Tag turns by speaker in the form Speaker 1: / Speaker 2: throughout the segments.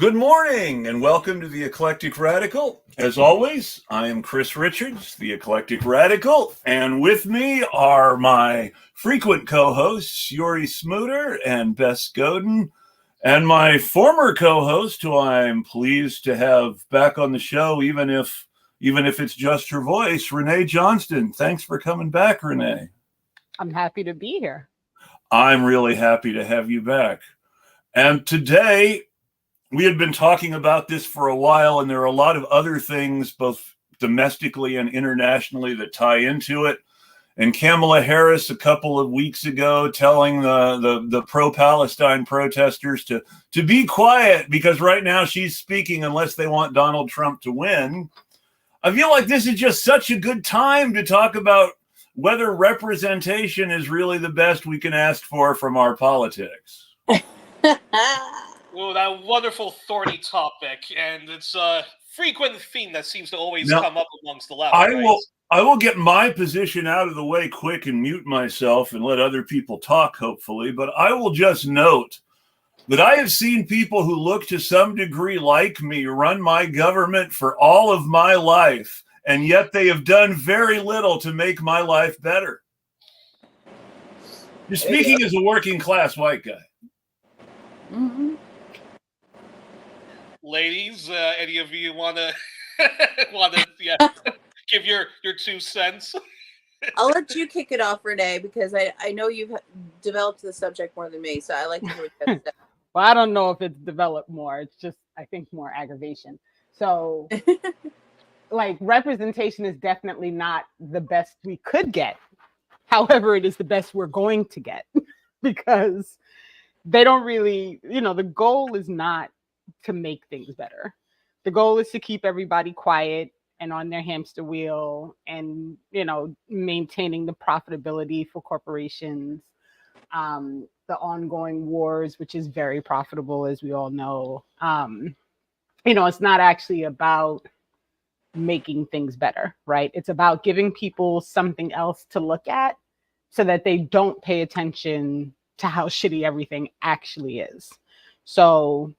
Speaker 1: Good morning and welcome to the Eclectic Radical. As always, I am Chris Richards, the Eclectic Radical, and with me are my frequent co-hosts, Youri Smouter and Bess Goden, and my former co-host, who I'm pleased to have back on the show, even if it's just her voice, Renee Johnston. Thanks for coming back, Renee.
Speaker 2: I'm happy to be here.
Speaker 1: I'm really happy to have you back. And today, we had been talking about this for a while, and there are a lot of other things, both domestically and internationally, that tie into it. And Kamala Harris, a couple of weeks ago, telling the pro-Palestine protesters to be quiet because right now she's speaking unless they want Donald Trump to win. I feel like this is just such a good time to talk about whether representation is really the best we can ask for from our politics.
Speaker 3: Oh, that wonderful thorny topic, and it's a frequent theme that seems to always come up amongst the left.
Speaker 1: I will get my position out of the way quick and mute myself and let other people talk, hopefully. But I will just note that I have seen people who look to some degree like me run my government for all of my life, and yet they have done very little to make my life better. You're speaking as a working class white guy.
Speaker 2: Mm-hmm.
Speaker 3: Ladies, any of you want to give your 2 cents?
Speaker 4: I'll let you kick it off, Renee, because I know you've developed the subject more than me, so I like to hear what you have to say.
Speaker 2: Well, I don't know if it's developed more. It's just, I think, more aggravation. So, representation is definitely not the best we could get. However, it is the best we're going to get because they don't really, the goal is not to make things better. The goal is to keep everybody quiet and on their hamster wheel and, maintaining the profitability for corporations, the ongoing wars, which is very profitable, as we all know. It's not actually about making things better, right? It's about giving people something else to look at so that they don't pay attention to how shitty everything actually is. So,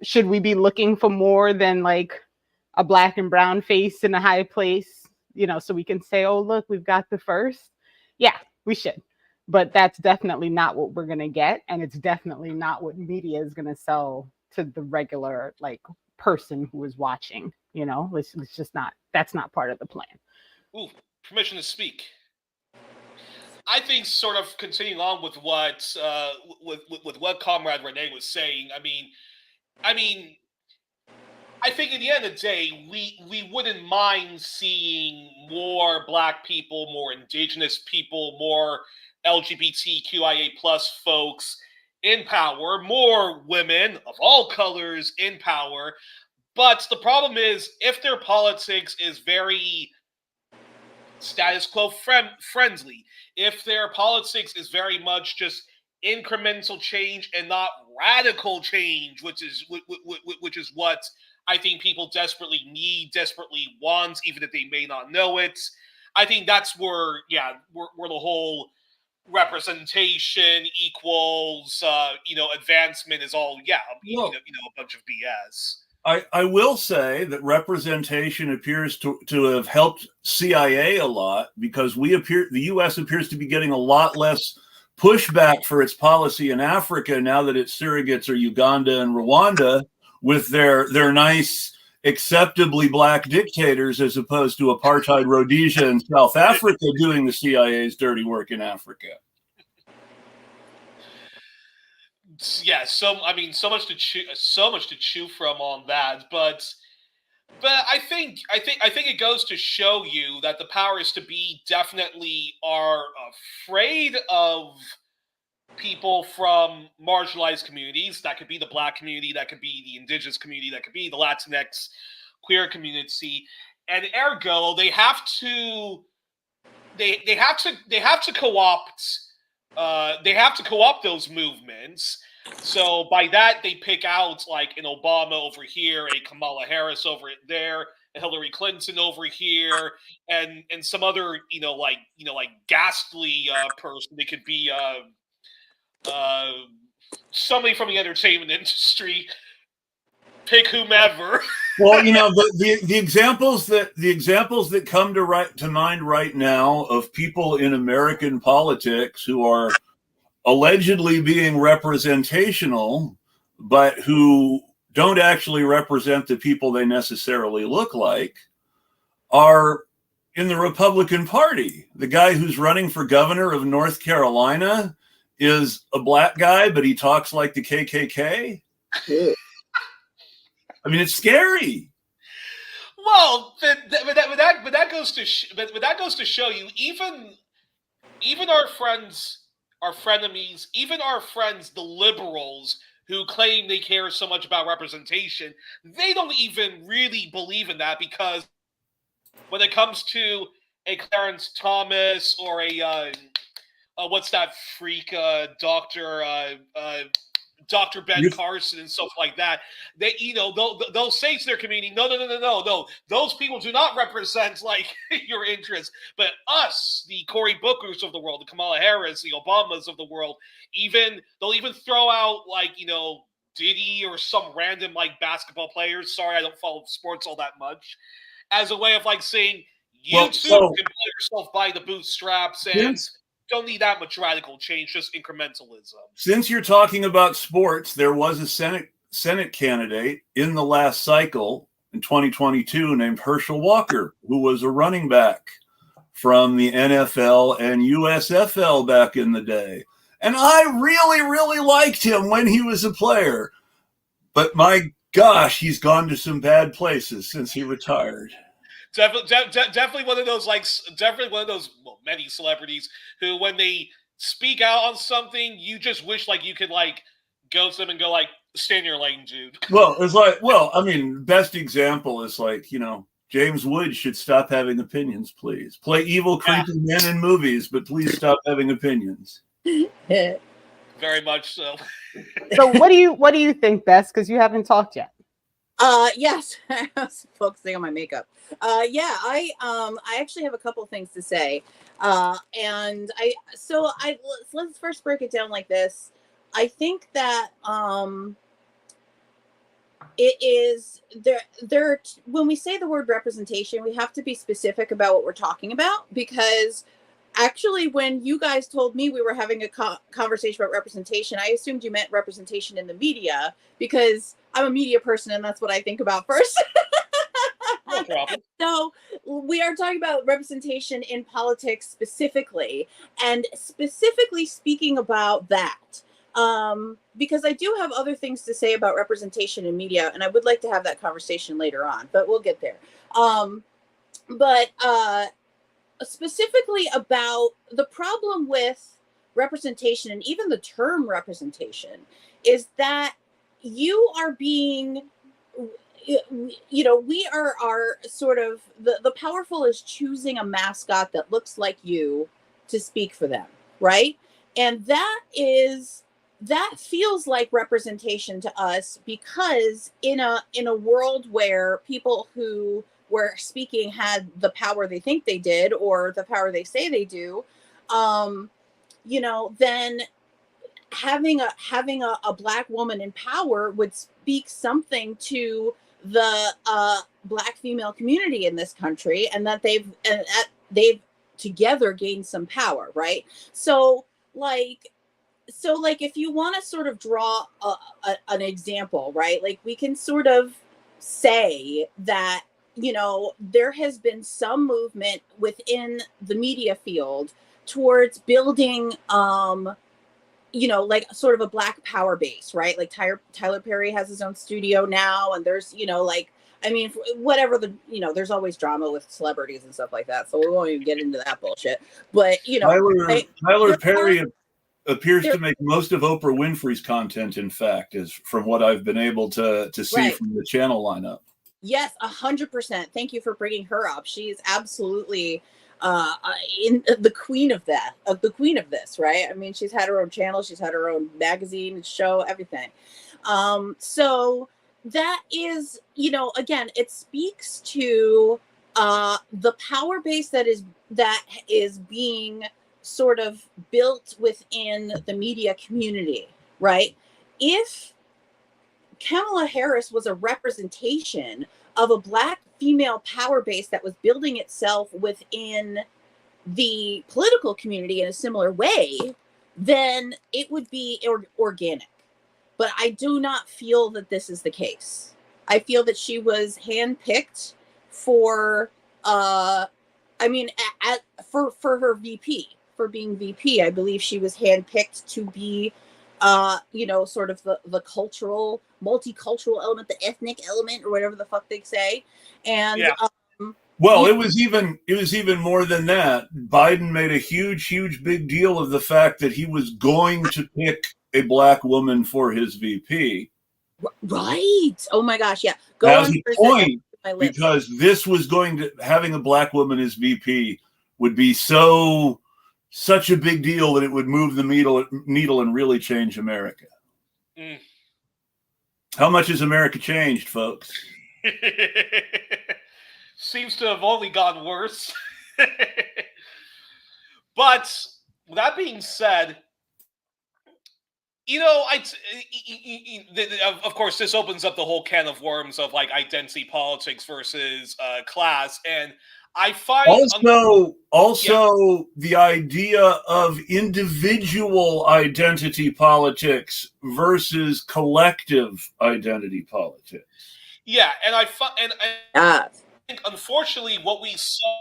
Speaker 2: should we be looking for more than a black and brown face in a high place, so we can say, oh, look, we've got the first? Yeah, we should. But that's definitely not what we're going to get. And it's definitely not what media is going to sell to the regular person who is watching. It's just not, that's not part of the plan.
Speaker 3: Ooh, permission to speak. I think sort of continuing on with what what Comrade Renee was saying, I think at the end of the day, we wouldn't mind seeing more Black people, more Indigenous people, more LGBTQIA plus folks in power, more women of all colors in power. But the problem is, if their politics is very status quo friendly, if their politics is very much just incremental change and not radical change, which is what I think people desperately need, desperately want, even if they may not know it. I think that's where the whole representation equals advancement is all a bunch of BS.
Speaker 1: I will say that representation appears to have helped CIA a lot because the U.S. appears to be getting a lot less pushback for its policy in Africa now that its surrogates are Uganda and Rwanda with their nice, acceptably Black dictators as opposed to apartheid Rhodesia and South Africa doing the CIA's dirty work in Africa.
Speaker 3: Yeah, so much to chew from on that, but I think it goes to show you that the powers to be definitely are afraid of people from marginalized communities. That could be the Black community, that could be the Indigenous community, that could be the Latinx queer community, and ergo they have to co-opt. They have to co-opt those movements. So by that, they pick out an Obama over here, a Kamala Harris over there, a Hillary Clinton over here, and some other ghastly person. They could be somebody from the entertainment industry. Pick whomever.
Speaker 1: Well, the examples that come to mind right now of people in American politics who are allegedly being representational, but who don't actually represent the people they necessarily look like, are in the Republican Party. The guy who's running for governor of North Carolina is a black guy, but he talks like the KKK. I mean, it's scary.
Speaker 3: Well, but that goes to show you, even our friends, our frenemies, even our friends, the liberals, who claim they care so much about representation, they don't even really believe in that, because when it comes to a Clarence Thomas or a what's that freak Dr. Ben Carson and stuff like that, they they'll say to their community, no, those people do not represent like your interests, but us, the Cory Bookers of the world, the Kamala Harris, the Obamas of the world, they'll even throw out like Diddy or some random like basketball players. Sorry, I don't follow sports all that much. As a way of like saying, you too can pull yourself by the bootstraps and don't need that much radical change, just incrementalism.
Speaker 1: Since you're talking about sports, there was a Senate candidate in the last cycle in 2022 named Herschel Walker, who was a running back from the NFL and USFL back in the day. And I really, really liked him when he was a player. But my gosh, he's gone to some bad places since he retired.
Speaker 3: Definitely one of those, well, many celebrities who, when they speak out on something, you just wish like you could like go to them and go like, stay in your lane, dude.
Speaker 1: Well, it's like, best example is like, James Woods should stop having opinions, please. Play evil, creepy men in movies, but please stop having opinions.
Speaker 3: Very much so.
Speaker 2: So what do you think, Bess? Because you haven't talked yet.
Speaker 4: Yes, I was focusing on my makeup. I actually have a couple things to say. Let's first break it down like this. I think that it is there when we say the word representation, we have to be specific about what we're talking about, because actually, when you guys told me we were having a conversation about representation, I assumed you meant representation in the media, because I'm a media person and that's what I think about first.
Speaker 3: No problem.
Speaker 4: So we are talking about representation in politics specifically, and specifically speaking about that. Because I do have other things to say about representation in media, and I would like to have that conversation later on, but we'll get there. Specifically about the problem with representation, and even the term representation, is that you are being, we are sort of, the powerful is choosing a mascot that looks like you to speak for them, right? And that feels like representation to us, because in a world where people who were speaking had the power they think they did, or the power they say they do, then having a Black woman in power would speak something to the Black female community in this country, and that they've together gained some power, right? So if you want to sort of draw an example, right? Like, we can sort of say that, there has been some movement within the media field towards building, like sort of a Black power base, right? Like Tyler Perry has his own studio now, and there's, whatever there's always drama with celebrities and stuff like that. So we won't even get into that bullshit. But,
Speaker 1: Tyler Perry appears to make most of Oprah Winfrey's content, in fact, is from what I've been able to see from the channel lineup.
Speaker 4: Yes, 100%. Thank you for bringing her up. She is absolutely in the queen of this, right? I mean, she's had her own channel, she's had her own magazine, show, everything. So that is, again, it speaks to the power base that is being sort of built within the media community, right? If Kamala Harris was a representation of a Black female power base that was building itself within the political community in a similar way, then it would be organic. But I do not feel that this is the case. I feel that she was handpicked for, for her VP, for being VP. I believe she was handpicked to be, sort of the cultural, multicultural element, the ethnic element, or whatever the fuck they say. And
Speaker 1: well, it was even more than that. Biden made a huge big deal of the fact that he was going to pick a Black woman for his VP.
Speaker 4: Right. Oh my gosh. Yeah.
Speaker 1: Go as on a point, because this was having a Black woman as VP would be such a big deal that it would move the needle and really change America. Mm. How much has America changed, folks?
Speaker 3: Seems to have only gotten worse. But that being said, of course, this opens up the whole can of worms of like identity politics versus class, and I find
Speaker 1: also the idea of individual identity politics versus collective identity politics.
Speaker 3: Yeah, and I think unfortunately what we saw,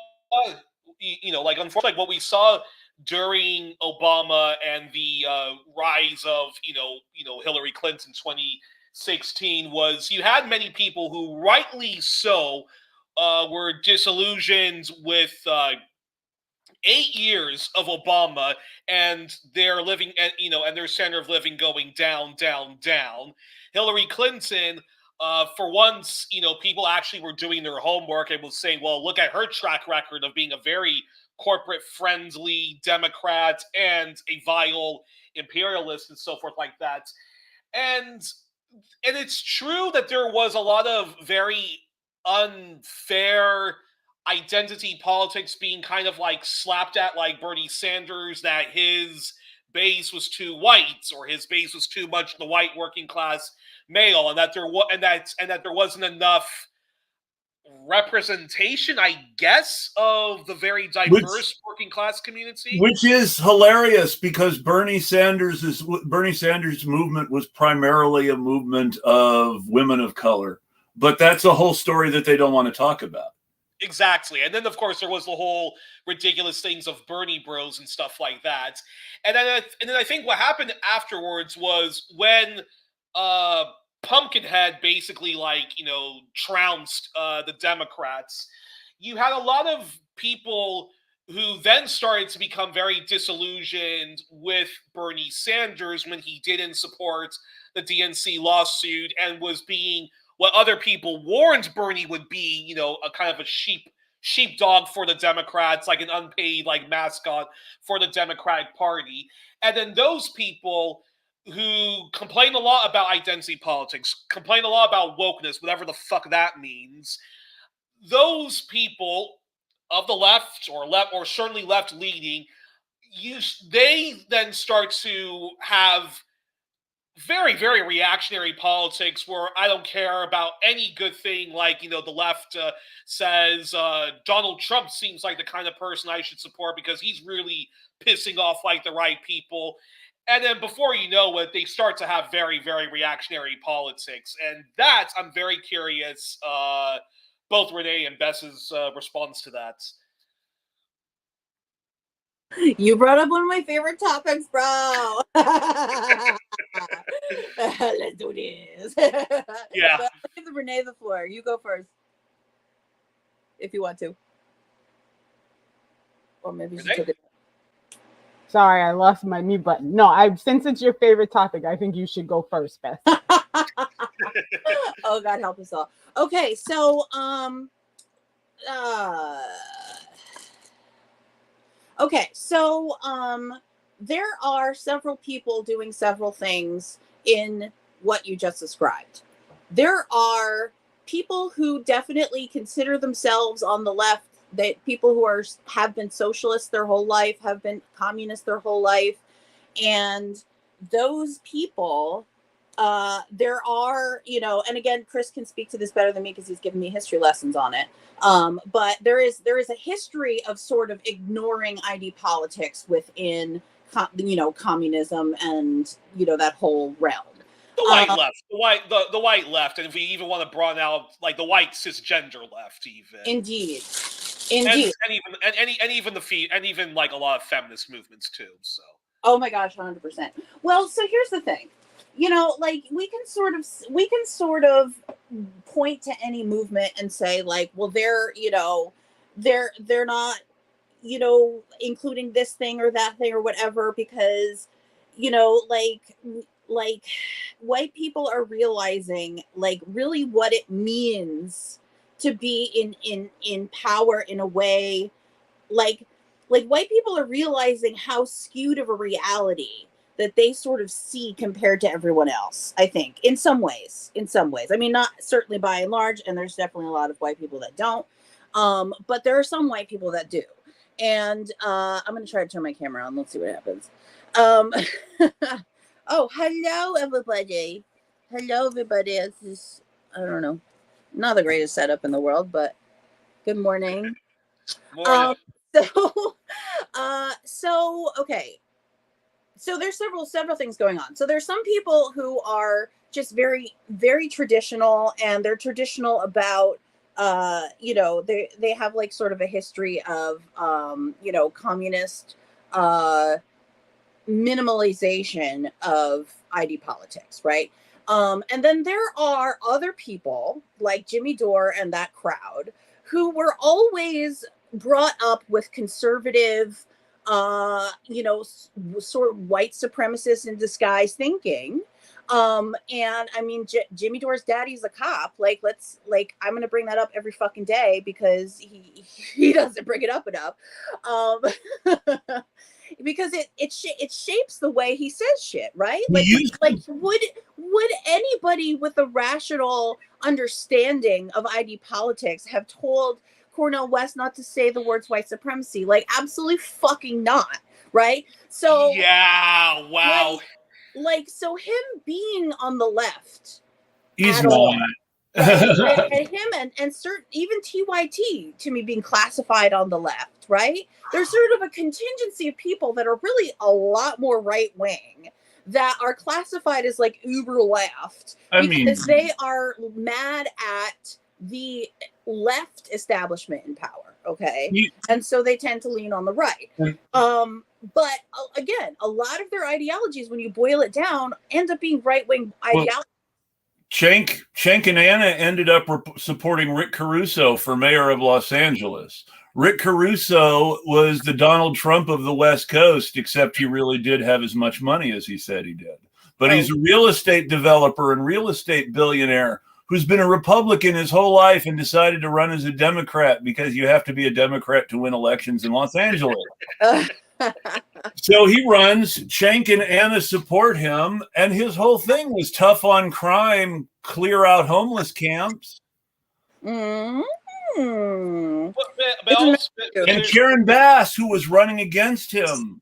Speaker 3: unfortunately what we saw during Obama and the rise of Hillary Clinton 2016 was you had many people who rightly so were disillusioned with 8 years of Obama and their living and their standard of living going down. Hillary Clinton, for once, people actually were doing their homework and was saying, well, look at her track record of being a very corporate-friendly Democrat and a vile imperialist and so forth like that. And it's true that there was a lot of very unfair identity politics being kind of like slapped at, like Bernie Sanders, that his base was too white or his base was too much the white working class male, and that there wasn't enough representation, I guess, of the very diverse working class community,
Speaker 1: which is hilarious because Bernie Sanders' movement was primarily a movement of women of color, but that's a whole story that they don't want to talk about.
Speaker 3: Exactly. And then, of course, there was the whole ridiculous things of Bernie bros and stuff like that. And then I think what happened afterwards was when Pumpkinhead basically trounced the Democrats, you had a lot of people who then started to become very disillusioned with Bernie Sanders when he didn't support the DNC lawsuit and was being what other people warned Bernie would be, a kind of a sheepdog for the Democrats, like an unpaid mascot for the Democratic Party. And then those people who complain a lot about identity politics, complain a lot about wokeness, whatever the fuck that means, those people of the left or certainly left leaning, they then start to have very, very reactionary politics where I don't care about any good thing. The left says Donald Trump seems like the kind of person I should support because he's really pissing off the right people. And then before you know it, they start to have very, very reactionary politics. And that, I'm very curious, both Renee and Bess's response to that.
Speaker 4: You brought up one of my favorite topics, bro. Let's do this.
Speaker 3: Yeah.
Speaker 4: But give Renee the floor. You go first, if you want to. Or maybe she took it.
Speaker 2: Sorry, I lost my mute button. No, since it's your favorite topic, I think you should go first, Beth.
Speaker 4: Oh, God help us all. Okay, so there are several people doing several things in what you just described. There are people who definitely consider themselves on the left, that people who have been socialists their whole life, have been communists their whole life, and those people there are, and again, Chris can speak to this better than me because he's given me history lessons on it. But there is a history of sort of ignoring ID politics within, communism and, that whole realm.
Speaker 3: The white left, the white left, and if we even want to broaden out, like the white cisgender left, even
Speaker 4: Indeed,
Speaker 3: and even like a lot of feminist movements too. So,
Speaker 4: oh my gosh, 100%. Well, so here's the thing, like we can sort of point to any movement and say like, well, they're not, including this thing or that thing or whatever, because, like white people are realizing like really what it means to be in power in a way, like white people are realizing how skewed of a reality that they sort of see compared to everyone else. I think in some ways, I mean, not certainly by and large, and there's definitely a lot of white people that don't, but there are some white people that do. And I'm going to try to turn my camera on. Let's see what happens. Oh, hello, everybody. Hello, everybody. This is, I don't know, not the greatest setup in the world, but good morning.
Speaker 3: Morning.
Speaker 4: So okay. So there's several things going on. So there's some people who are just very, very traditional, and they're traditional about, they have like sort of a history of, communist, minimalization of ID politics, right? And then there are other people like Jimmy Dore and that crowd who were always brought up with conservative, sort of white supremacist in disguise thinking. And I mean, Jimmy Dore's daddy's a cop. I'm going to bring that up every fucking day because he doesn't bring it up enough. Because it shapes the way he says shit, right? Like would anybody with a rational understanding of ID politics have told Cornel West not to say the words white supremacy? Like, absolutely fucking not, right? So
Speaker 3: yeah, wow.
Speaker 4: So him being on the left,
Speaker 1: He's not.
Speaker 4: Right? and him and certain, even TYT to me being classified on the left, right? There's sort of a contingency of people that are really a lot more right wing that are classified as like uber left because they are mad at the left establishment in power, okay? And so they tend to lean on the right. But again, a lot of their ideologies, when you boil it down, end up being right wing ideologies.
Speaker 1: Cenk and Anna ended up supporting Rick Caruso for mayor of Los Angeles. Rick Caruso was the Donald Trump of the West Coast, except he really did have as much money as he said he did. But he's a real estate developer and real estate billionaire who's been a Republican his whole life and decided to run as a Democrat because you have to be a Democrat to win elections in Los Angeles. So he runs. Cenk and Anna support him, and his whole thing was tough on crime, clear out homeless camps.
Speaker 4: Mm-hmm.
Speaker 1: And Karen Bass, who was running against him,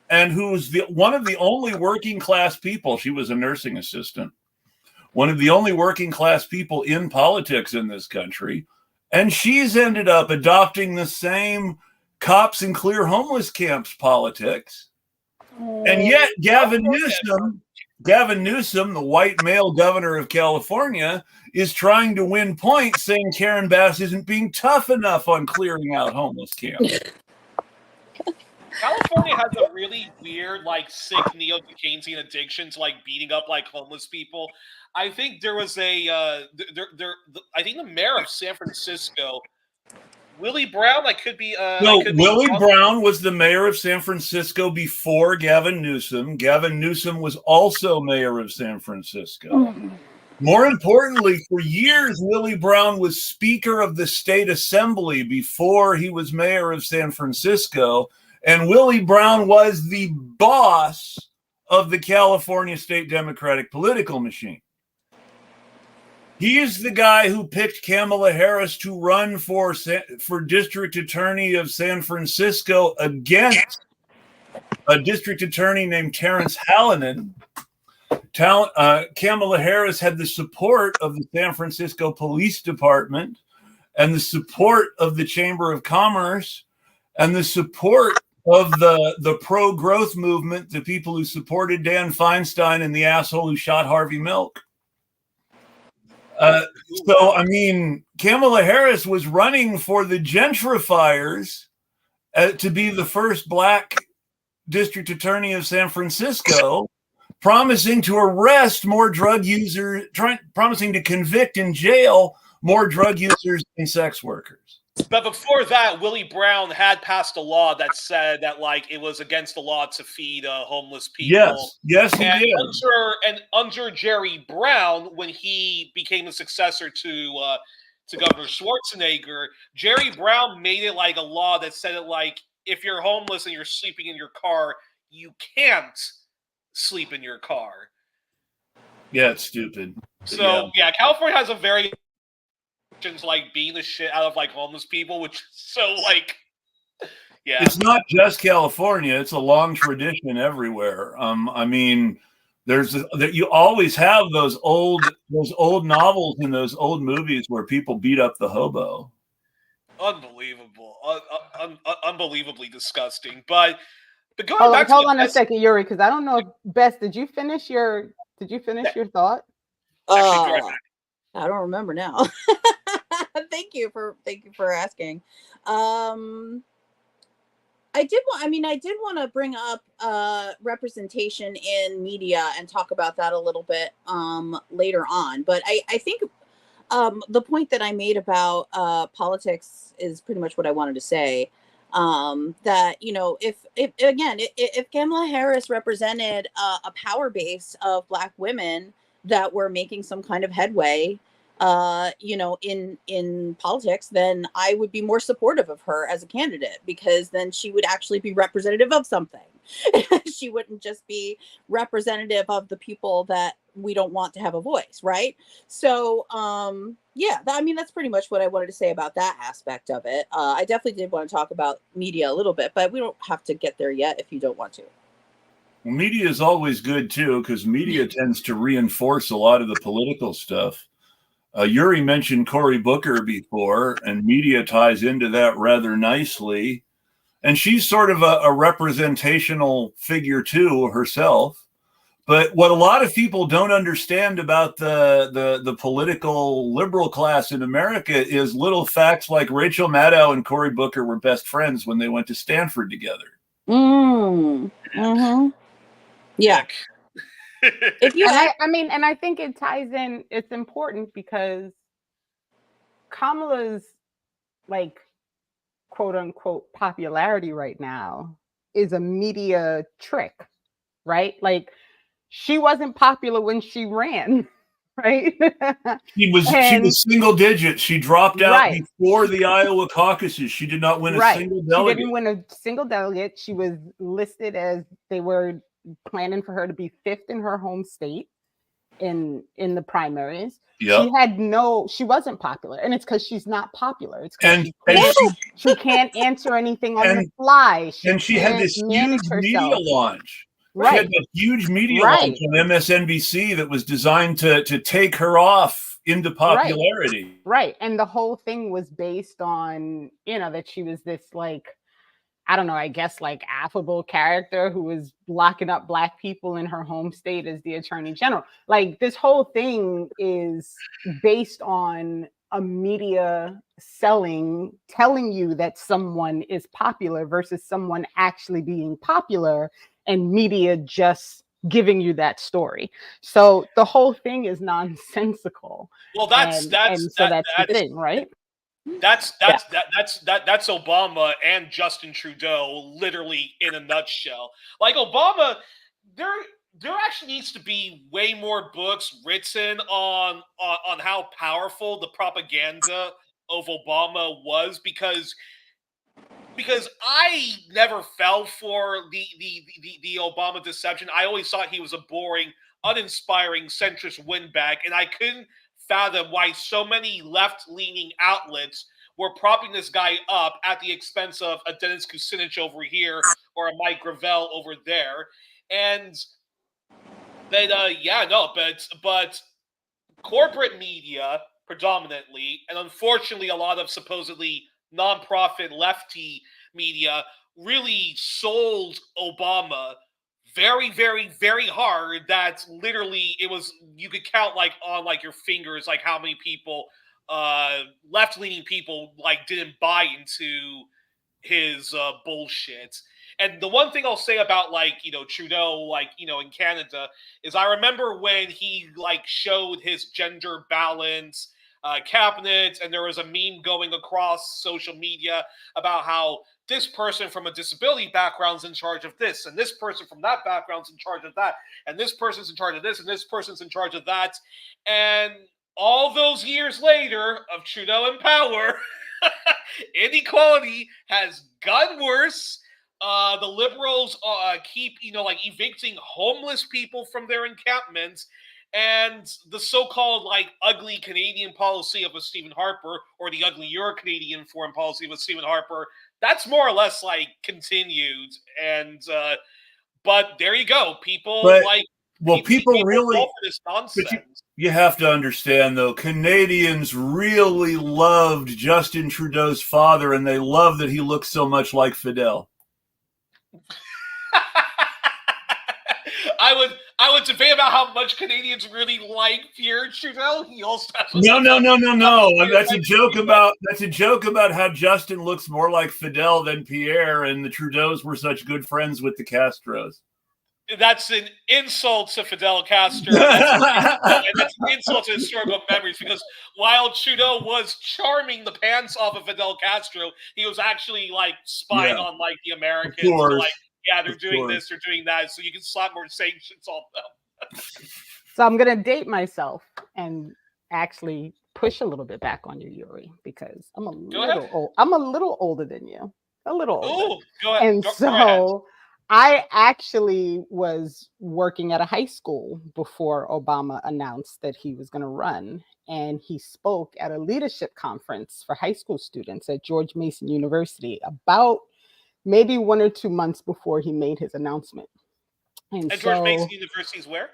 Speaker 1: and who was one of the only working class people. She was a nursing assistant. One of the only working class people in politics in this country. And she's ended up adopting the same cops and clear homeless camps politics. And yet Gavin Newsom, the white male governor of California, is trying to win points saying Karen Bass isn't being tough enough on clearing out homeless camps.
Speaker 3: California has a really weird, like, sick neo-Keynesian addiction to, like, beating up, like, homeless people. I think there was I think the mayor of San Francisco, Willie Brown,
Speaker 1: Willie Brown was the mayor of San Francisco before Gavin Newsom. Gavin Newsom was also mayor of San Francisco. More importantly, for years, Willie Brown was Speaker of the State Assembly before he was mayor of San Francisco. And Willie Brown was the boss of the California State Democratic political machine. He is the guy who picked Kamala Harris to run for district attorney of San Francisco against a district attorney named Terrence Hallinan. Kamala Harris had the support of the San Francisco Police Department and the support of the Chamber of Commerce and the support of the pro-growth movement, the people who supported Dan Feinstein and the asshole who shot Harvey Milk. So, I mean, Kamala Harris was running for the gentrifiers to be the first black district attorney of San Francisco, promising to arrest more drug users, promising to convict in jail more drug users and sex workers.
Speaker 3: But before that, Willie Brown had passed a law that said that, like, it was against the law to feed homeless people.
Speaker 1: Yes, he did.
Speaker 3: Under Jerry Brown, when he became the successor to Governor Schwarzenegger, Jerry Brown made it like a law that said it like, if you're homeless and you're sleeping in your car, you can't sleep in your car.
Speaker 1: Yeah, it's stupid.
Speaker 3: So yeah, California has a very like beating the shit out of like homeless people, which is so like, yeah.
Speaker 1: It's not just California; it's a long tradition everywhere. I mean, you always have those old novels and those old movies where people beat up the hobo.
Speaker 3: Unbelievable, unbelievably disgusting. But going back
Speaker 2: hold on a second, Youri, because I don't know if Bess, did you finish your thought?
Speaker 4: I don't remember now. Thank you for asking. I did want to bring up representation in media and talk about that a little bit later on. But I think the point that I made about politics is pretty much what I wanted to say. That, you know, if Kamala Harris represented a power base of Black women that were making some kind of headway, you know, in politics, then I would be more supportive of her as a candidate, because then she would actually be representative of something. She wouldn't just be representative of the people that we don't want to have a voice, right? So, yeah, that's pretty much what I wanted to say about that aspect of it. I definitely did want to talk about media a little bit, but we don't have to get there yet if you don't want to.
Speaker 1: Well, media is always good too, because media tends to reinforce a lot of the political stuff. Youri mentioned Cory Booker before, and media ties into that rather nicely. And she's sort of a representational figure too herself. But what a lot of people don't understand about the political liberal class in America is little facts like Rachel Maddow and Cory Booker were best friends when they went to Stanford together.
Speaker 4: Mm-hmm. Yeah.
Speaker 2: I think it ties in. It's important because Kamala's like quote unquote popularity right now is a media trick, right? Like, she wasn't popular when she ran, right?
Speaker 1: She was single digit. She dropped out before the Iowa caucuses. She did not win a single delegate.
Speaker 2: She didn't win a single delegate. She was listed as they were planning for her to be fifth in her home state in the primaries.
Speaker 1: Yep.
Speaker 2: She wasn't popular, and it's because she's not popular. It's
Speaker 1: because
Speaker 2: she can't answer anything on the fly.
Speaker 1: She had this huge media launch. She had a huge media launch on MSNBC that was designed to take her off into popularity.
Speaker 2: Right. And the whole thing was based on, you know, that she was this like, I don't know, I guess like affable character who was locking up Black people in her home state as the attorney general. Like, this whole thing is based on a media telling you that someone is popular versus someone actually being popular, and media just giving you that story. So the whole thing is nonsensical.
Speaker 3: Well, that's
Speaker 2: the thing, right?
Speaker 3: That's Obama and Justin Trudeau, literally in a nutshell. Like, Obama, there actually needs to be way more books written on how powerful the propaganda of Obama was, because I never fell for the Obama deception. I always thought he was a boring, uninspiring centrist windbag, and I couldn't fathom why so many left-leaning outlets were propping this guy up at the expense of a Dennis Kucinich over here or a Mike Gravel over there. And But corporate media predominantly, and unfortunately a lot of supposedly nonprofit lefty media really sold Obama very, very, very hard. That literally it was, you could count like on like your fingers like how many people, left-leaning people, like didn't buy into his bullshit. And the one thing I'll say about like, Trudeau, like, in Canada, is I remember when he like showed his gender balance cabinet, and there was a meme going across social media about how this person from a disability background's in charge of this, and this person from that background's in charge of that, and this person's in charge of this, and this person's in charge of that. And all those years later of Trudeau in power, inequality has gotten worse. The liberals keep, like evicting homeless people from their encampments, and the so-called like ugly Canadian policy of a Stephen Harper, or the ugly Euro-Canadian foreign policy of a Stephen Harper, that's more or less like continued. And but there you go, people people
Speaker 1: really
Speaker 3: fall for this nonsense.
Speaker 1: You have to understand, though, Canadians really loved Justin Trudeau's father, and they love that he looks so much like Fidel.
Speaker 3: I would debate about how much Canadians really like Pierre Trudeau. He also has
Speaker 1: no. That's a joke about how Justin looks more like Fidel than Pierre, and the Trudeaus were such good friends with the Castros.
Speaker 3: That's an insult to Fidel Castro. That's an insult to historical memories, because while Trudeau was charming the pants off of Fidel Castro, he was actually like spying on like the Americans. They're doing this or doing that, so you can slap more sanctions on them.
Speaker 2: So I'm gonna date myself and actually push a little bit back on you, Youri, because I'm a little old. I'm a little older than you. A little older.
Speaker 3: Ooh, go ahead.
Speaker 2: And
Speaker 3: go ahead.
Speaker 2: I actually was working at a high school before Obama announced that he was going to run. And he spoke at a leadership conference for high school students at George Mason University about maybe 1 or 2 months before he made his announcement. And
Speaker 3: George Mason University is where?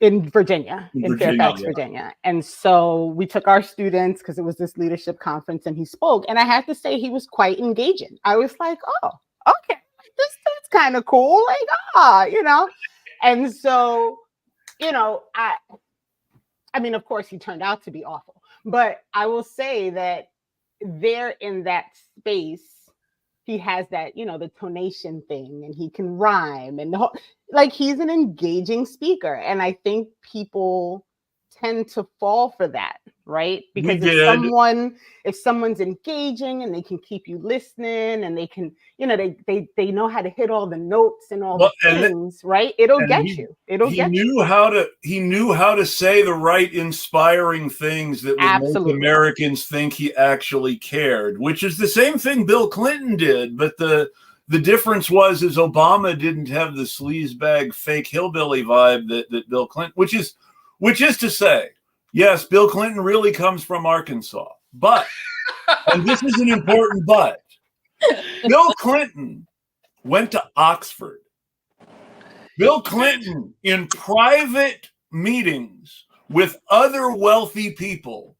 Speaker 2: In Virginia, in Fairfax, Virginia. And so we took our students, because it was this leadership conference, and he spoke. And I have to say, he was quite engaging. I was like, oh, okay. This is kind of cool, like, and so, I mean, of course, he turned out to be awful, but I will say that there in that space, he has that, the tonation thing, and he can rhyme, and he's an engaging speaker, and I think people tend to fall for that, right? Because if someone's engaging and they can keep you listening, and they can, they know how to hit all the notes and all the things, right? It'll get you. He knew
Speaker 1: how to say the right inspiring things that would make Americans think he actually cared, which is the same thing Bill Clinton did. But the difference was Obama didn't have the sleazebag fake hillbilly vibe that Bill Clinton, which is to say, yes, Bill Clinton really comes from Arkansas. But, and this is an important but, Bill Clinton went to Oxford. Bill Clinton, in private meetings with other wealthy people,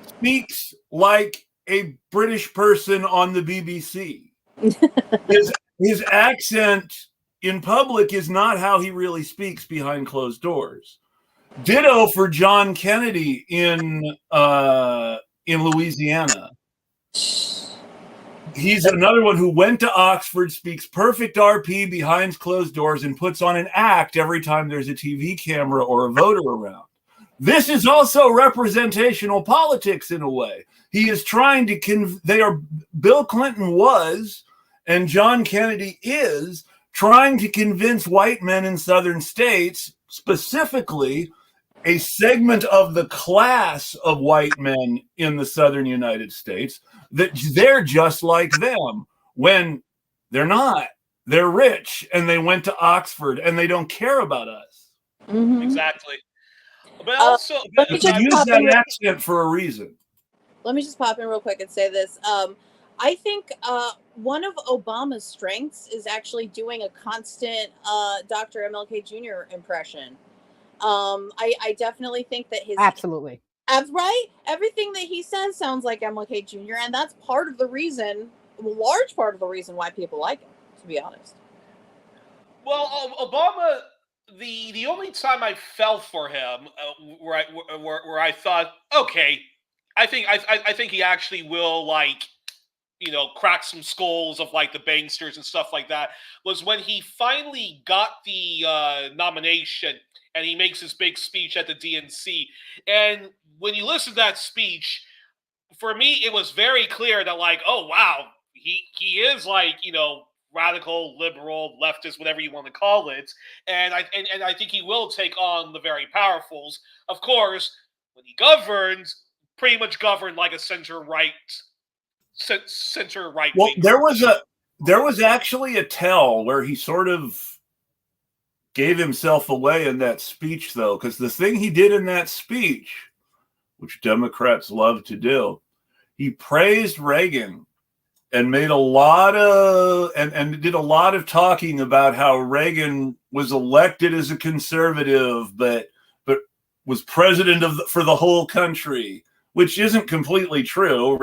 Speaker 1: speaks like a British person on the BBC. His accent in public is not how he really speaks behind closed doors. Ditto for John Kennedy in Louisiana. He's another one who went to Oxford, speaks perfect RP behind closed doors, and puts on an act every time there's a TV camera or a voter around. This is also representational politics in a way. He is trying to Bill Clinton was, and John Kennedy is, trying to convince white men in southern states, specifically a segment of the class of white men in the southern United States, that they're just like them, when they're not. They're rich, and they went to Oxford, and they don't care about us.
Speaker 2: Mm-hmm.
Speaker 3: Exactly. But also,
Speaker 1: but you use that accent for a reason.
Speaker 4: Let me just pop in real quick and say this. I think one of Obama's strengths is actually doing a constant Dr. MLK Jr. impression. I definitely think that his
Speaker 2: Absolutely.
Speaker 4: right, everything that he says sounds like MLK Jr., and that's part of the reason, a large part of the reason why people like him, to be honest.
Speaker 3: Well, Obama, the only time I fell for him, where I thought, okay, I think he actually will, like, crack some skulls of, like, the banksters and stuff like that, was when he finally got the nomination and he makes his big speech at the DNC. And when you listen to that speech, for me, it was very clear that, like, oh wow, he is, like, radical, liberal, leftist, whatever you want to call it, and I think he will take on the very powerfuls. Of course, when he governs, pretty much governed like a center right
Speaker 1: Well,
Speaker 3: wing.
Speaker 1: there was actually a tell where he sort of gave himself away in that speech, though, because the thing he did in that speech, which Democrats love to do, he praised Reagan and made a lot of and did a lot of talking about how Reagan was elected as a conservative, but was president for the whole country, which isn't completely true.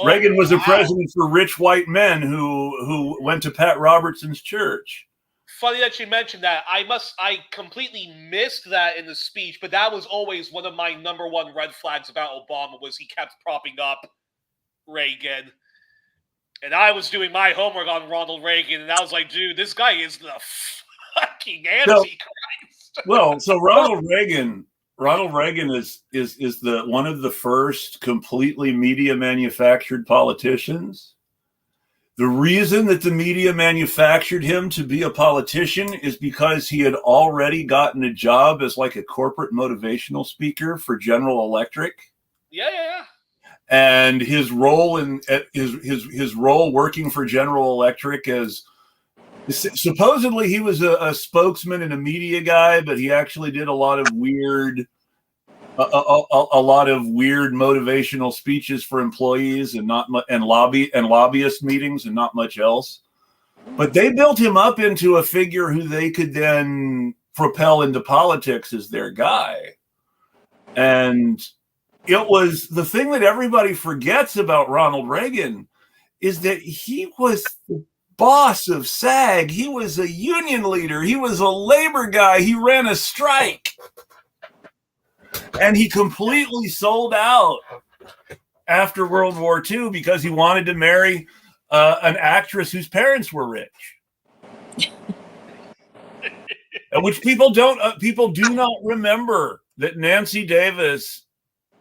Speaker 1: Reagan was a president for rich white men who went to Pat Robertson's church.
Speaker 3: Funny that you mentioned that. I completely missed that in the speech, but that was always one of my number one red flags about Obama, was he kept propping up Reagan. And I was doing my homework on Ronald Reagan, and I was like, dude, this guy is the fucking Antichrist.
Speaker 1: So Ronald Reagan is the one of the first completely media manufactured politicians. The reason that the media manufactured him to be a politician is because he had already gotten a job as, like, a corporate motivational speaker for General Electric.
Speaker 3: Yeah.
Speaker 1: And his role his role working for General Electric, as supposedly he was a spokesman and a media guy, but he actually did a lot of weird motivational speeches for employees and lobbyist meetings and not much else. But they built him up into a figure who they could then propel into politics as their guy. And it was the thing that everybody forgets about Ronald Reagan is that he was the boss of SAG. He was a union leader. He was a labor guy. He ran a strike. And he completely sold out after World War II because he wanted to marry an actress whose parents were rich. Which people do not remember that Nancy Davis.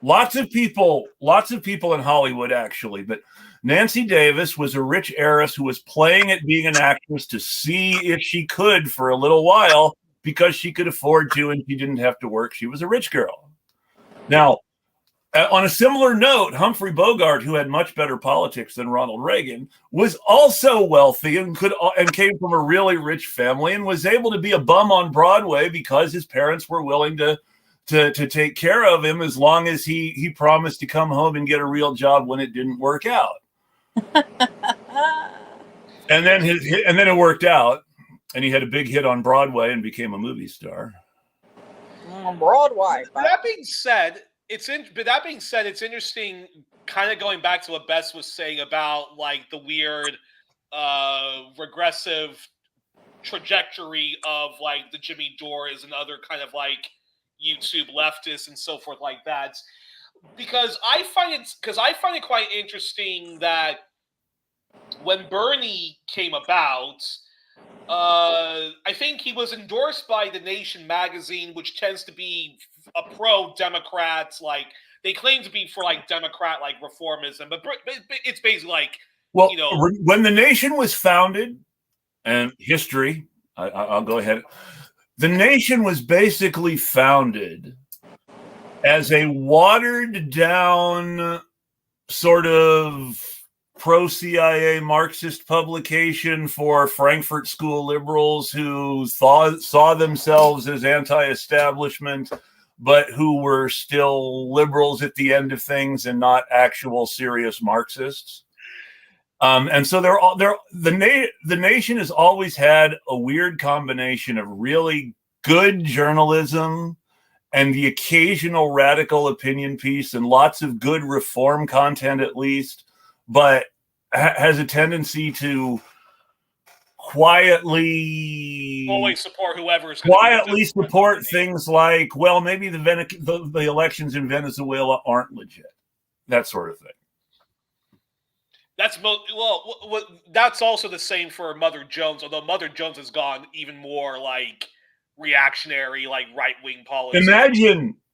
Speaker 1: Lots of people in Hollywood, actually, but Nancy Davis was a rich heiress who was playing at being an actress to see if she could for a little while because she could afford to and she didn't have to work. She was a rich girl. Now, on a similar note, Humphrey Bogart, who had much better politics than Ronald Reagan, was also wealthy and came from a really rich family and was able to be a bum on Broadway because his parents were willing to take care of him as long as he promised to come home and get a real job when it didn't work out. and then it worked out, and he had a big hit on Broadway and became a movie star.
Speaker 4: On Broadway.
Speaker 3: That being said, it's interesting, kind of going back to what Bess was saying about, like, the weird regressive trajectory of, like, the Jimmy Dores and other kind of, like, YouTube leftists and so forth like that, because I find it quite interesting that when Bernie came about, I think he was endorsed by The Nation magazine, which tends to be a pro-Democrats, like, they claim to be for, like, Democrat, like, reformism, but it's basically like,
Speaker 1: when The Nation was founded, and history, I'll go ahead. The Nation was basically founded as a watered-down sort of pro-CIA Marxist publication for Frankfurt School liberals who saw themselves as anti-establishment, but who were still liberals at the end of things and not actual serious Marxists. And so the Nation has always had a weird combination of really good journalism and the occasional radical opinion piece and lots of good reform content at least, but has a tendency to quietly
Speaker 3: always support whoever's
Speaker 1: support things like, well, maybe the elections in Venezuela aren't legit, that sort of thing.
Speaker 3: That's that's also the same for Mother Jones, although Mother Jones has gone even more like reactionary, like right-wing politics.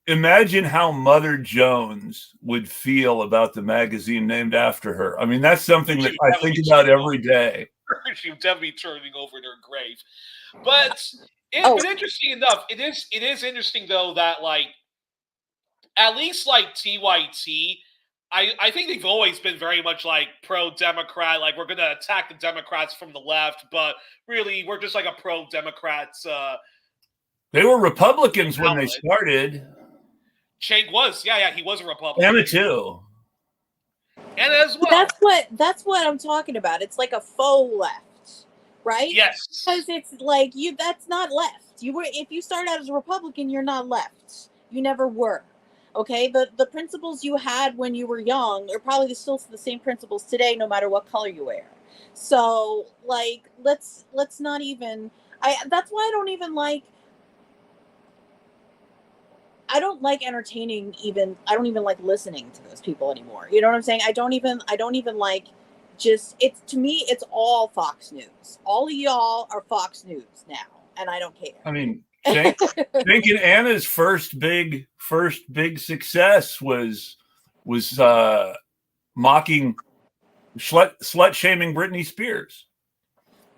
Speaker 1: Imagine how Mother Jones would feel about the magazine named after her. I mean, that's something that I think about every day.
Speaker 3: She would definitely be turning over in her grave. But interesting enough, it is interesting though that like at least like TYT, I think they've always been very much like pro-Democrat, like we're gonna attack the Democrats from the left, but really we're just like a pro-Democrats.
Speaker 1: They were Republicans when they started.
Speaker 3: Cenk was, he was a Republican.
Speaker 1: Anna too.
Speaker 3: And as well.
Speaker 4: That's what I'm talking about. It's like a faux left, right?
Speaker 3: Yes.
Speaker 4: Because it's like that's not left. If you start out as a Republican, you're not left. You never were. Okay? The principles you had when you were young are probably still the same principles today, no matter what color you wear. So like let's not even that's why I don't even like entertaining I don't even like listening to those people anymore. You know what I'm saying? I don't even like to me, it's all Fox News. All of y'all are Fox News now, and I don't care.
Speaker 1: I mean, Cenk and Anna's first big success was mocking, slut shaming Britney Spears.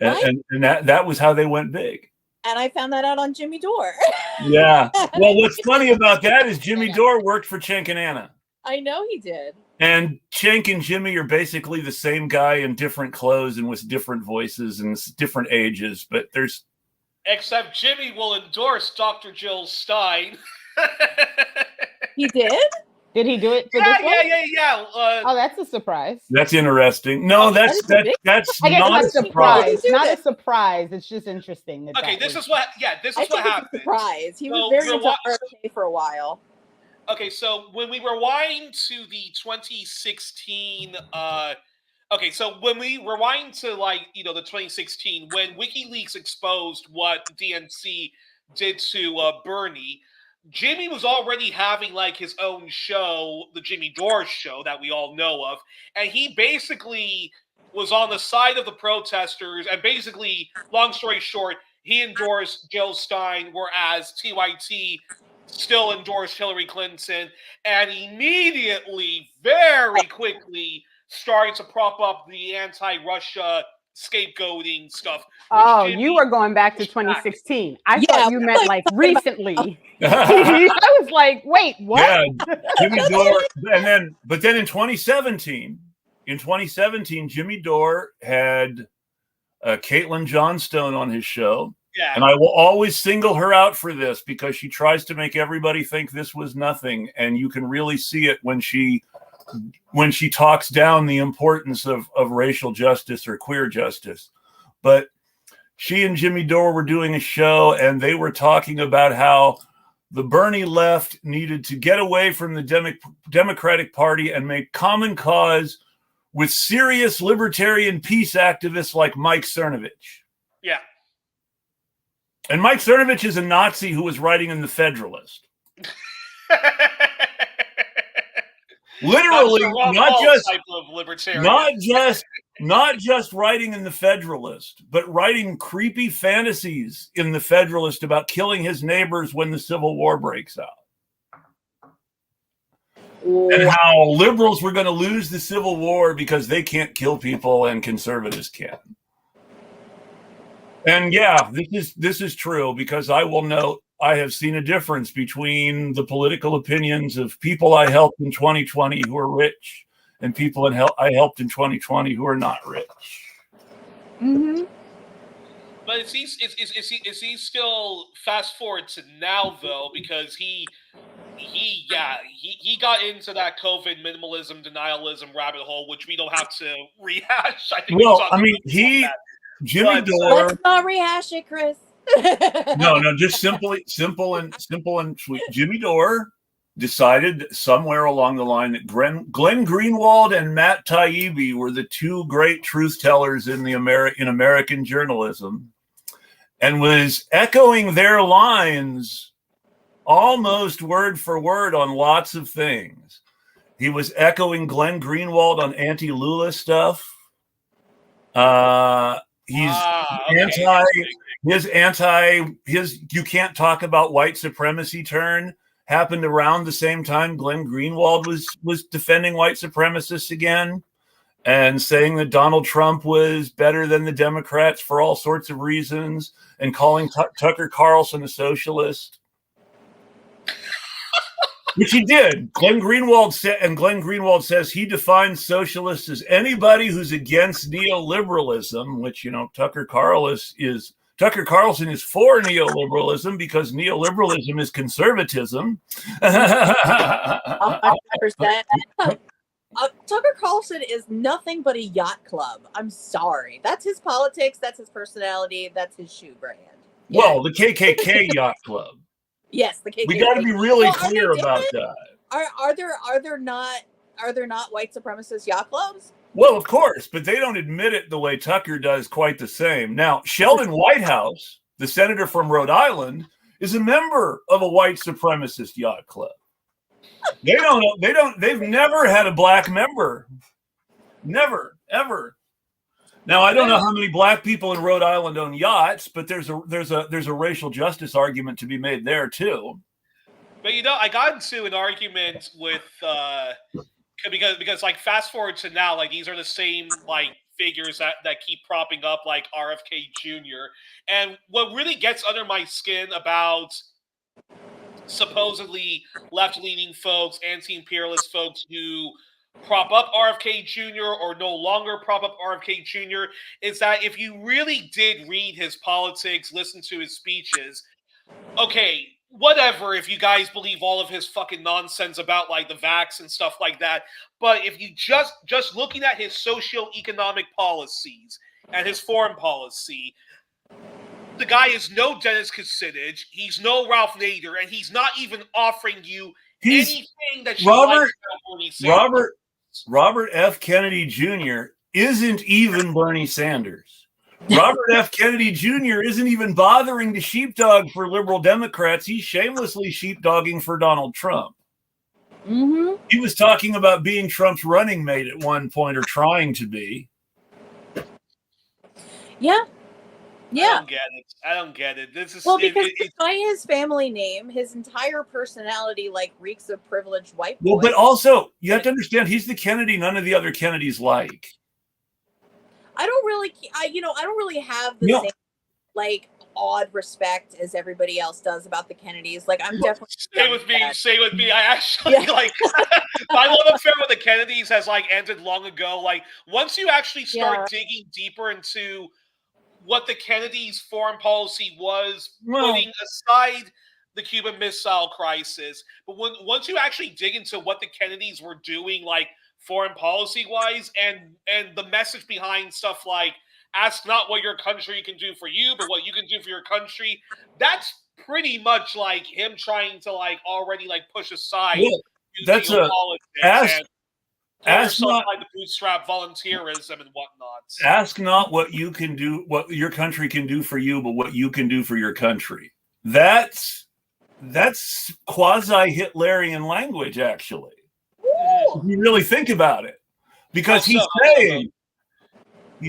Speaker 1: And that was how they went big.
Speaker 4: And I found that out on Jimmy Dore.
Speaker 1: Yeah. Well, what's funny about that is Jimmy Dore worked for Cenk and Anna.
Speaker 4: I know he did.
Speaker 1: And Cenk and Jimmy are basically the same guy in different clothes and with different voices and different ages. But there's...
Speaker 3: Except Jimmy will endorse Dr. Jill Stein.
Speaker 4: He did?
Speaker 2: Did he do it for this one?
Speaker 3: Yeah.
Speaker 2: Oh, that's a surprise.
Speaker 1: That's interesting. No, that's
Speaker 2: I guess
Speaker 1: not a surprise.
Speaker 2: Not a surprise. It's just interesting.
Speaker 3: This is what happened.
Speaker 4: It's a surprise. He was very into RFK for a while.
Speaker 3: Okay, so when we rewind to the 2016, when we rewind to the 2016 when WikiLeaks exposed what DNC did to Bernie. Jimmy was already having his own show, the Jimmy Dore show that we all know of, and he basically was on the side of the protesters, and basically, long story short, he endorsed Jill Stein, whereas TYT still endorsed Hillary Clinton, and immediately, very quickly, started to prop up the anti-Russia scapegoating stuff.
Speaker 2: Oh, you were going back to 2016. I thought you meant recently. I was like, wait, what?
Speaker 1: Yeah, Jimmy Dore. But then in 2017, Jimmy Dore had Caitlin Johnstone on his show.
Speaker 3: Yeah.
Speaker 1: And I will always single her out for this because she tries to make everybody think this was nothing. And you can really see it when she talks down the importance of racial justice or queer justice. But she and Jimmy Dore were doing a show, and they were talking about how the Bernie left needed to get away from the Democratic Party and make common cause with serious libertarian peace activists like Mike Cernovich.
Speaker 3: Yeah.
Speaker 1: And Mike Cernovich is a Nazi who was writing in The Federalist. Literally, not just writing in The Federalist, but writing creepy fantasies in The Federalist about killing his neighbors when the Civil War breaks out. And how liberals were going to lose the Civil War because they can't kill people and conservatives can. And yeah, this is true because I will note I have seen a difference between the political opinions of people I helped in 2020 who are rich and people I helped in 2020 who are not rich.
Speaker 2: Mm-hmm.
Speaker 3: But is he still fast forward to now though? Because he got into that COVID minimalism denialism rabbit hole, which we don't have to rehash.
Speaker 1: Jimmy Dore.
Speaker 4: Let's not rehash it, Chris.
Speaker 1: No, just simple and sweet. Jimmy Dore decided somewhere along the line that Glenn Greenwald and Matt Taibbi were the two great truth tellers in American journalism, and was echoing their lines almost word for word on lots of things. He was echoing Glenn Greenwald on anti-Lula stuff. He's his you can't talk about white supremacy turn happened around the same time Glenn Greenwald was defending white supremacists again and saying that Donald Trump was better than the Democrats for all sorts of reasons and calling Tucker Carlson a socialist. Which he did. Glenn Greenwald says he defines socialists as anybody who's against neoliberalism, which, Tucker Carlson is for neoliberalism because neoliberalism is conservatism.
Speaker 4: 100%. Tucker Carlson is nothing but a yacht club. I'm sorry. That's his politics. That's his personality. That's his shoe brand.
Speaker 1: Yeah. Well, the KKK yacht club.
Speaker 4: Yes, the KKK.
Speaker 1: We got to be really clear about that.
Speaker 4: Are there not white supremacist yacht clubs?
Speaker 1: Well, of course, but they don't admit it the way Tucker does quite the same. Now, Sheldon Whitehouse, the senator from Rhode Island, is a member of a white supremacist yacht club. They've never had a black member. Never, ever. Now, I don't know how many black people in Rhode Island own yachts, but there's a racial justice argument to be made there too.
Speaker 3: But I got into an argument with because like fast forward to now, like these are the same like figures that keep propping up like RFK Jr. And what really gets under my skin about supposedly left-leaning folks, anti-imperialist folks who prop up RFK Jr. or no longer prop up RFK Jr. is that if you really did read his politics, listen to his speeches, okay, whatever if you guys believe all of his fucking nonsense about like the vax and stuff like that, but if you just looking at his socio-economic policies and his foreign policy, the guy is no Dennis Kucinich, he's no Ralph Nader, and he's not even offering you anything that you like about Bernie Sanders.
Speaker 1: Robert F. Kennedy Jr. isn't even Bernie Sanders. Robert F. Kennedy Jr. isn't even bothering to sheepdog for liberal Democrats. He's shamelessly sheepdogging for Donald Trump.
Speaker 4: Mm-hmm.
Speaker 1: He was talking about being Trump's running mate at one point, or trying to be.
Speaker 4: Yeah. Yeah.
Speaker 3: I don't get it. This is
Speaker 4: because by his family name, his entire personality like reeks of privileged white boy.
Speaker 1: Well, but also you have to understand he's the Kennedy none of the other Kennedys like.
Speaker 4: I don't really have the same like odd respect as everybody else does about the Kennedys. Like I'm definitely
Speaker 3: Stay with me. I actually like my love affair with the Kennedys has like ended long ago. Like once you actually start digging deeper into what the Kennedys' foreign policy was, putting aside the Cuban Missile Crisis, but once you actually dig into what the Kennedys were doing, like foreign policy-wise, and the message behind stuff like ask not what your country can do for you, but what you can do for your country, that's pretty much like him trying to like already like push aside.
Speaker 1: Yeah, that's a ask not
Speaker 3: like the bootstrap volunteerism and whatnot.
Speaker 1: Ask not what you can do, what your country can do for you, but what you can do for your country. That's quasi-Hitlerian language, actually. If you really think about it, because he's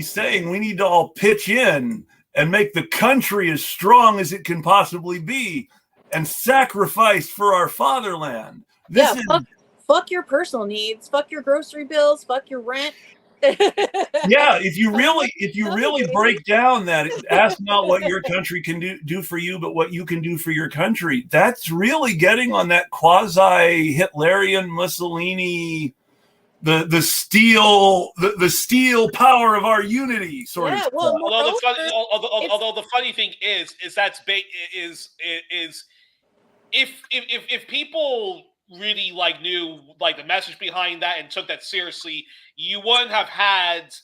Speaker 1: saying we need to all pitch in and make the country as strong as it can possibly be, and sacrifice for our fatherland.
Speaker 4: Fuck your personal needs. Fuck your grocery bills. Fuck your rent.
Speaker 1: Yeah, if you really break down that, ask not what your country can do for you, but what you can do for your country. That's really getting on that quasi-Hitlerian Mussolini, the steel power of our unity sort of.
Speaker 4: Well,
Speaker 3: although the funny thing is if people really like knew like the message behind that and took that seriously, you wouldn't have had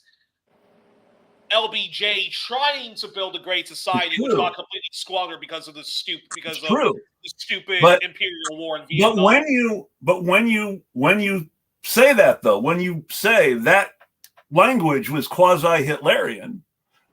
Speaker 3: LBJ trying to build a great society, which got completely squandered because of the stupid
Speaker 1: But,
Speaker 3: imperial war in Vietnam.
Speaker 1: When you say that, though, when you say that language was quasi-Hitlerian,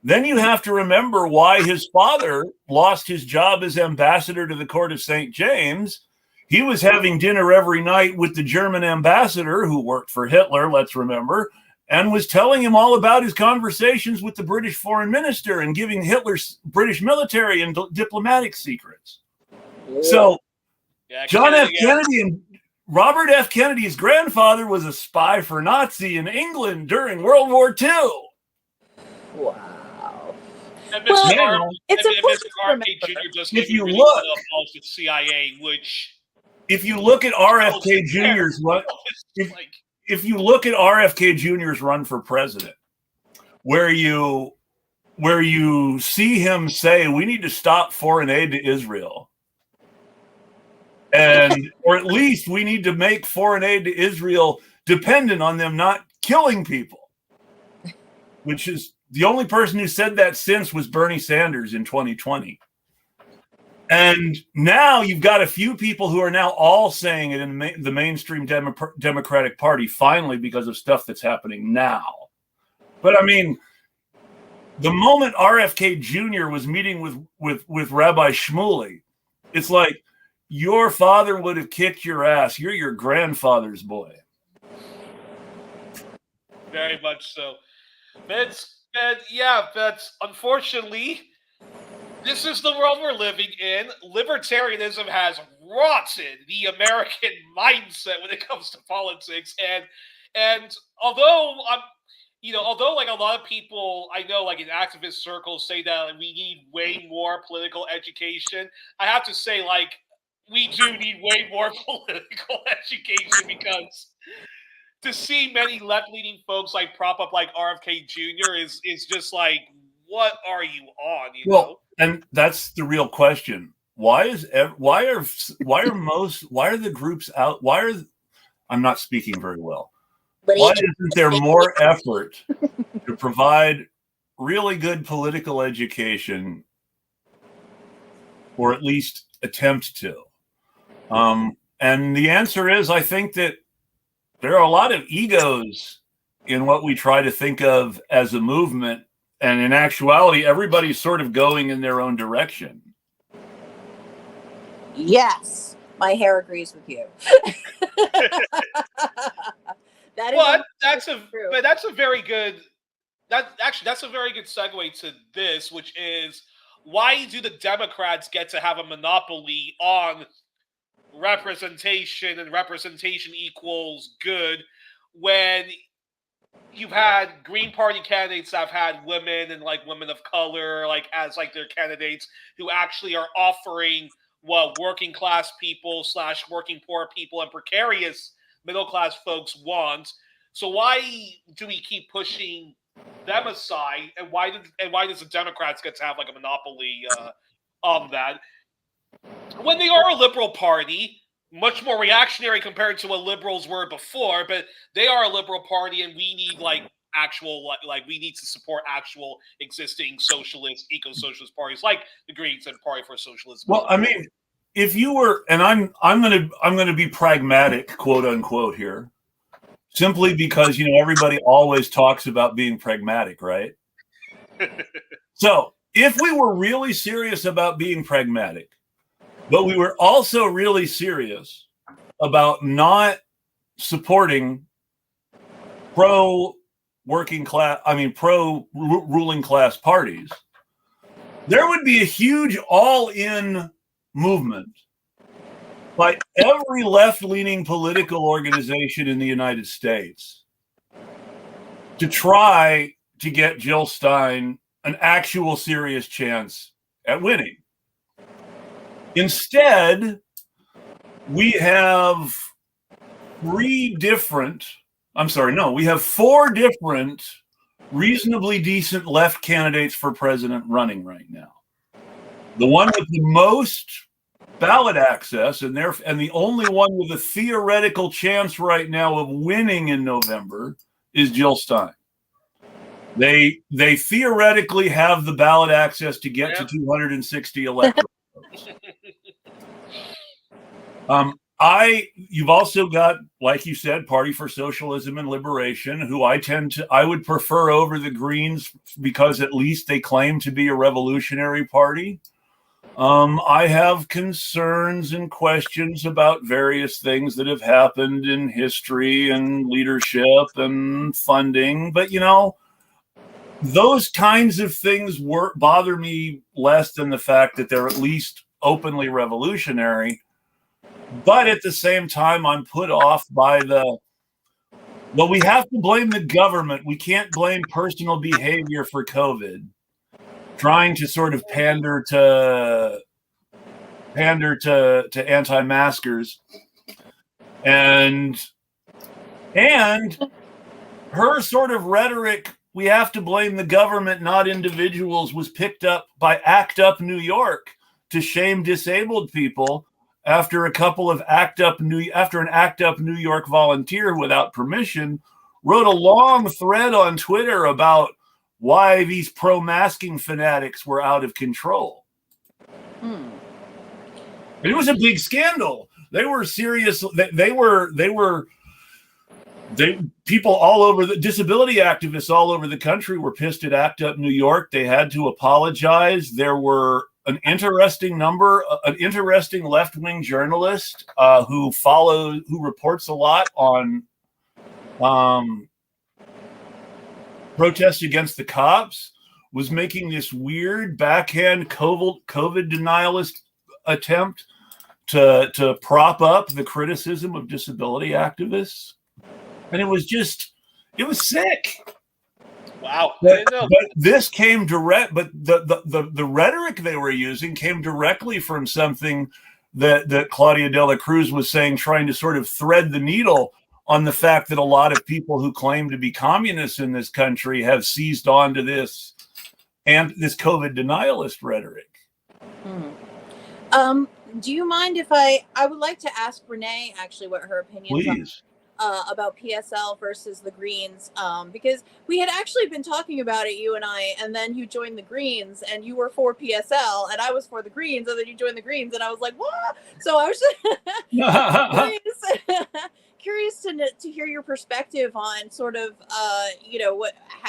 Speaker 1: then you have to remember why his father lost his job as ambassador to the court of St. James. He was having dinner every night with the German ambassador who worked for Hitler, let's remember, and was telling him all about his conversations with the British foreign minister and giving Hitler's British military and diplomatic secrets. So John F. Kennedy and Robert F. Kennedy's grandfather was a spy for Nazi in England during World War II.
Speaker 4: Wow.
Speaker 3: And
Speaker 4: it's important to remember.
Speaker 3: If you look at CIA, which
Speaker 1: if you look at RFK Jr.'s if you look at RFK Jr.'s run for president, where you see him say we need to stop foreign aid to Israel. Or at least we need to make foreign aid to Israel dependent on them not killing people, which is the only person who said that since was Bernie Sanders in 2020. And now you've got a few people who are now all saying it in the mainstream Democratic Party, finally, because of stuff that's happening now. But I mean, the moment RFK Jr. was meeting with Rabbi Shmuley, it's like, your father would have kicked your ass. You're your grandfather's boy.
Speaker 3: Very much so. But unfortunately, this is the world we're living in. Libertarianism has rotted the American mindset when it comes to politics. And although like a lot of people I know, like in activist circles, say that we need way more political education, I have to say, like, we do need way more political education, because to see many left-leaning folks like prop up like RFK Jr. is just like, what are you on? You know?
Speaker 1: And that's the real question. Why are the groups out? I'm not speaking very well. Why isn't there more effort to provide really good political education, or at least attempt to? And the answer is, I think that there are a lot of egos in what we try to think of as a movement. And in actuality, everybody's sort of going in their own direction.
Speaker 4: Yes, my hair agrees with you.
Speaker 3: That's a very good segue to this, which is, why do the Democrats get to have a monopoly on representation, and representation equals good, when you've had Green Party candidates that have had women and like women of color like as like their candidates, who actually are offering what working class people / working poor people and precarious middle class folks want. So why do we keep pushing them aside, and why does the Democrats get to have like a monopoly on that, when they are a liberal party, much more reactionary compared to what liberals were before, but they are a liberal party, and we need we need to support actual existing socialist, eco-socialist parties like the Greens and Party for Socialism.
Speaker 1: Well, I mean, if you were, and I'm gonna be pragmatic, quote unquote, here, simply because everybody always talks about being pragmatic, right? So if we were really serious about being pragmatic, but we were also really serious about not supporting pro-ruling class parties, there would be a huge all-in movement by every left-leaning political organization in the United States to try to get Jill Stein an actual serious chance at winning. Instead, we have four different reasonably decent left candidates for president running right now. The one with the most ballot access and the only one with a theoretical chance right now of winning in November is Jill Stein. They theoretically have the ballot access to get to 260 electoral votes. You've also got, like you said, Party for Socialism and Liberation, who I would prefer over the Greens because at least they claim to be a revolutionary party. I have concerns and questions about various things that have happened in history and leadership and funding, but those kinds of things bother me less than the fact that they're at least openly revolutionary. But at the same time, I'm put off by we have to blame the government. We can't blame personal behavior for COVID. Trying to sort of pander to anti-maskers, and her sort of rhetoric, we have to blame the government, not individuals, was picked up by ACT UP New York to shame disabled people after an ACT UP New York volunteer without permission wrote a long thread on Twitter about why these pro-masking fanatics were out of control. It was a big scandal. They were serious. People all over the disability activists all over the country were pissed at ACT UP New York. They had to apologize. There were an interesting left-wing journalist who reports a lot on protests against the cops, was making this weird backhand COVID denialist attempt to prop up the criticism of disability activists. And it was sick.
Speaker 3: Wow.
Speaker 1: But this came direct, but the rhetoric they were using came directly from something that Claudia de la Cruz was saying, trying to sort of thread the needle on the fact that a lot of people who claim to be communists in this country have seized on to this and this COVID denialist rhetoric.
Speaker 4: Do you mind if I would like to ask Renee actually what her opinions are about PSL versus the Greens, because we had actually been talking about it, you and I, and then you joined the Greens and you were for PSL and I was for the Greens, and then you joined the Greens and I was like, what? So I was just curious to hear your perspective on sort of how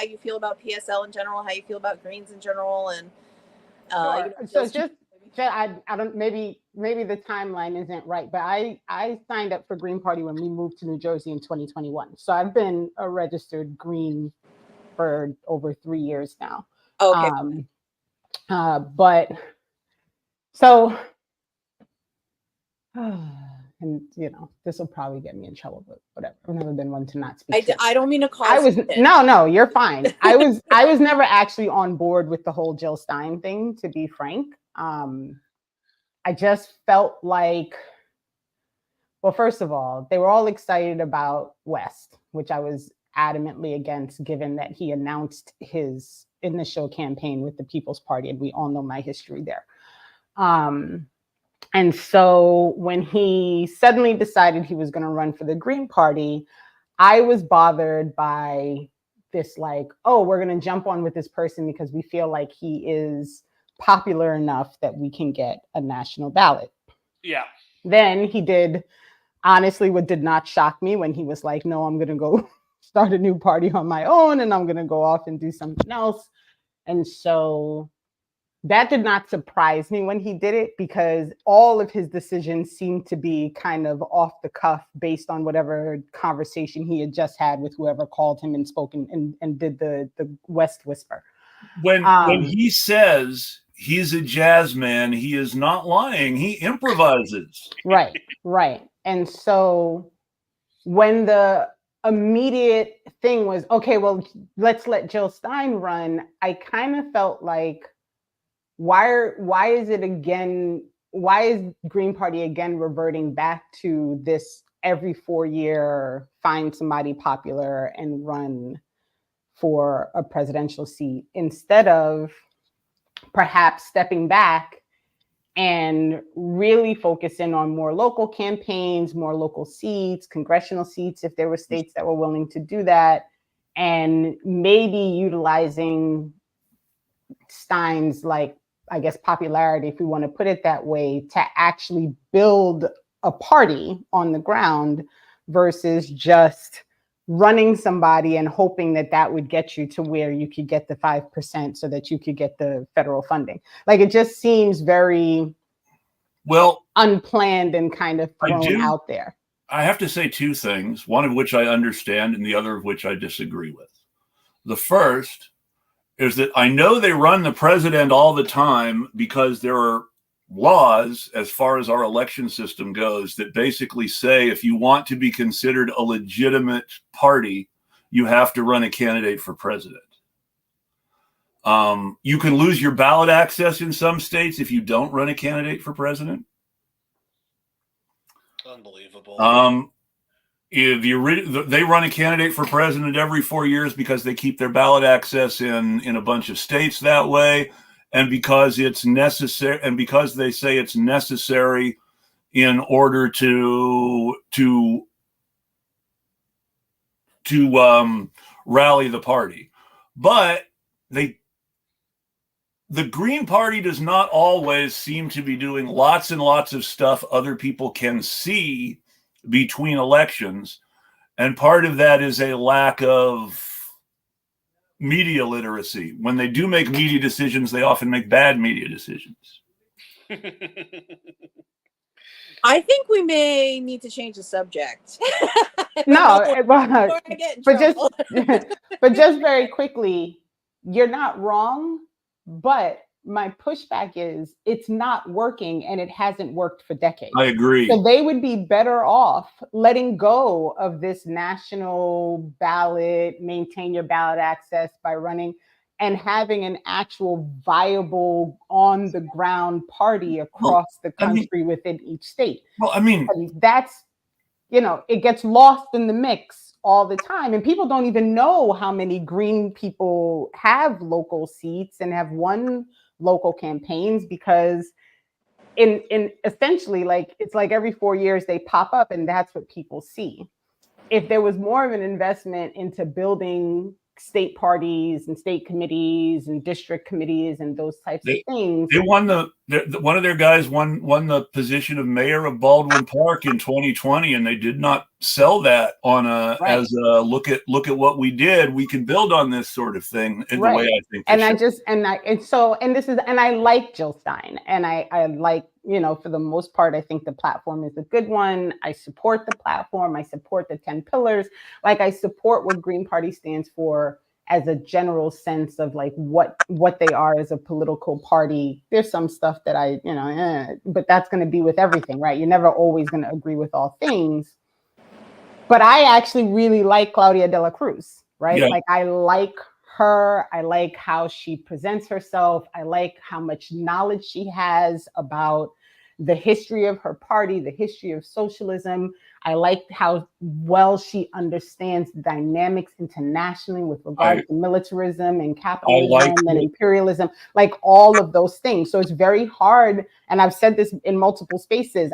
Speaker 4: you feel about PSL in general, how you feel about Greens in general, and
Speaker 2: sure. I don't, maybe the timeline isn't right, but I signed up for Green Party when we moved to New Jersey in 2021. So I've been a registered Green for over 3 years now.
Speaker 4: Okay.
Speaker 2: But so, and this will probably get me in trouble, but whatever. I've never been one to not speak.
Speaker 4: I don't mean to call.
Speaker 2: No, you're fine. I was never actually on board with the whole Jill Stein thing, to be frank. I just felt like, well, first of all, they were all excited about West, which I was adamantly against, given that he announced his initial campaign with the People's Party, and we all know my history there. And so when he suddenly decided he was going to run for the Green Party, I was bothered by this, like, oh, we're going to jump on with this person because we feel like he is popular enough that we can get a national ballot.
Speaker 3: Yeah.
Speaker 2: Then he did, honestly, what did not shock me when he was like, no, I'm going to go start a new party on my own and I'm going to go off and do something else. And so that did not surprise me when he did it, because all of his decisions seemed to be kind of off the cuff based on whatever conversation he had just had with whoever called him and spoken and did the West Whisper.
Speaker 1: When he says he's a jazz man, he is not lying. He improvises.
Speaker 2: Right. And so when the immediate thing was, okay, well, let's let Jill Stein run, I kind of felt like, why is Green Party again reverting back to this every 4 year, find somebody popular and run for a presidential seat, instead of perhaps stepping back and really focusing on more local campaigns, more local seats, congressional seats, if there were states that were willing to do that, and maybe utilizing Stein's, like, I guess, popularity, if we want to put it that way, to actually build a party on the ground versus just running somebody and hoping that that would get you to where you could get the 5% so that you could get the federal funding. Like, it just seems very unplanned and kind of thrown out there.
Speaker 1: I have to say two things, one of which I understand and the other of which I disagree with. The first is that I know they run the president all the time because there are laws, as far as our election system goes, that basically say if you want to be considered a legitimate party, you have to run a candidate for president. You can lose your ballot access in some states if you don't run a candidate for president.
Speaker 3: Unbelievable.
Speaker 1: They run a candidate for president every 4 years because they keep their ballot access in a bunch of states that way, and because it's necessary, and because they say it's necessary in order to rally the party. But the Green Party does not always seem to be doing lots and lots of stuff other people can see between elections. And part of that is a lack of media literacy. When they do make media decisions, they often make bad media decisions.
Speaker 4: I think we may need to change the subject.
Speaker 2: No, but just very quickly, you're not wrong, but my pushback is it's not working and it hasn't worked for decades.
Speaker 1: I agree.
Speaker 2: So they would be better off letting go of this national ballot, maintain your ballot access by running, and having an actual viable on the ground party across the country within each state.
Speaker 1: And
Speaker 2: that's, it gets lost in the mix all the time. And people don't even know how many Green people have local seats and have won local campaigns, because in essentially, like, it's like every 4 years they pop up and that's what people see. If there was more of an investment into building state parties and state committees and district committees and those types of things.
Speaker 1: They won one of their guys won the position of mayor of Baldwin Park in 2020, and they did not sell that on as a look at what we did. We can build on this sort of thing in the way I think.
Speaker 2: And I like Jill Stein, and I like, for the most part, I think the platform is a good one. I support the platform. I support the 10 pillars. Like, I support what Green Party stands for as a general sense of like what they are as a political party. There's some stuff that but that's going to be with everything, right? You're never always going to agree with all things. But I actually really like Claudia de la Cruz, right? Yeah. Like, I like her. I like how she presents herself. I like how much knowledge she has about the history of her party, the history of socialism. I like how well she understands the dynamics internationally with regard to militarism and capitalism and imperialism, like all of those things. So it's very hard. And I've said this in multiple spaces.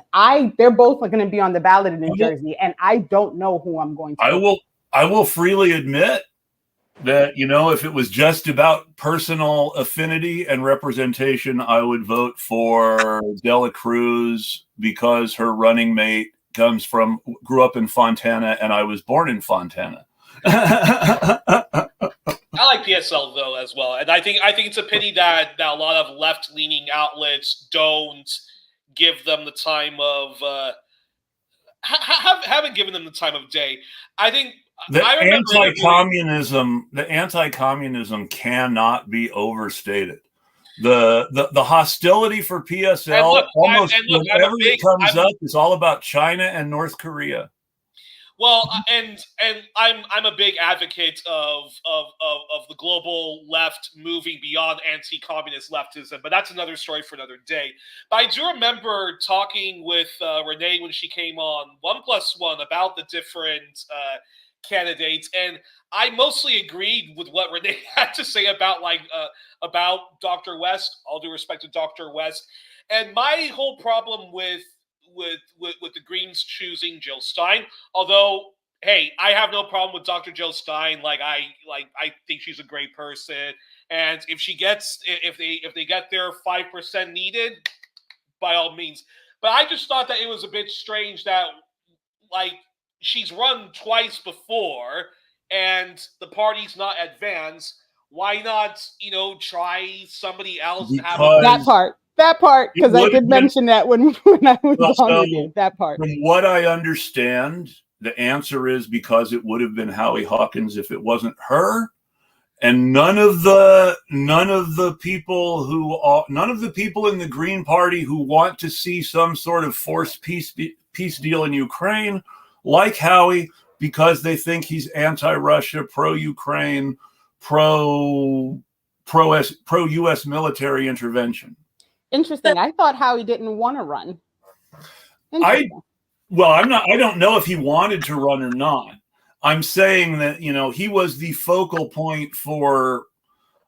Speaker 2: They're both going to be on the ballot in New Jersey, and I don't know who I'm going to.
Speaker 1: I will freely admit that, if it was just about personal affinity and representation, I would vote for Dela Cruz because her running mate grew up in Fontana, and I was born in Fontana.
Speaker 3: I like PSL though as well, and I think it's a pity that a lot of left-leaning outlets don't give them the time of haven't given them the time of day. I think
Speaker 1: the anti-communism cannot be overstated. The hostility for PSL whenever it comes up is all about China and North Korea.
Speaker 3: Well, and I'm a big advocate of the global left moving beyond anti-communist leftism, but that's another story for another day. But I do remember talking with Renee when she came on 1+1 about the different candidates, and I mostly agreed with what Renee had to say about Dr. West. All due respect to Dr. West, and my whole problem with the Greens choosing Jill Stein, although hey, I have no problem with Dr. Jill Stein. I think she's a great person, and if they get their 5% needed, by all means. But I just thought that it was a bit strange that she's run twice before, and the party's not advanced. Why not, try somebody else and have
Speaker 1: Because
Speaker 2: that part, because I did mention that when I was on with you. That part.
Speaker 1: From what I understand, the answer is because it would have been Howie Hawkins if it wasn't her, and none of the people in the Green Party who want to see some sort of forced peace deal in Ukraine like Howie, because they think he's anti-Russia, pro-Ukraine, pro-U.S. military intervention.
Speaker 2: Interesting. I thought Howie didn't want to run.
Speaker 1: I don't know if he wanted to run or not. I'm saying that, he was the focal point for,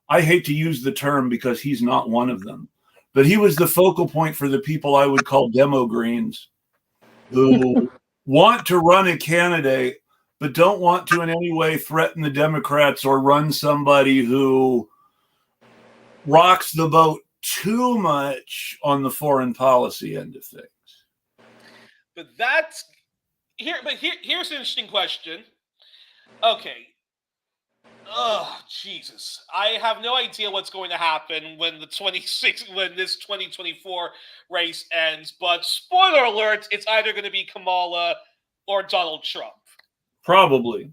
Speaker 1: I hate to use the term because he's not one of them, but he was the focal point for the people I would call demo greens, who want to run a candidate, but don't want to in any way threaten the Democrats or run somebody who rocks the boat too much on the foreign policy end of things.
Speaker 3: But here's an interesting question. Okay. Oh, Jesus. I have no idea what's going to happen when this 2024 race ends, but spoiler alert, it's either going to be Kamala or Donald Trump.
Speaker 1: Probably.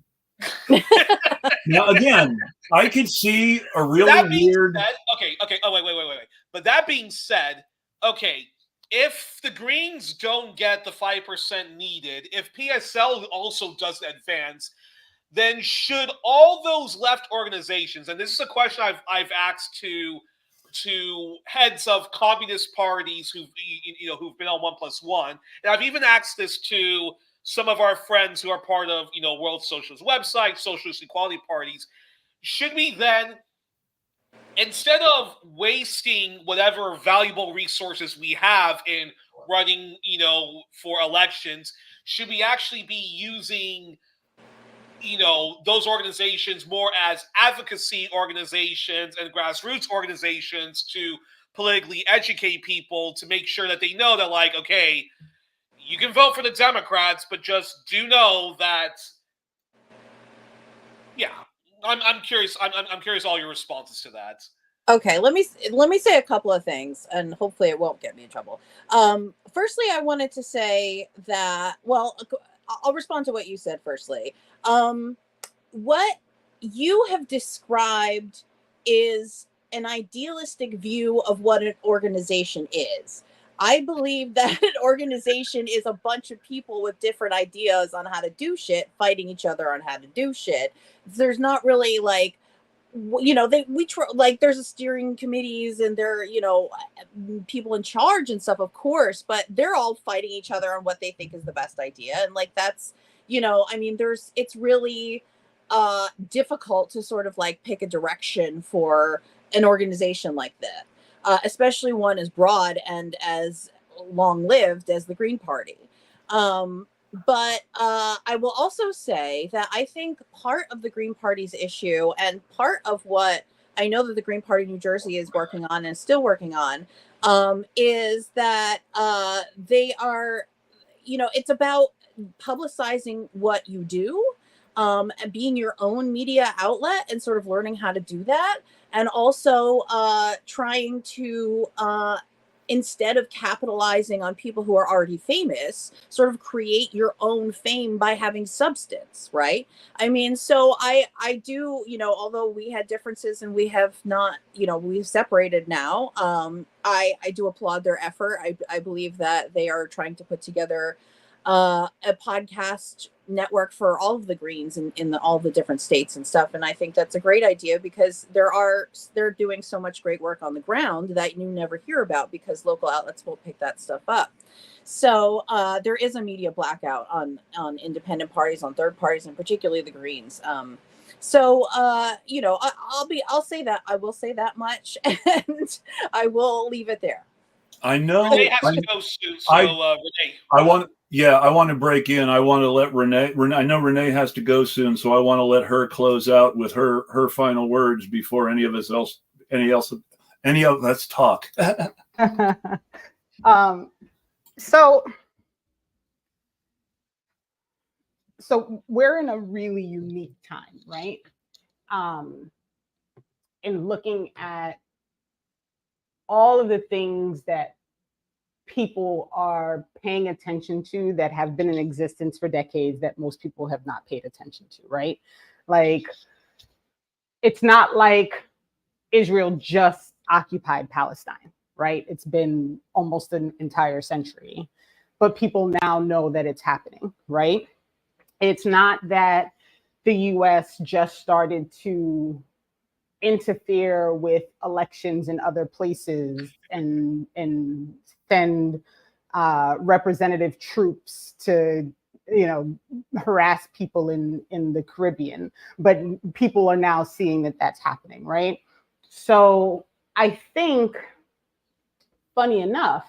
Speaker 1: Now, again, I could see a really weird...
Speaker 3: Okay. Oh, wait. But that being said, okay, if the Greens don't get the 5% needed, if PSL also doesn't advance, then should all those left organizations, and this is a question I've asked to heads of communist parties who've been on 1+1, and I've even asked this to some of our friends who are part of World Socialist websites, socialist equality parties, should we then, instead of wasting whatever valuable resources we have in running for elections, should we actually be using those organizations more as advocacy organizations and grassroots organizations to politically educate people, to make sure that they know that, okay, you can vote for the Democrats, but just do know that, yeah. I'm curious. I'm curious all your responses to that.
Speaker 4: Okay, let me say a couple of things, and hopefully it won't get me in trouble. Firstly, I wanted to say that, well, I'll respond to what you said firstly. What you have described is an idealistic view of what an organization is. I believe that an organization is a bunch of people with different ideas on how to do shit, fighting each other on how to do shit. There's not really there's a steering committees and there are, people in charge and stuff, of course, but they're all fighting each other on what they think is the best idea. And that's, it's really difficult to sort of pick a direction for an organization like that. Especially one as broad and as long-lived as the Green Party. But I will also say that I think part of the Green Party's issue, and part of what I know that the Green Party New Jersey is working on and still working on, is that they are, it's about publicizing what you do, and being your own media outlet and sort of learning how to do that. And also trying to, instead of capitalizing on people who are already famous, sort of create your own fame by having substance, right? So I do, although we had differences and we have not, we've separated now, I do applaud their effort. I believe that they are trying to put together a podcast network for all of the Greens in all the different states and stuff. And I think that's a great idea because they're doing so much great work on the ground that you never hear about because local outlets will pick that stuff up. So there is a media blackout on independent parties, on third parties, and particularly the Greens. I'll say that. I will say that much, and I will leave it there.
Speaker 1: I know.
Speaker 3: Renee has to go soon, so Renee.
Speaker 1: Yeah, I want to break in. I want to let Renee. I know Renee has to go soon, so I want to let her close out with her final words before any of us talk.
Speaker 2: um, so we're in a really unique time, right? In looking at all of the things that people are paying attention to that have been in existence for decades that most people have not paid attention to, right? Like, it's not like Israel just occupied Palestine, right? It's been almost an entire century, but people now know that it's happening, right? It's not that the US just started to interfere with elections in other places and send representative troops to, you know, harass people in the Caribbean, but people are now seeing that that's happening, right? So I think, funny enough,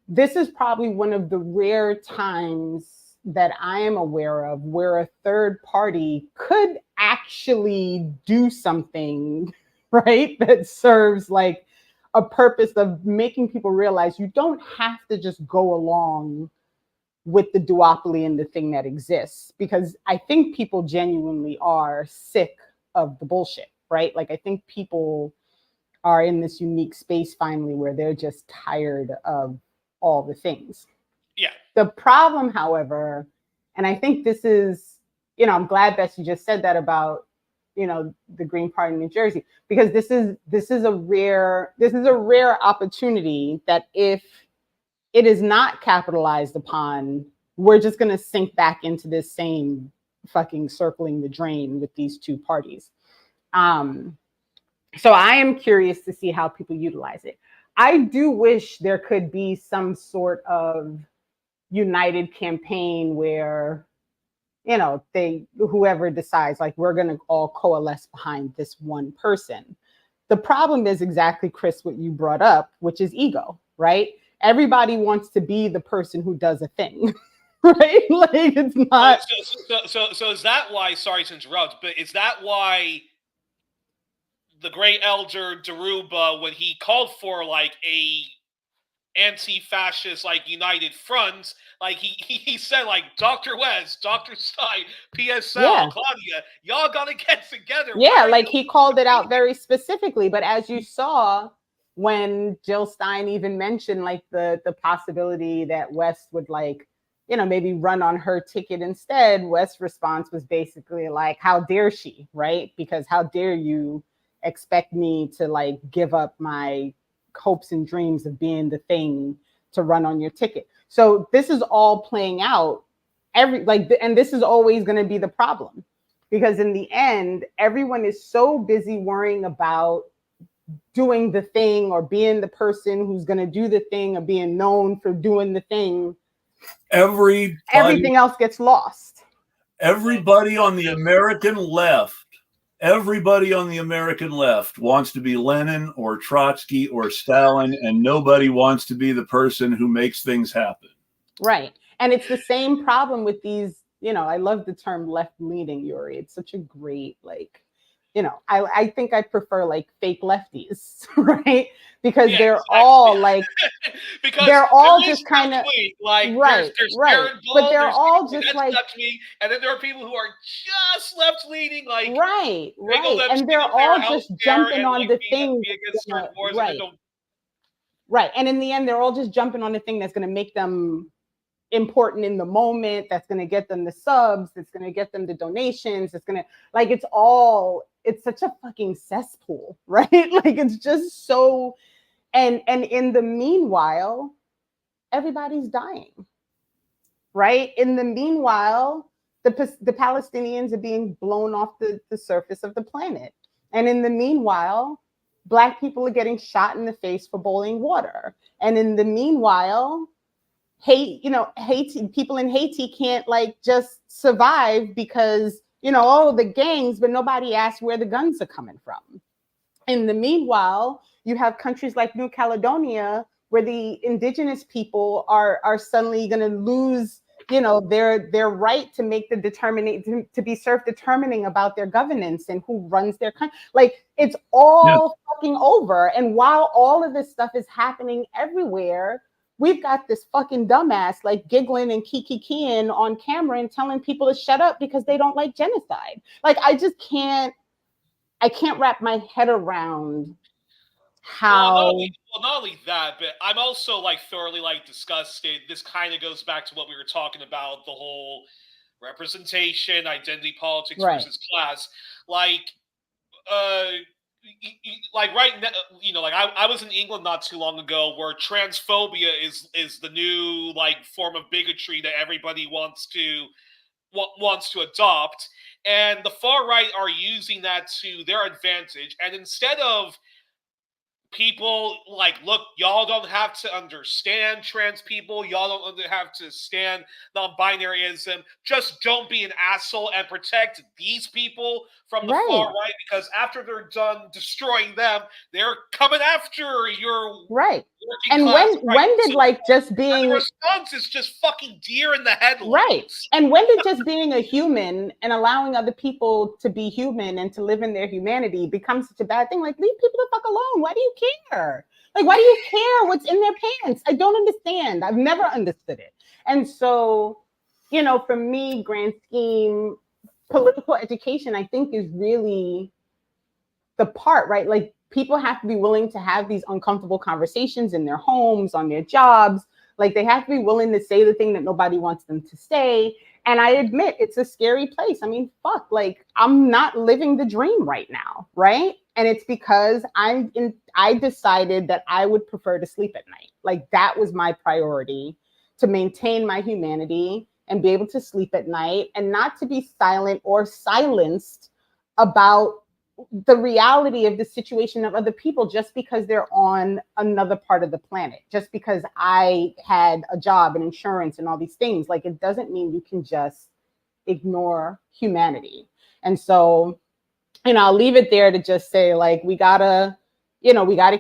Speaker 2: this is probably one of the rare times that I am aware of where a third party could actually do something, right, that serves like a purpose of making people realize you don't have to just go along with the duopoly and the thing that exists, because I think people genuinely are sick of the bullshit, right? Like, I think people are in this unique space finally where they're just tired of all the things.
Speaker 3: Yeah.
Speaker 2: The problem, however, and I think this is, you know, I'm glad Bess, you just said that about, you know, the Green Party in New Jersey, because this is a rare opportunity that if it is not capitalized upon, we're just going to sink back into this same fucking circling the drain with these two parties. So I am curious to see how people utilize it. I do wish there could be some sort of united campaign where, you know, whoever decides, like, we're going to all coalesce behind this one person. The problem is exactly, Chris, what you brought up, which is ego, right? Everybody wants to be the person who does a thing, right? Like, it's not.
Speaker 3: So is that why? Sorry to interrupt, but is that why the great elder Daruba, when he called for like a anti-fascist like united front, like he said, like, Dr. West, Dr. Stein, PSL,
Speaker 2: Yeah.
Speaker 3: Claudia, y'all gotta get together.
Speaker 2: Yeah, like, he called it out very specifically. But as you saw, when Jill Stein even mentioned like the possibility that West would, like, you know, maybe run on her ticket instead, West's response was basically like, how dare she, right? Because how dare you expect me to, like, give up my hopes and dreams of being the thing to run on your ticket. So this is all playing out and this is always going to be the problem, because in the end, everyone is so busy worrying about doing the thing or being the person who's going to do the thing or being known for doing the thing. Everything else gets lost.
Speaker 1: Everybody on the American left wants to be Lenin or Trotsky or Stalin, and nobody wants to be the person who makes things happen.
Speaker 2: Right. And it's the same problem with these, you know, I love the term left-leaning, Youri. It's such a great, like, you know, I think I prefer like fake lefties, right? Because they're all like,
Speaker 3: because
Speaker 2: they're all just kind of
Speaker 3: like,
Speaker 2: right,
Speaker 3: there's
Speaker 2: right. But they're all just like,
Speaker 3: and then there are people who are just left leaning, like,
Speaker 2: right, and they're all just jumping on the thing, right, right. And in the end, they're all just jumping on the thing that's going to make them important in the moment, that's going to get them the subs, that's going to get them the donations, it's going to, like, it's such a fucking cesspool, right? Like, it's just so, and in the meanwhile, everybody's dying, right? In the meanwhile, the Palestinians are being blown off the surface of the planet. And in the meanwhile, Black people are getting shot in the face for boiling water. And in the meanwhile, Haiti, people in Haiti can't, like, just survive because, you know, oh, the gangs, but nobody asked where the guns are coming from. In the meanwhile, you have countries like New Caledonia where the indigenous people are suddenly going to lose, you know, their right to make the to be self-determining about their governance and who runs their country. Like, it's all fucking over. And while all of this stuff is happening everywhere, we've got this fucking dumbass like giggling and kikiing on camera and telling people to shut up because they don't like genocide. Like, I can't wrap my head around how.
Speaker 3: Not only that, but I'm also like thoroughly like disgusted. This kind of goes back to what we were talking about, the whole representation, identity politics versus class. Like, like right now, you know, like I was in England not too long ago, where transphobia is the new like form of bigotry that everybody wants to adopt, and the far right are using that to their advantage. And instead of people like, look, y'all don't have to understand trans people, y'all don't have to stand non-binaryism, just don't be an asshole and protect these people from the far right, because after they're done destroying them, they're coming after your
Speaker 2: and when did like just being
Speaker 3: the response is just fucking deer in the headlights.
Speaker 2: Right. And when did just being a human and allowing other people to be human and to live in their humanity become such a bad thing? Like, leave people the fuck alone. Why do you care? Like, why do you care what's in their pants? I don't understand. I've never understood it. And so, you know, for me, grand scheme, political education, I think, is really the part, right? Like, people have to be willing to have these uncomfortable conversations in their homes, on their jobs. Like, they have to be willing to say the thing that nobody wants them to say. And I admit, it's a scary place. I mean, fuck, like, I'm not living the dream right now, right? And it's because I decided that I would prefer to sleep at night. Like, that was my priority, to maintain my humanity and be able to sleep at night and not to be silent or silenced about the reality of the situation of other people just because they're on another part of the planet, just because I had a job and insurance and all these things. Like, it doesn't mean you can just ignore humanity. And so, you know, I'll leave it there to just say, like, we gotta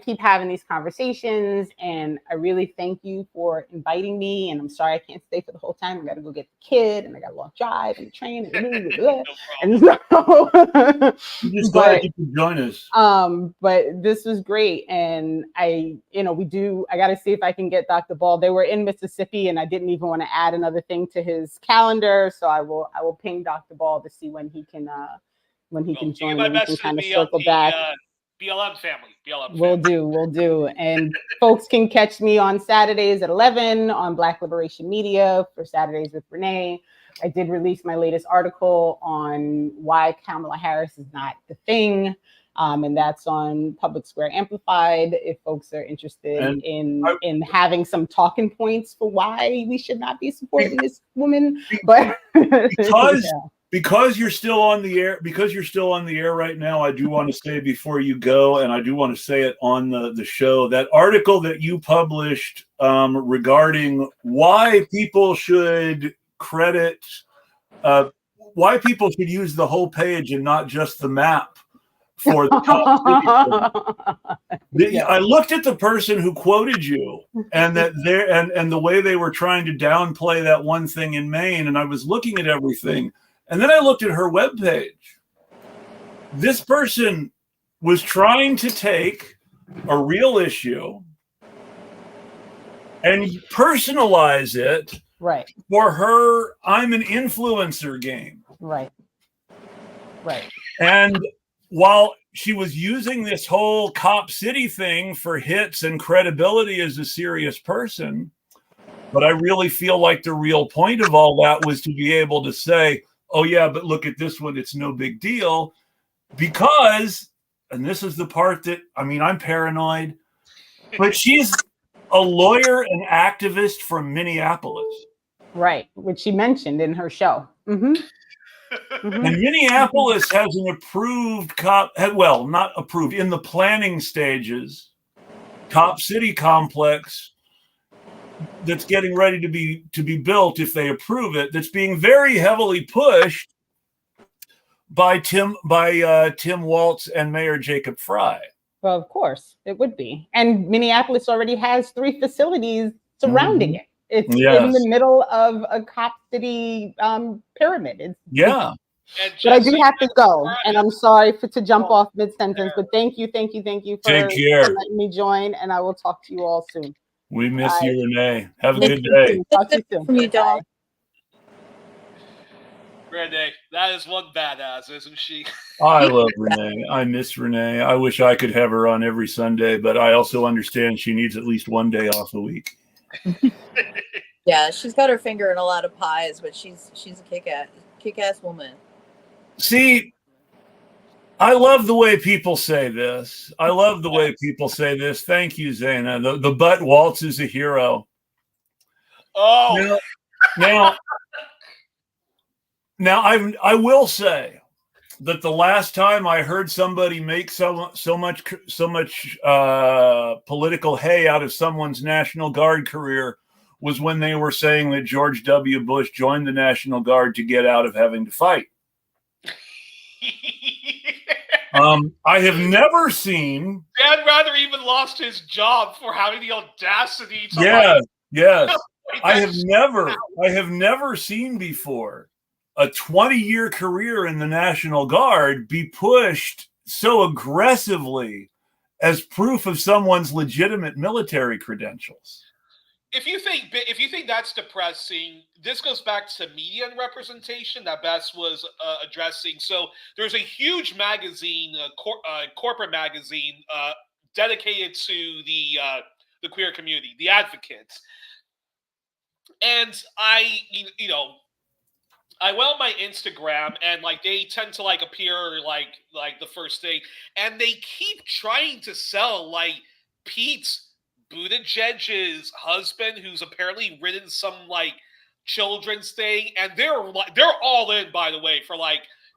Speaker 2: keep having these conversations. And I really thank you for inviting me. And I'm sorry I can't stay for the whole time. I got to go get the kid, and I got a long drive and the train. And,
Speaker 3: No
Speaker 2: and so,
Speaker 1: just glad you could join us.
Speaker 2: But this was great. And I got to see if I can get Dr. Ball. They were in Mississippi, and I didn't even want to add another thing to his calendar. So I will ping Dr. Ball to see when he can join, and we can kind of circle back.
Speaker 3: BLM family.
Speaker 2: We'll do. And folks can catch me on Saturdays at 11 on Black Liberation Media for Saturdays with Renee. I did release my latest article on why Kamala Harris is not the thing. And that's on Public Square Amplified if folks are interested in having some talking points for why we should not be supporting this woman. But
Speaker 1: because you're still on the air right now, I do want to say before you go, and I do want to say it on the show, that article that you published regarding why people should why people should use the whole page and not just the map for the top city. I looked at the person who quoted you and the way they were trying to downplay that one thing in Maine, and I was looking at everything. And then I looked at her webpage. This person was trying to take a real issue and personalize it for her I'm an influencer game.
Speaker 2: Right.
Speaker 1: And while she was using this whole Cop City thing for hits and credibility as a serious person, but I really feel like the real point of all that was to be able to say, oh, yeah, but look at this one. It's no big deal because, and this is the part that, I mean, I'm paranoid, but she's a lawyer and activist from Minneapolis.
Speaker 2: Right, which she mentioned in her show. Mm-hmm.
Speaker 1: Mm-hmm. And Minneapolis has an approved not approved, in the planning stages, Cop City complex that's getting ready to be built if they approve it, that's being very heavily pushed by Tim Walz and Mayor Jacob Frey.
Speaker 2: Well, of course, it would be. And Minneapolis already has 3 facilities surrounding it. It's in the middle of a cop city pyramid. But I do have to go, and I'm sorry to jump off mid-sentence, but thank you for letting me join, and I will talk to you all soon.
Speaker 1: We miss you, Renee. Have a good day.
Speaker 2: Talk to you soon.
Speaker 4: Bye.
Speaker 3: Renee, that is one badass, isn't she?
Speaker 1: I love Renee. I miss Renee. I wish I could have her on every Sunday, but I also understand she needs at least one day off a week.
Speaker 4: Yeah, she's got her finger in a lot of pies, but she's a kick-ass woman.
Speaker 1: See, I love the way people say this. Thank you, Zaina. The butt waltz is a hero.
Speaker 3: Oh,
Speaker 1: Now I will say that the last time I heard somebody make so much political hay out of someone's National Guard career was when they were saying that George W. Bush joined the National Guard to get out of having to fight. I have never seen.
Speaker 3: Dan Rather even lost his job for having the audacity to.
Speaker 1: Yes. I have never seen before a 20-year career in the National Guard be pushed so aggressively as proof of someone's legitimate military credentials.
Speaker 3: If you think that's depressing, this goes back to media and representation that Bess was addressing. So there's a huge magazine, corporate magazine, dedicated to the queer community, the Advocates. And I went on my Instagram, and they tend to appear like the first thing, and they keep trying to sell Pete's Buttigieg's husband, who's apparently written some children's thing, and they're all in, by the way, for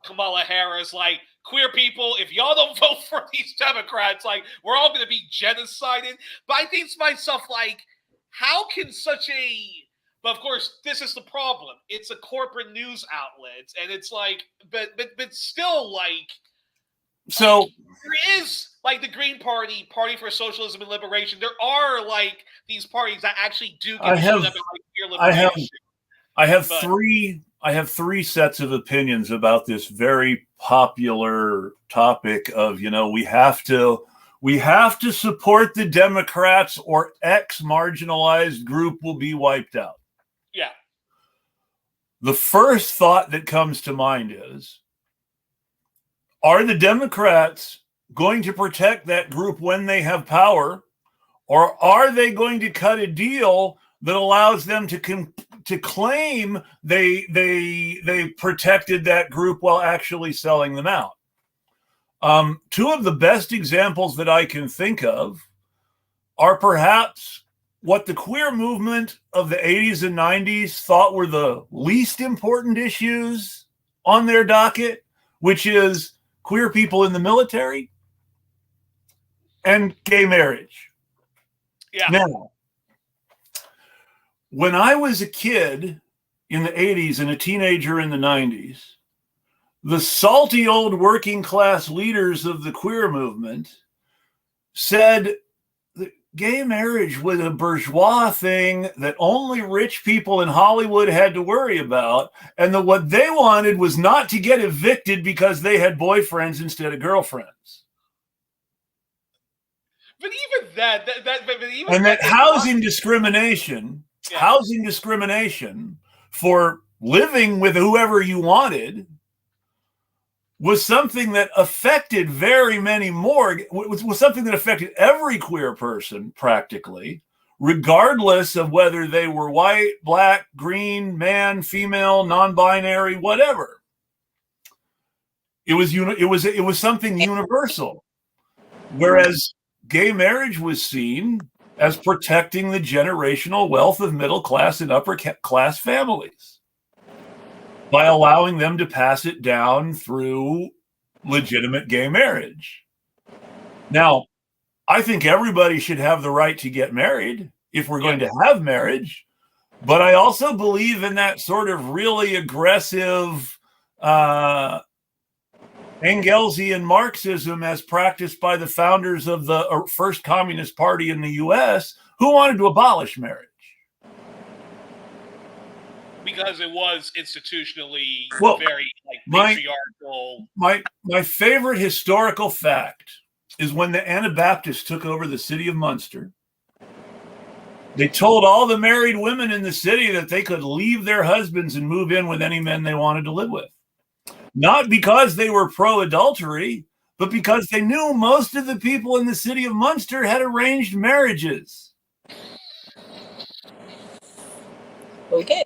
Speaker 3: Kamala Harris, queer people, if y'all don't vote for these Democrats, we're all going to be genocided. But I think to myself, how can such a... But of course, this is the problem. It's a corporate news outlet, and it's but still
Speaker 1: So
Speaker 3: there is the Green Party, Party for Socialism and Liberation. There are these parties that actually do get about queer liberation.
Speaker 1: I have three sets of opinions about this very popular topic of, we have to support the Democrats or X marginalized group will be wiped out.
Speaker 3: Yeah.
Speaker 1: The first thought that comes to mind is, are the Democrats going to protect that group when they have power, or are they going to cut a deal that allows them to claim they protected that group while actually selling them out? Two of the best examples that I can think of are perhaps what the queer movement of the 80s and 90s thought were the least important issues on their docket, which is queer people in the military and gay marriage.
Speaker 3: Yeah.
Speaker 1: Now, when I was a kid in the 80s and a teenager in the 90s, the salty old working class leaders of the queer movement said that gay marriage was a bourgeois thing that only rich people in Hollywood had to worry about, and that what they wanted was not to get evicted because they had boyfriends instead of girlfriends.
Speaker 3: But even that,
Speaker 1: housing discrimination for living with whoever you wanted was something that affected very many more, was something that affected every queer person practically, regardless of whether they were white, black, green, man, female, non-binary, whatever. It was something universal. Whereas gay marriage was seen as protecting the generational wealth of middle class and upper class families by allowing them to pass it down through legitimate gay marriage. Now, I think everybody should have the right to get married if we're going to have marriage, but I also believe in that sort of really aggressive Engelsian Marxism as practiced by the founders of the first Communist Party in the U.S. who wanted to abolish marriage.
Speaker 3: Because it was institutionally
Speaker 1: Well,
Speaker 3: very patriarchal.
Speaker 1: My favorite historical fact is when the Anabaptists took over the city of Munster, they told all the married women in the city that they could leave their husbands and move in with any men they wanted to live with. Not because they were pro-adultery, but because they knew most of the people in the city of Munster had arranged marriages.
Speaker 4: Okay.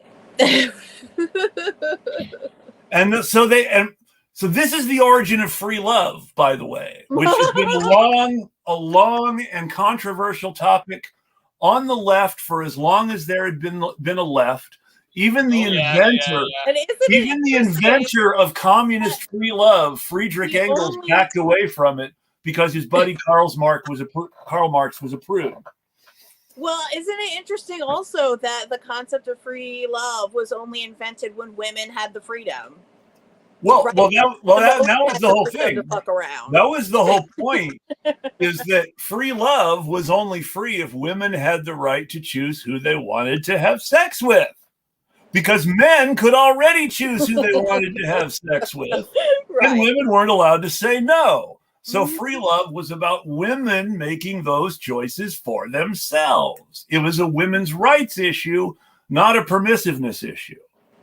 Speaker 1: So this is the origin of free love, by the way, which has been a long and controversial topic on the left for as long as there had been a left. Even the inventor of communist free love, Friedrich Engels, backed away from it because his buddy Karl Marx was approved.
Speaker 4: Well, isn't it interesting also that the concept of free love was only invented when women had the freedom?
Speaker 1: Well,
Speaker 4: Right?
Speaker 1: that was the whole thing.
Speaker 4: To fuck around.
Speaker 1: That was the whole point, is that free love was only free if women had the right to choose who they wanted to have sex with. Because men could already choose who they wanted to have sex with. Right. And women weren't allowed to say no. So free love was about women making those choices for themselves. It was a women's rights issue, not a permissiveness issue.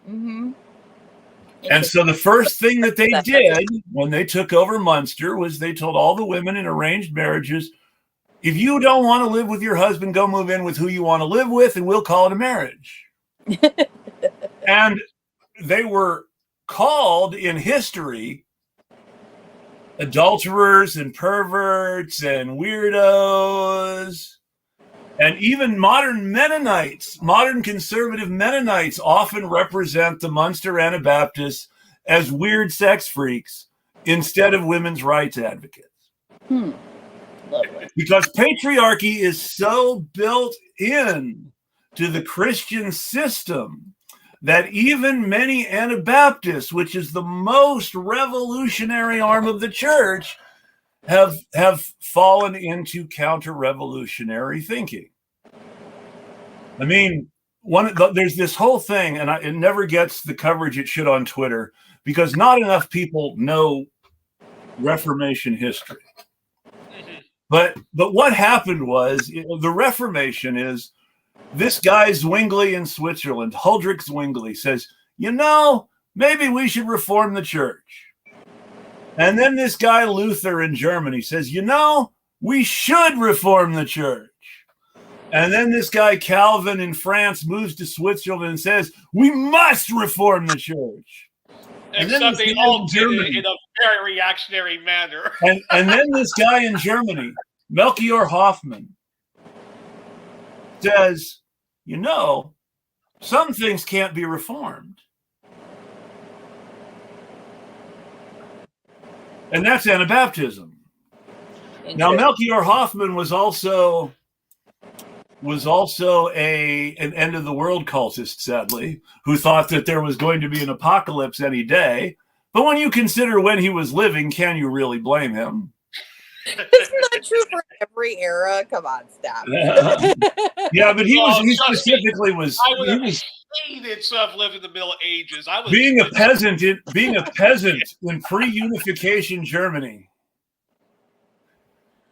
Speaker 4: Mm-hmm.
Speaker 1: And so the first thing that they did when they took over Munster was they told all the women in arranged marriages, if you don't want to live with your husband, go move in with who you want to live with, and we'll call it a marriage. And they were called in history adulterers and perverts and weirdos. And even modern Mennonites, modern conservative Mennonites often represent the Munster Anabaptists as weird sex freaks instead of women's rights advocates. Because patriarchy is so built in to the Christian system that even many Anabaptists, which is the most revolutionary arm of the church, have fallen into counter-revolutionary thinking. I mean, there's this whole thing, and it never gets the coverage it should on Twitter because not enough people know Reformation history. But what happened was the Reformation is this guy Zwingli in Switzerland, Huldrych Zwingli, says, maybe we should reform the church. And then this guy Luther in Germany says, we should reform the church. And then this guy Calvin in France moves to Switzerland and says, we must reform the church.
Speaker 3: Except they all did it in a very reactionary manner.
Speaker 1: and then this guy in Germany, Melchior Hoffman, says, some things can't be reformed. And that's Anabaptism. Now, Melchior Hoffman was also an end of the world cultist, sadly, who thought that there was going to be an apocalypse any day. But when you consider when he was living, can you really blame him?
Speaker 4: Isn't that true for every era? Come on, stop.
Speaker 1: Yeah, but he specifically was.
Speaker 3: I would have hated to have lived in the Middle Ages.
Speaker 1: Being a peasant in pre-unification Germany.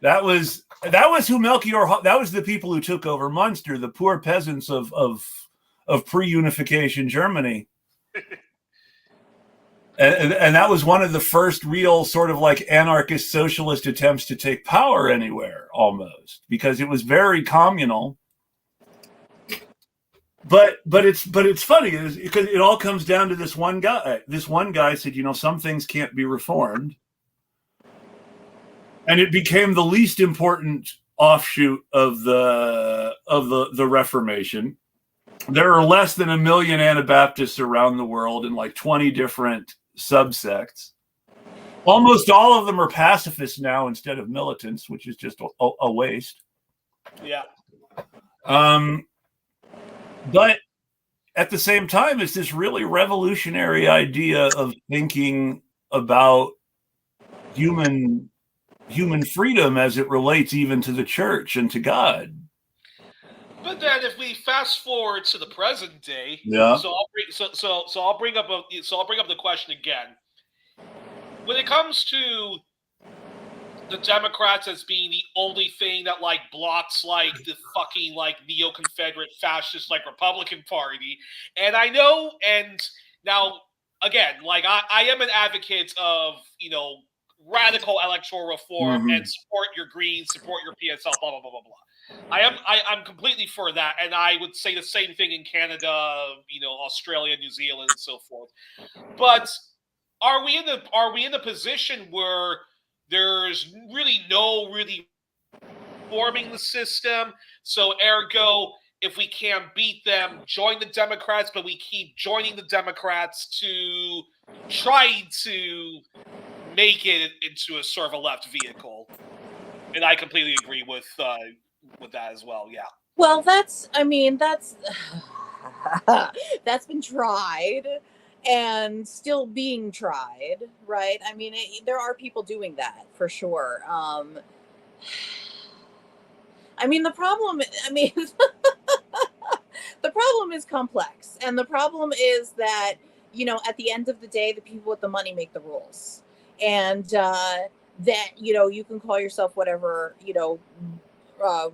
Speaker 1: That was who Melchior. That was the people who took over Munster, the poor peasants of pre-unification Germany. And that was one of the first real sort of like anarchist socialist attempts to take power anywhere, almost, because it was very communal. But it's funny because it all comes down to this one guy. This one guy said, some things can't be reformed, and it became the least important offshoot of the Reformation. There are less than 1 million Anabaptists around the world in like 20 different subsects. Almost all of them are pacifists now instead of militants, which is just a waste.
Speaker 3: Yeah.
Speaker 1: But at the same time, it's this really revolutionary idea of thinking about human freedom as it relates even to the church and to God.
Speaker 3: But then, if we fast forward to the present day,
Speaker 1: Yeah.
Speaker 3: so I'll bring up the question again. When it comes to the Democrats as being the only thing that like blocks like the fucking like neo-Confederate fascist like Republican Party, and I know, and now again, like I am an advocate of radical electoral reform and support your Greens, support your PSL, blah blah blah blah blah. I'm completely for that, and I would say the same thing in Canada, Australia, New Zealand, and so forth. But are we in the position where there's really no forming the system? So ergo, if we can't beat them, join the Democrats, but we keep joining the Democrats to try to make it into a sort of a left vehicle. And I completely agree with that as well. Yeah.
Speaker 4: Well, that's that's been tried and still being tried, right? I mean, there are people doing that for sure. I mean, the problem is complex, and the problem is that at the end of the day, the people with the money make the rules, and that you can call yourself whatever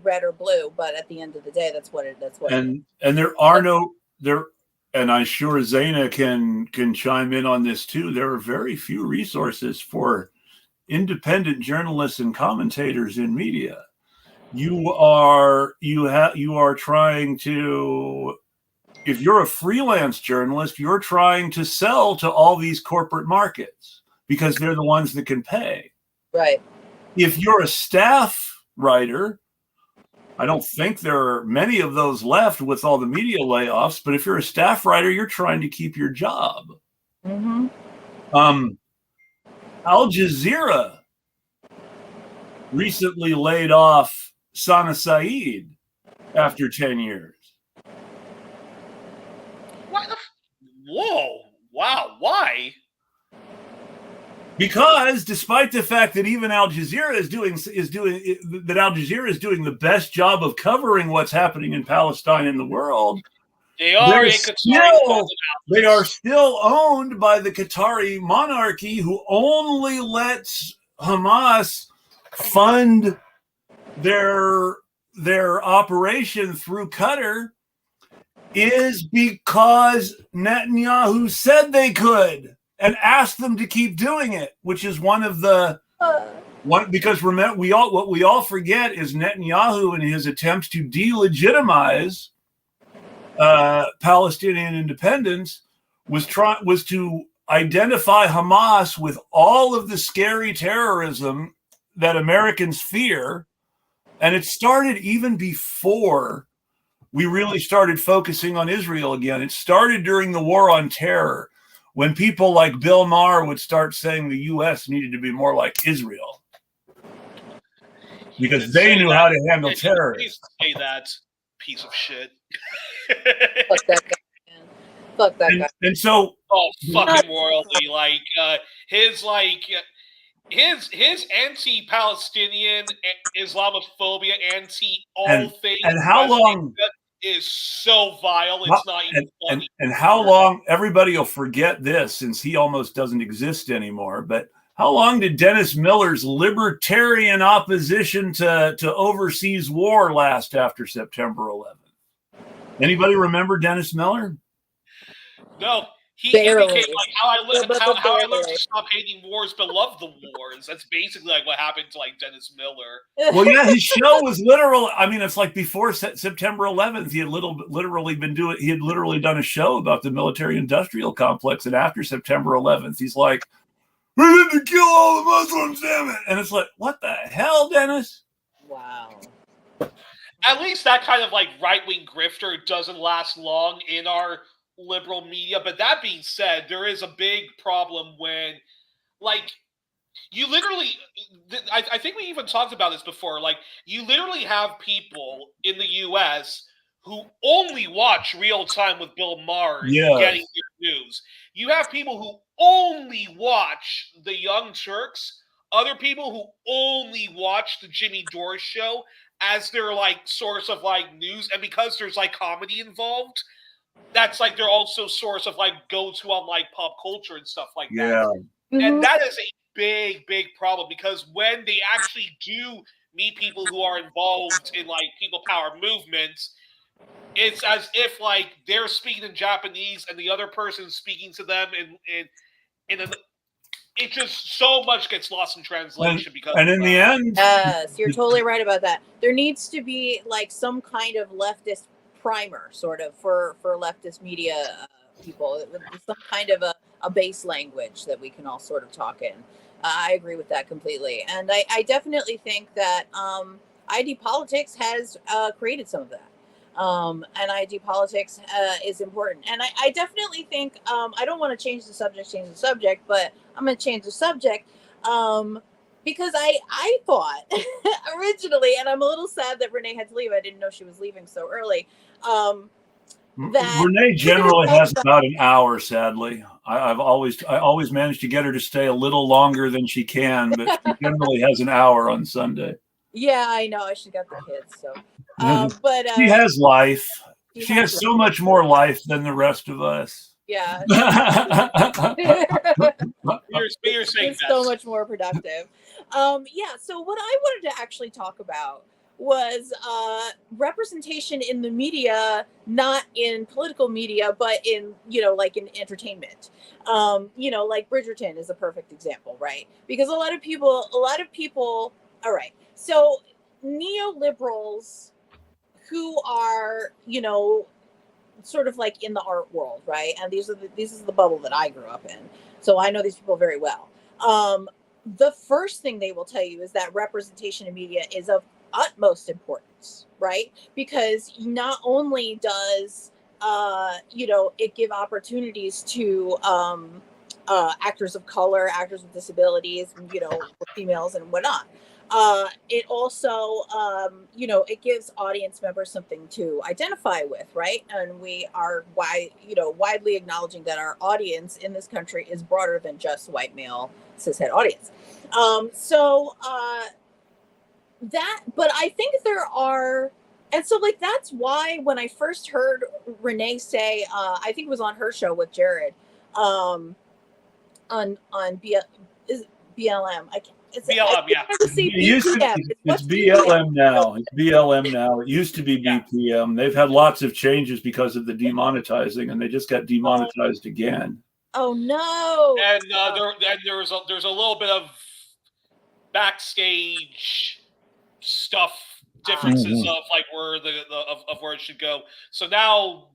Speaker 4: red or blue, but at the end of the day, that's what.
Speaker 1: And there are and I'm sure Zaina can chime in on this too. There are very few resources for independent journalists and commentators in media. You are trying to, if you're a freelance journalist, you're trying to sell to all these corporate markets because they're the ones that can pay.
Speaker 4: Right.
Speaker 1: If you're a staff writer, I don't think there are many of those left with all the media layoffs, but if you're a staff writer, you're trying to keep your job.
Speaker 4: Mm-hmm.
Speaker 1: Al Jazeera recently laid off Sana Saeed after 10 years.
Speaker 3: What the whoa. Wow. Why?
Speaker 1: Because despite the fact that even Al Jazeera is doing the best job of covering what's happening in Palestine and the world, they are still owned by the Qatari monarchy, who only lets Hamas fund their operation through Qatar, is because Netanyahu said they could and asked them to keep doing it, which is because remember, what we all forget is Netanyahu and his attempts to delegitimize Palestinian independence was to identify Hamas with all of the scary terrorism that Americans fear, and it started even before we really started focusing on Israel again. It started during the War on Terror, when people like Bill Maher would start saying the U.S. needed to be more like Israel because they knew how to handle terrorists.
Speaker 3: Say that piece of shit.
Speaker 4: Fuck that guy, man. Fuck that guy.
Speaker 1: And so,
Speaker 3: fucking royalty, his anti-Palestinian, Islamophobia, anti-all things,
Speaker 1: and how long
Speaker 3: is so vile. It's not even funny.
Speaker 1: And how long? Everybody will forget this since he almost doesn't exist anymore. But how long did Dennis Miller's libertarian opposition to overseas war last after September 11th? Anybody remember Dennis Miller?
Speaker 3: No. He
Speaker 4: Barely.
Speaker 3: became like how I learned to stop hating wars but love the wars. That's basically like what happened to like Dennis Miller.
Speaker 1: Well, yeah, his show was literal. I mean, it's like before September 11th, he had literally done a show about the military-industrial complex, and after September 11th, he's like, "We need to kill all the Muslims, damn it!" And it's like, what the hell, Dennis?
Speaker 4: Wow.
Speaker 3: At least that kind of like right-wing grifter doesn't last long in our liberal media. But that being said, there is a big problem when like you literally, I think we even talked about this before, like you literally have people in the US who only watch Real Time with Bill Maher getting their news. You have people who only watch the Young Turks other people who only watch the Jimmy Dore show as their like source of like news, and because there's like comedy involved, that's like their also source of like go-to on like pop culture and stuff like that.
Speaker 1: Yeah.
Speaker 3: And that is a big, big problem, because when they actually do meet people who are involved in like people power movements, it's as if like they're speaking in Japanese and the other person speaking to them in an, it just so much gets lost in translation because
Speaker 1: and in the end,
Speaker 4: yes, you're totally right about that. There needs to be like some kind of leftist primer, sort of, for leftist media people. It would be some kind of a base language that we can all sort of talk in. I agree with that completely, and I definitely think that ID politics has created some of that. And ID politics is important. And I definitely think, I don't want to change the subject, but I'm going to change the subject because I thought originally, and I'm a little sad that Renee had to leave. I didn't know she was leaving so early. That
Speaker 1: Renee generally has about an hour, sadly. I always manage to get her to stay a little longer than she can, but she generally has an hour on Sunday.
Speaker 4: Yeah, I know. She got the kids, so. But
Speaker 1: she has life. She has so much more life than the rest of us.
Speaker 4: Yeah.
Speaker 3: You're saying
Speaker 4: so much more productive. Yeah. So what I wanted to actually talk about was representation in the media, not in political media, but in, like in entertainment. Like Bridgerton is a perfect example, right? Because a lot of people, all right. So neoliberals who are, sort of like in the art world, right? And this is the bubble that I grew up in. So I know these people very well. The first thing they will tell you is that representation in media is of utmost importance, right? Because not only does, it give opportunities to actors of color, actors with disabilities, females and whatnot. It also, it gives audience members something to identify with, right? And we are widely acknowledging that our audience in this country is broader than just white male cishet audience. But I think there are, and so like that's why when I first heard Renee say, I think it was on her show with Jared, on BLM. It's
Speaker 3: BLM, yeah.
Speaker 1: It's BLM now. It's BLM now. It used to be BPM. They've had lots of changes because of the demonetizing, and they just got demonetized again.
Speaker 4: Oh no!
Speaker 3: And there's a little bit of backstage stuff, differences of like where of where it should go. So now,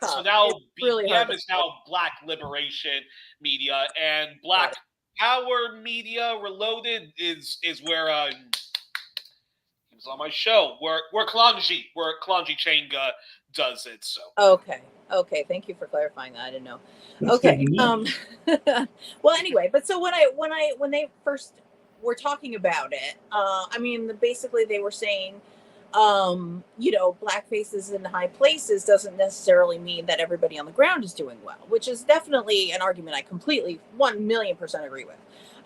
Speaker 3: so now BPM is now Black Liberation Media, and Black Power Media Reloaded is where he was on my show where Kalanji Changa does it. So
Speaker 4: okay, thank you for clarifying that. I didn't know. Okay, well, anyway, but so when they first were talking about it, I mean, basically they were saying, black faces in high places doesn't necessarily mean that everybody on the ground is doing well, which is definitely an argument I completely 1,000,000% agree with.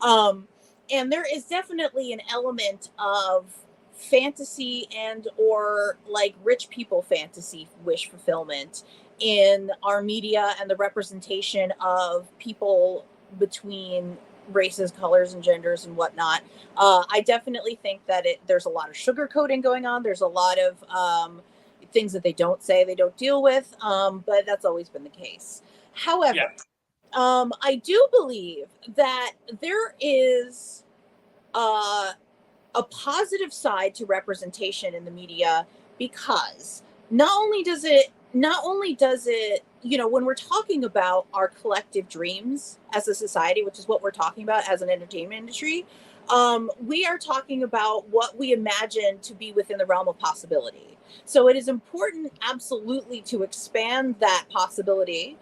Speaker 4: And there is definitely an element of fantasy and or like rich people fantasy wish fulfillment in our media and the representation of people between races, colors, and genders and whatnot. I definitely think that there's a lot of sugarcoating going on. There's a lot of things that they don't say, they don't deal with, but that's always been the case. However, I do believe that there is a positive side to representation in the media, because not only does it, when we're talking about our collective dreams as a society, which is what we're talking about as an entertainment industry, we are talking about what we imagine to be within the realm of possibility. So it is important, absolutely, to expand that possibility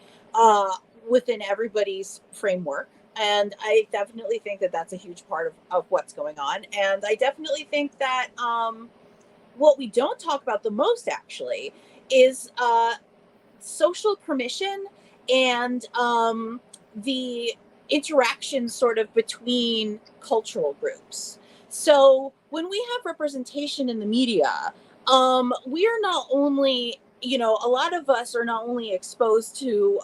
Speaker 4: within everybody's framework. And I definitely think that that's a huge part of what's going on. And I definitely think that what we don't talk about the most, actually, is social permission and the interactions sort of between cultural groups. So when we have representation in the media, we are not only, a lot of us are not only exposed to,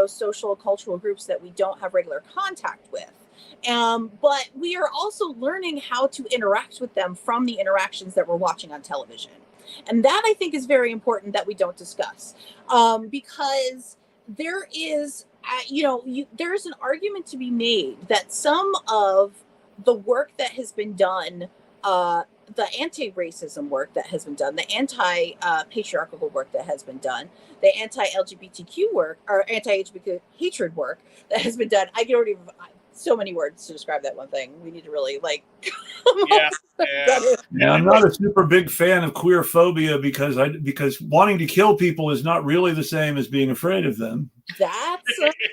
Speaker 4: social cultural groups that we don't have regular contact with, but we are also learning how to interact with them from the interactions that we're watching on television. And that, I think, is very important that we don't discuss, because there is, there's an argument to be made that some of the work that has been done, the anti-racism work that has been done, the anti-patriarchal work that has been done, the anti-LGBTQ work, or anti-LGBT hatred work that has been done. I can already so many words to describe that one thing. We need to really
Speaker 1: Yeah, I'm not a super big fan of queer phobia because wanting to kill people is not really the same as being afraid of them.
Speaker 4: That's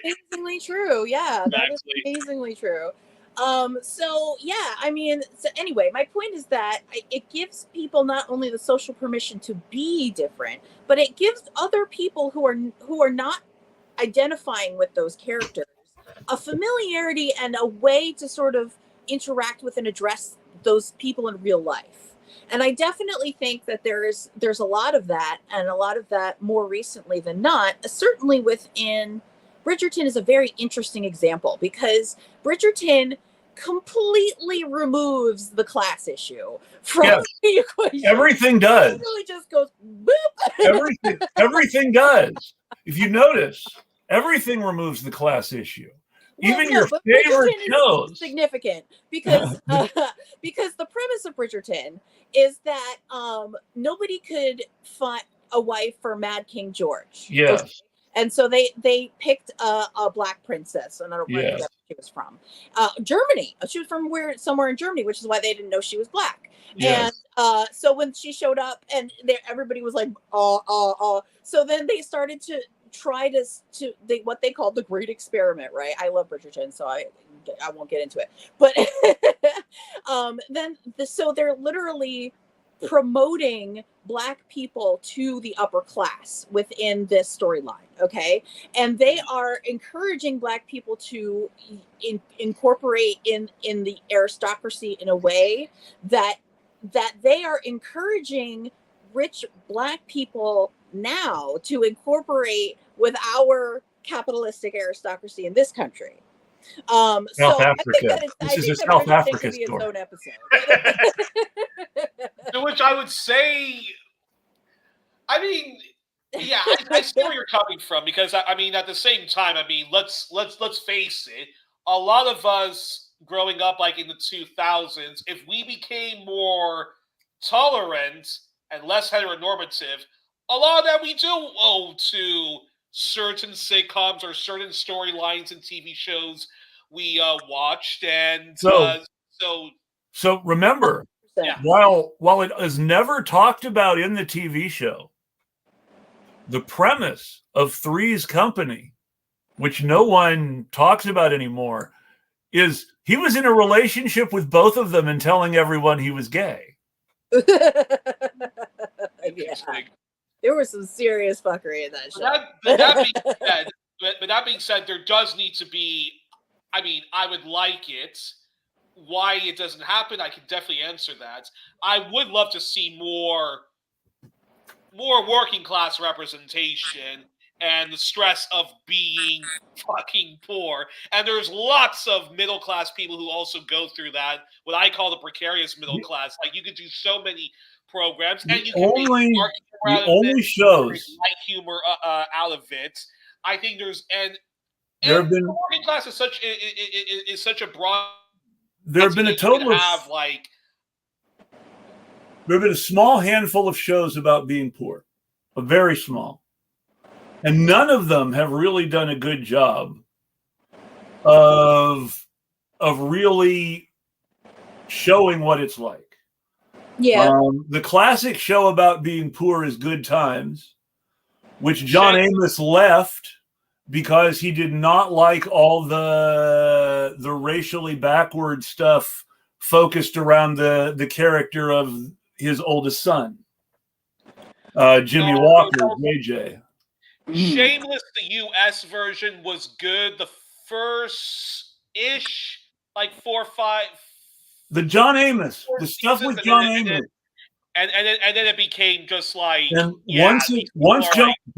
Speaker 4: amazingly true. Yeah, that is amazingly true. So anyway, my point is that it gives people not only the social permission to be different, but it gives other people who are not identifying with those characters a familiarity and a way to sort of interact with and address those people in real life. And I definitely think that there's a lot of that, and a lot of that more recently than not. Certainly within Bridgerton is a very interesting example, because Bridgerton completely removes the class issue from the equation.
Speaker 1: Everything does.
Speaker 4: It really just goes boop.
Speaker 1: Everything does. If you notice, everything removes the class issue. Even your favorite shows.
Speaker 4: Significant because because the premise of Bridgerton is that nobody could find a wife for Mad King George.
Speaker 1: Yes.
Speaker 4: Okay? And so they picked a black princess, and I don't remember where she was from. Germany. She was from somewhere in Germany, which is why they didn't know she was black. Yes. And so when she showed up, and everybody was like, so then they started to try what they called the Great Experiment, right? I love Bridgerton, so I won't get into it. But so they're literally promoting black people to the upper class within this storyline, okay? And they are encouraging black people to incorporate in the aristocracy in a way that they are encouraging rich black people now to incorporate with our capitalistic aristocracy in this country.
Speaker 1: South Africa. This is a South Africa story.
Speaker 4: Its own episode.
Speaker 3: To which I would say, I mean, yeah, I see where you're coming from, because I mean, at the same time, I mean, let's face it. A lot of us growing up, like in the 2000s, if we became more tolerant and less heteronormative, a lot of that we do owe to certain sitcoms or certain storylines and TV shows we watched, and
Speaker 1: so remember, while it is never talked about in the TV show, the premise of Three's Company, which no one talks about anymore, is he was in a relationship with both of them and telling everyone he was gay.
Speaker 4: There was some serious fuckery in that show.
Speaker 3: But that being said, there does need to be, I mean, I would like it. Why it doesn't happen, I can definitely answer that. I would love to see more working class representation and the stress of being fucking poor. And there's lots of middle class people who also go through that, what I call the precarious middle class. Like, you could do so many programs, and you can make
Speaker 1: shows
Speaker 3: light humor out of it. I think there's the working class is such a broad.
Speaker 1: There have been a total of there have been a small handful of shows about being poor, a very small, and none of them have really done a good job of really showing what it's like.
Speaker 4: Yeah.
Speaker 1: The classic show about being poor is Good Times, which John Amos left because he did not like all the racially backward stuff focused around the character of his oldest son, Jimmy Walker, JJ.
Speaker 3: Shameless, the US version was good. The first-ish, like 4 or 5.
Speaker 1: The John Amos, the stuff with John Amos.
Speaker 3: And then it became just like,
Speaker 1: and once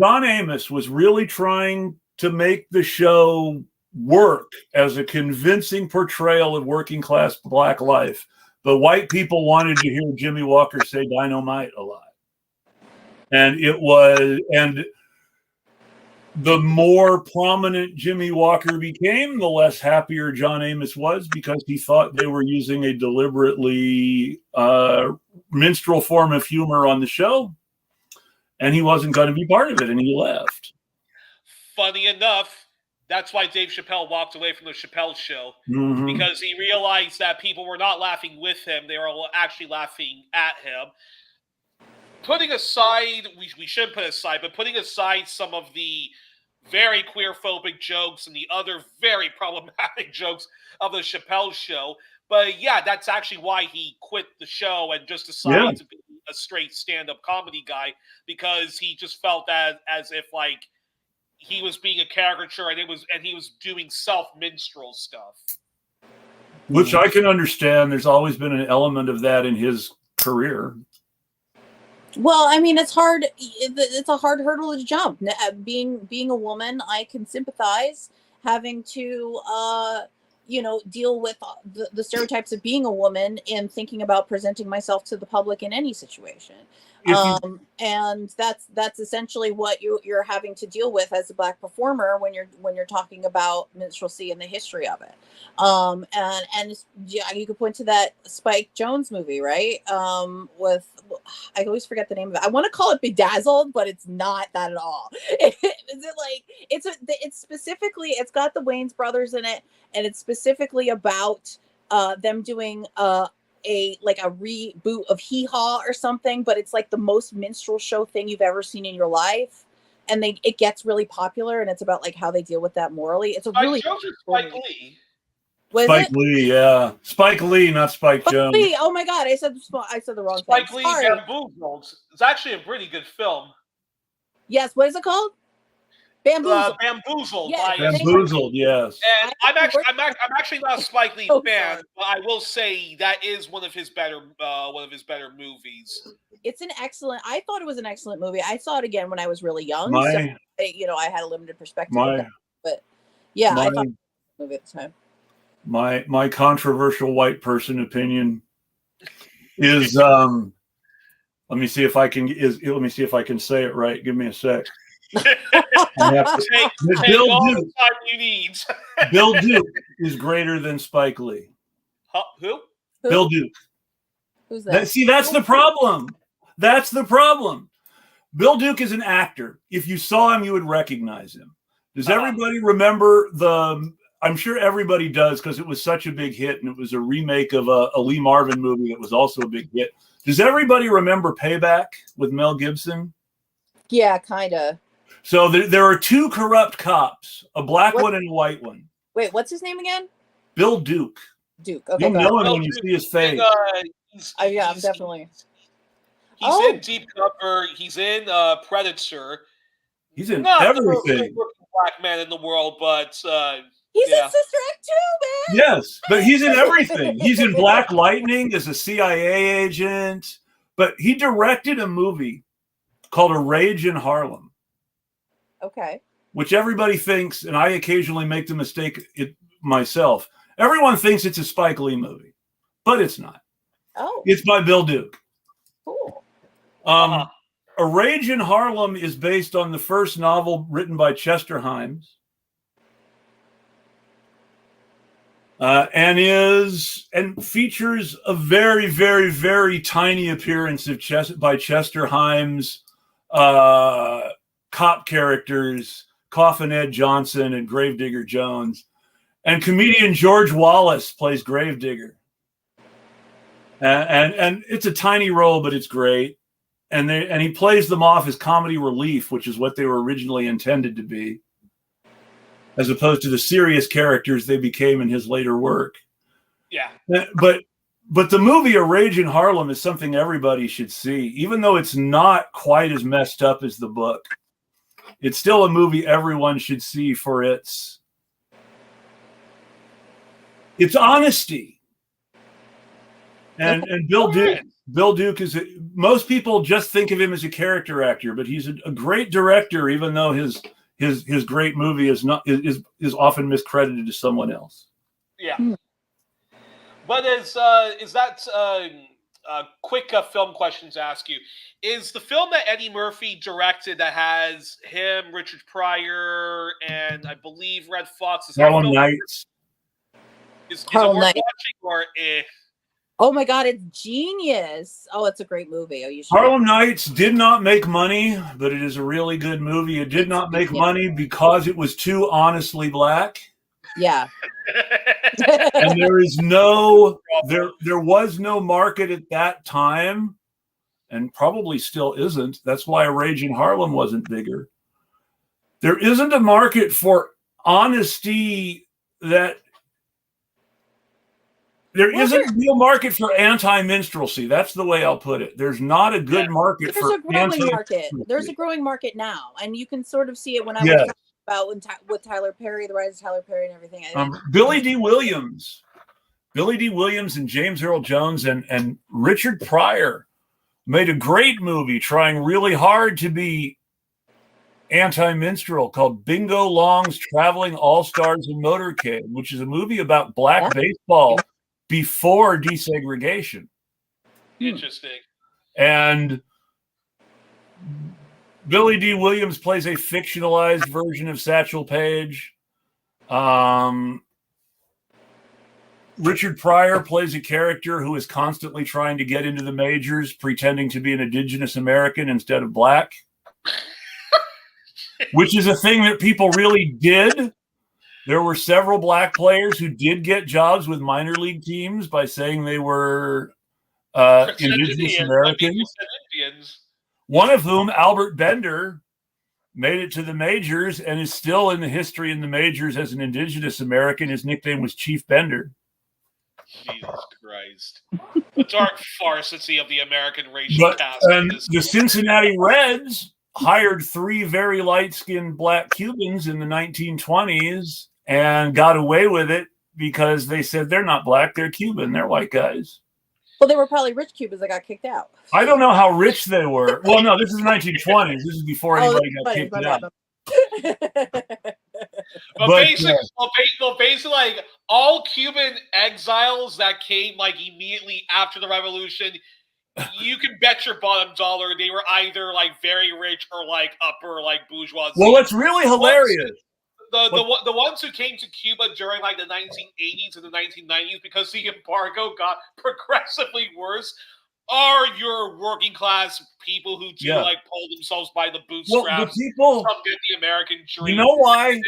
Speaker 1: John Amos was really trying to make the show work as a convincing portrayal of working class black life, the white people wanted to hear Jimmy Walker say dynamite a lot. And the more prominent Jimmy Walker became, the less happier John Amos was, because he thought they were using a deliberately minstrel form of humor on the show, and he wasn't going to be part of it, and he left.
Speaker 3: Funny enough, that's why Dave Chappelle walked away from the Chappelle Show, because he realized that people were not laughing with him, they were actually laughing at him. Putting aside, we should put aside, but putting aside some of the very queer-phobic jokes and the other very problematic jokes of the Chappelle Show. But yeah, that's actually why he quit the show and just decided to be a straight stand-up comedy guy, because he just felt as if like he was being a caricature and he was doing self-minstrel stuff.
Speaker 1: Which I can understand. There's always been an element of that in his career.
Speaker 4: Well, I mean, it's hard. It's a hard hurdle to jump. Being a woman, I can sympathize having to, deal with the stereotypes of being a woman and thinking about presenting myself to the public in any situation. And that's essentially what you're having to deal with as a Black performer when you're talking about minstrelsy and the history of it. And you could point to that Spike Jonze movie, right? With, I always forget the name of it. I want to call it Bedazzled, but it's not that at all. It's specifically, it's got the Wayans brothers in it, and it's specifically about them doing a reboot of Hee Haw or something, but it's like the most minstrel show thing you've ever seen in your life, and it gets really popular, and it's about like how they deal with that morally. It's a really
Speaker 3: Spike Lee.
Speaker 1: Spike Lee, yeah, Spike Lee, not Spike Jonze.
Speaker 4: Lee. Oh my God, I said the wrong thing.
Speaker 3: Spike Lee, Bamboozled. It's actually a pretty good film.
Speaker 4: Yes, what is it called? Bamboozled.
Speaker 3: Bamboozled.
Speaker 4: Yes.
Speaker 1: Bamboozled, yes.
Speaker 3: And I'm actually not a Spike Lee fan, but I will say that is one of his better movies.
Speaker 4: It's an excellent. I thought it was an excellent movie. I saw it again when I was really young. I had a limited perspective. But yeah, I thought it was a movie at the time.
Speaker 1: My controversial white person opinion is let me see if I can say it right. Give me a sec. Bill Duke is greater than Spike Lee.
Speaker 3: Who?
Speaker 1: Bill Duke.
Speaker 4: Who's that?
Speaker 1: See, that's the problem. That's the problem. Bill Duke is an actor. If you saw him, you would recognize him. Does everybody remember I'm sure everybody does, because it was such a big hit, and it was a remake of a Lee Marvin movie that was also a big hit. Does everybody remember Payback with Mel Gibson?
Speaker 4: Yeah, kind of.
Speaker 1: So there are two corrupt cops, a black one and a white one.
Speaker 4: Wait, what's his name again?
Speaker 1: Bill Duke.
Speaker 4: Duke. Okay,
Speaker 1: you'll know him when you see his face.
Speaker 4: I'm definitely.
Speaker 3: He's in Deep Cover. He's in Predator.
Speaker 1: He's in everything.
Speaker 3: The black man in the world, but
Speaker 4: he's in Sister Act 2, man.
Speaker 1: Yes, but he's in everything. He's in Black Lightning as a CIA agent. But he directed a movie called A Rage in Harlem.
Speaker 4: Okay.
Speaker 1: Which everybody thinks, and I occasionally make the mistake myself. Everyone thinks it's a Spike Lee movie, but it's not.
Speaker 4: Oh.
Speaker 1: It's by Bill Duke.
Speaker 4: Cool.
Speaker 1: A Rage in Harlem is based on the first novel written by Chester Himes. And features a very, very, very tiny appearance by Chester Himes, cop characters, Coffin Ed Johnson and Gravedigger Jones, and comedian George Wallace plays Gravedigger. And it's a tiny role, but it's great. And he plays them off as comedy relief, which is what they were originally intended to be, as opposed to the serious characters they became in his later work.
Speaker 3: Yeah.
Speaker 1: But the movie A Rage in Harlem is something everybody should see, even though it's not quite as messed up as the book. It's still a movie everyone should see for its It's honesty. And Bill Duke is most people just think of him as a character actor, but he's a great director, even though his great movie is often miscredited to someone else.
Speaker 3: Yeah. But is that quick film questions to ask you? Is the film that Eddie Murphy directed that has him, Richard Pryor, and I believe Red Fox?
Speaker 1: Harlem Nights.
Speaker 3: Is it worth watching or eh?
Speaker 4: Oh my God, it's genius. Oh, it's a great movie. Oh, you should.
Speaker 1: Harlem Nights did not make money, but it is a really good movie. It did not make money because it was too honestly black.
Speaker 4: Yeah.
Speaker 1: And there was no market at that time, and probably still isn't. That's why A Rage in Harlem wasn't bigger. There isn't a market for honesty that there isn't a real market for anti-minstrelsy. That's the way I'll put it. There's not a good market for
Speaker 4: anti-minstrelsy. There's a growing market now, and you can sort of see it when I was talking about with Tyler Perry, the rise of Tyler Perry and everything.
Speaker 1: Billy D. Williams and James Earl Jones and Richard Pryor made a great movie trying really hard to be anti-minstrel called Bingo Long's Traveling All-Stars in Motorcade, which is a movie about black baseball before desegregation.
Speaker 3: Interesting.
Speaker 1: And Billy D. Williams plays a fictionalized version of Satchel Paige. Richard Pryor plays a character who is constantly trying to get into the majors, pretending to be an indigenous American instead of black, which is a thing that people really did. There were several black players who did get jobs with minor league teams by saying they were indigenous Americans. One of whom, Albert Bender, made it to the majors and is still in the history in the majors as an indigenous American. His nickname was Chief Bender.
Speaker 3: Jesus Christ. The dark farcity of the American racial cast.
Speaker 1: And the Cincinnati Reds hired 3 very light-skinned black Cubans in the 1920s and got away with it because they said they're not black, they're Cuban, they're white guys.
Speaker 4: Well, they were probably rich Cubans that got kicked out.
Speaker 1: I don't know how rich they were. Well, no, this is 1920s. This is before anybody got kicked out.
Speaker 3: Basically, like all Cuban exiles that came like immediately after the revolution, you can bet your bottom dollar they were either like very rich or like upper like bourgeoisie.
Speaker 1: Well, what's really hilarious.
Speaker 3: The ones who came to Cuba during like the 1980s and the 1990s because the embargo got progressively worse are your working class people who do like pull themselves by the bootstraps.
Speaker 1: Well, the people
Speaker 3: come get the American dream.
Speaker 1: You know why?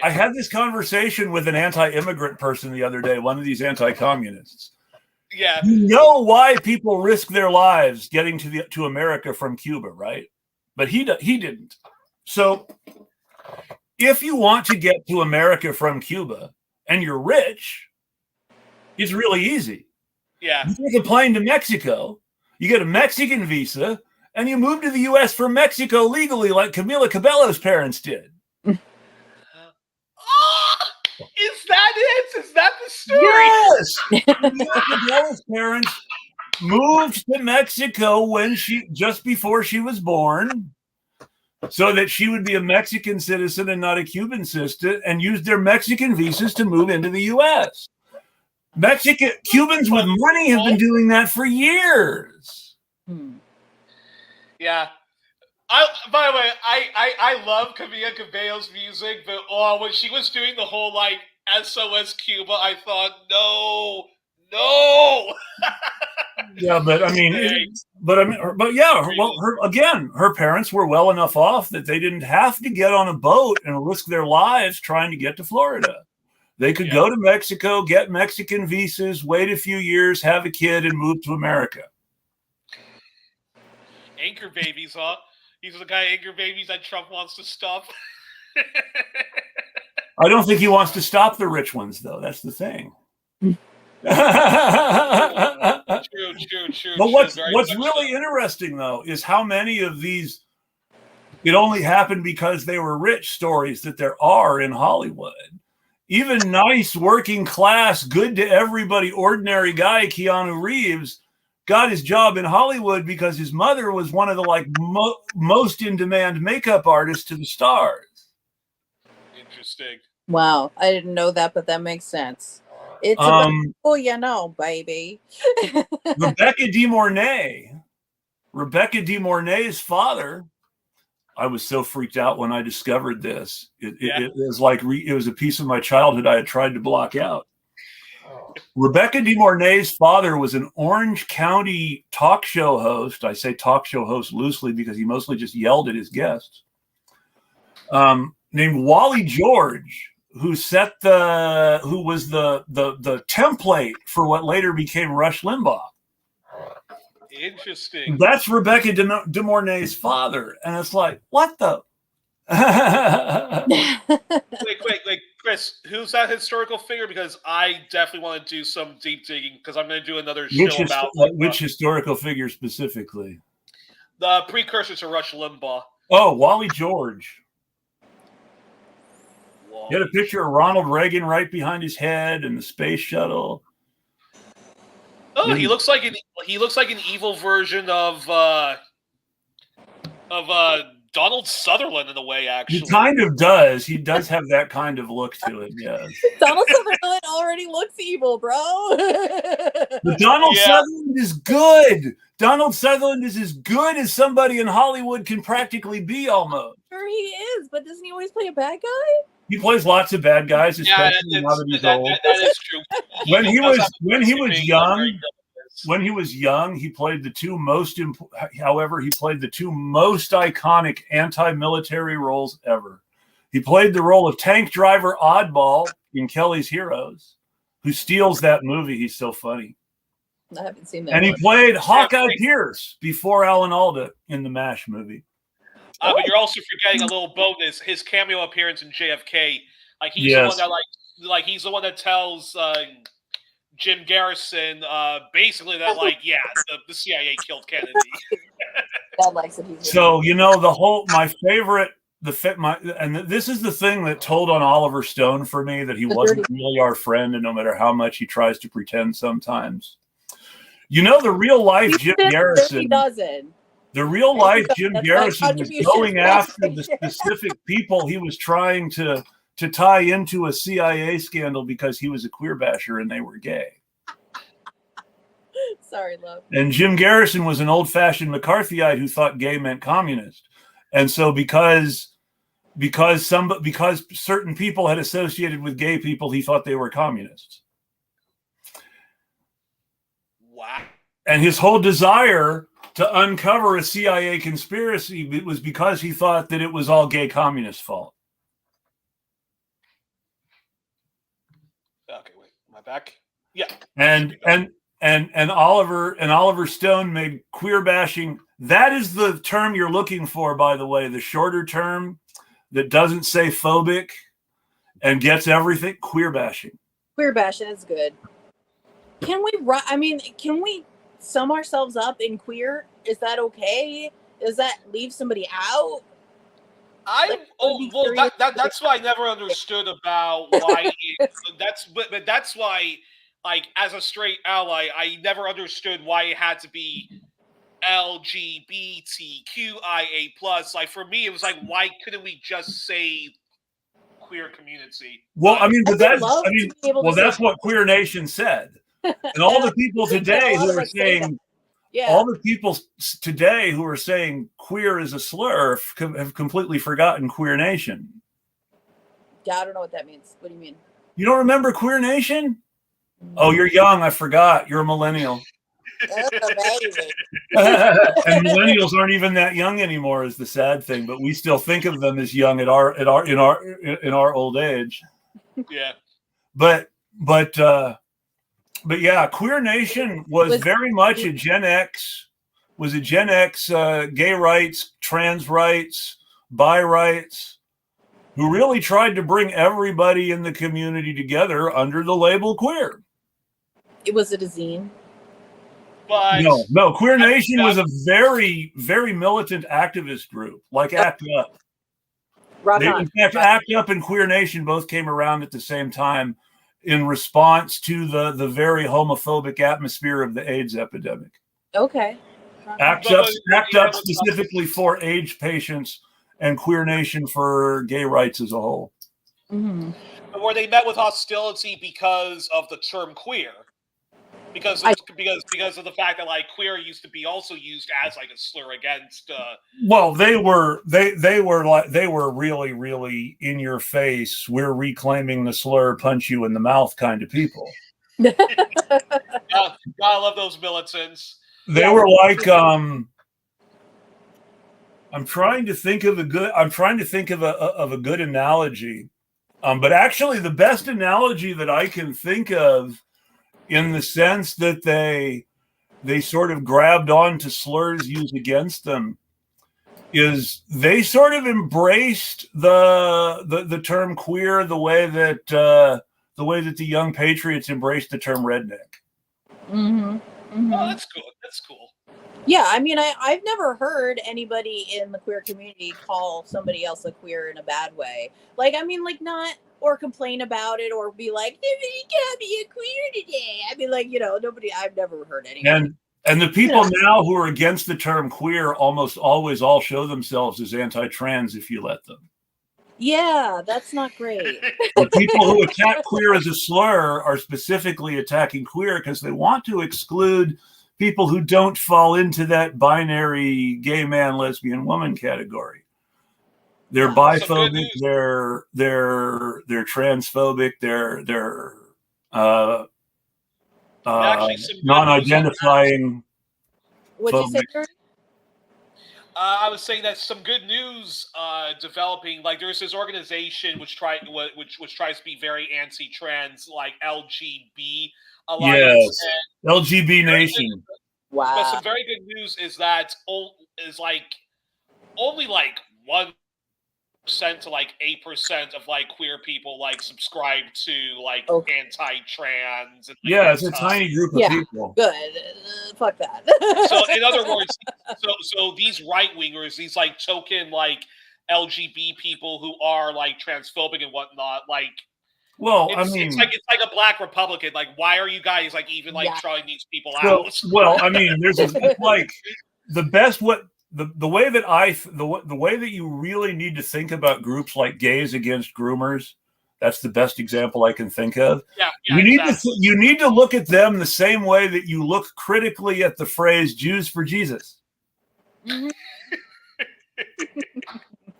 Speaker 1: I had this conversation with an anti-immigrant person the other day, one of these anti-communists.
Speaker 3: Yeah.
Speaker 1: You know why people risk their lives getting to America from Cuba, right? But he didn't. So if you want to get to America from Cuba and you're rich, it's really easy.
Speaker 3: Yeah.
Speaker 1: You take a plane to Mexico, you get a Mexican visa, and you move to the U.S. from Mexico legally like Camila Cabello's parents did.
Speaker 3: Is that it? Is that the story?
Speaker 1: Yes! Camila Cabello's parents moved to Mexico just before she was born, so that she would be a Mexican citizen and not a Cuban citizen, and used their Mexican visas to move into the U.S. Cubans with money have been doing that for years.
Speaker 3: Yeah. By the way, I love Camila Cabello's music, but when she was doing the whole like SOS Cuba, I thought, no.
Speaker 1: Yeah, but I mean, her parents were well enough off that they didn't have to get on a boat and risk their lives trying to get to Florida. They could go to Mexico, get Mexican visas, wait a few years, have a kid, and move to America.
Speaker 3: Anchor babies, huh? These are the kind of anchor babies that Trump wants to stop.
Speaker 1: I don't think he wants to stop the rich ones, though. That's the thing.
Speaker 3: True.
Speaker 1: But what's really interesting, though, is how many of these "it only happened because they were rich" stories that there are in Hollywood. even nice, working class, good to everybody, ordinary guy, Keanu Reeves, got his job in Hollywood because his mother was one of the most in-demand makeup artists to the stars.
Speaker 3: Interesting.
Speaker 4: Wow, I didn't know that, but that makes sense. It's baby.
Speaker 1: Rebecca De Mornay's father. I was so freaked out when I discovered this. It was like it was a piece of my childhood I had tried to block out. Rebecca De Mornay's father was an Orange County talk show host. I say talk show host loosely because he mostly just yelled at his guests. Named Wally George, who was the template for what later became Rush Limbaugh.
Speaker 3: Interesting.
Speaker 1: That's Rebecca De Mornay's father, and it's like, what the?
Speaker 3: Wait, Chris, who's that historical figure? Because I definitely want to do some deep digging because I'm going to do another show about
Speaker 1: which historical figure specifically.
Speaker 3: The precursor to Rush Limbaugh.
Speaker 1: Oh, Wally George. You had a picture of Ronald Reagan right behind his head and the space shuttle.
Speaker 3: Oh, he looks like an evil version of Donald Sutherland in a way. Actually,
Speaker 1: he kind of does. He does have that kind of look to it. Yes.
Speaker 4: Donald Sutherland already looks evil, bro.
Speaker 1: But Donald Sutherland is good. Donald Sutherland is as good as somebody in Hollywood can practically be, almost.
Speaker 4: Sure, he is, but doesn't he always play a bad guy?
Speaker 1: He plays lots of bad guys, especially now that he's old.
Speaker 3: That is true.
Speaker 1: When he was young, he played the two most iconic anti-military roles ever. He played the role of tank driver Oddball in Kelly's Heroes, who steals that movie. He's so funny.
Speaker 4: I haven't seen that.
Speaker 1: And he played Hawkeye Pierce before Alan Alda in the MASH movie.
Speaker 3: But you're also forgetting a little bonus: his cameo appearance in JFK. Like he's the one that he's the one that tells Jim Garrison basically that the CIA killed Kennedy.
Speaker 1: So my favorite this is the thing that told on Oliver Stone for me, that he wasn't really our friend, and no matter how much he tries to pretend sometimes. The real life Jim Garrison.
Speaker 4: He doesn't.
Speaker 1: The real life Jim Garrison was going after the specific people he was trying to tie into a CIA scandal because he was a queer basher and they were gay.
Speaker 4: Sorry, love.
Speaker 1: And Jim Garrison was an old-fashioned McCarthyite who thought gay meant communist. And so because certain people had associated with gay people, he thought they were communists.
Speaker 3: Wow.
Speaker 1: And his whole desire to uncover a CIA conspiracy was because he thought that it was all gay communists' fault.
Speaker 3: Okay, wait, am I back? Yeah.
Speaker 1: And Oliver Stone made queer bashing. That is the term you're looking for, by the way, the shorter term that doesn't say phobic and gets everything. Queer bashing.
Speaker 4: Queer bashing is good. Can we sum ourselves up in queer? Is that okay? Does that leave somebody out?
Speaker 3: That's what I never understood about why. That's why, like, as a straight ally, I never understood why it had to be LGBTQIA plus. Like, for me, it was like, why couldn't we just say queer community?
Speaker 1: Well, that's what Queer Nation said. And all the people today who are saying, all the people today who are saying queer is a slur have completely forgotten Queer Nation.
Speaker 4: Yeah, I don't know what that means. What do you mean?
Speaker 1: You don't remember Queer Nation? Oh, you're young. I forgot. You're a millennial. And millennials aren't even that young anymore, is the sad thing. But we still think of them as young in our old age.
Speaker 3: Yeah.
Speaker 1: But yeah, Queer Nation was very much a Gen X, gay rights, trans rights, bi rights, who really tried to bring everybody in the community together under the label queer.
Speaker 4: Was it a zine?
Speaker 3: But
Speaker 1: no. Queer Nation was a very, very militant activist group, like ACT UP.
Speaker 4: Rock
Speaker 1: They,
Speaker 4: on.
Speaker 1: in fact, Act Up and Queer Nation both came around at the same time in response to the very homophobic atmosphere of the AIDS epidemic.
Speaker 4: Okay.
Speaker 1: Act Up specifically for AIDS patients, and Queer Nation for gay rights as a whole.
Speaker 4: Mm-hmm.
Speaker 3: Where they met with hostility because of the term queer. Because of the fact that like queer used to be also used as like a slur against.
Speaker 1: Well, they were really in your face. We're reclaiming the slur, punch you in the mouth kind of people.
Speaker 3: I love those militants.
Speaker 1: They were like I'm trying to think of a good analogy, but actually the best analogy that I can think of, in the sense that they sort of grabbed on to slurs used against them, is they sort of embraced the term queer the way that the Young Patriots embraced the term redneck.
Speaker 4: Mm-hmm. Mm-hmm.
Speaker 3: Oh, that's cool. That's cool.
Speaker 4: Yeah, I mean, I've never heard anybody in the queer community call somebody else a queer in a bad way. Like, I mean, like, not, or complain about it, or be like, "Nobody called me a queer today." I mean, like, nobody, I've never heard anybody.
Speaker 1: And the people now who are against the term queer almost always all show themselves as anti-trans if you let them.
Speaker 4: Yeah, that's not great.
Speaker 1: The people who attack queer as a slur are specifically attacking queer because they want to exclude people who don't fall into that binary gay man, lesbian, woman category. They're biphobic, they're transphobic, they're non-identifying.
Speaker 4: What'd you say, Jordan?
Speaker 3: I was saying that some good news developing. Like, there's this organization which tries to be very anti-trans, like LGB Alliance.
Speaker 1: Yes, LGB Nation.
Speaker 4: Wow.
Speaker 3: But some very good news is that only like 1% to like 8% of like queer people like subscribe to like anti-trans. And, like,
Speaker 1: it's a tiny group of people.
Speaker 4: Good. Fuck that.
Speaker 3: So in other words, so these right-wingers, these like token like LGBT people who are like transphobic and whatnot, like.
Speaker 1: Well,
Speaker 3: it's like a black Republican. Like, why are you guys like even like trying these people out?
Speaker 1: Well, I mean, there's like the best the way that you really need to think about groups like Gays Against Groomers. That's the best example I can think of.
Speaker 3: Yeah,
Speaker 1: you need to look at them the same way that you look critically at the phrase "Jews for Jesus,"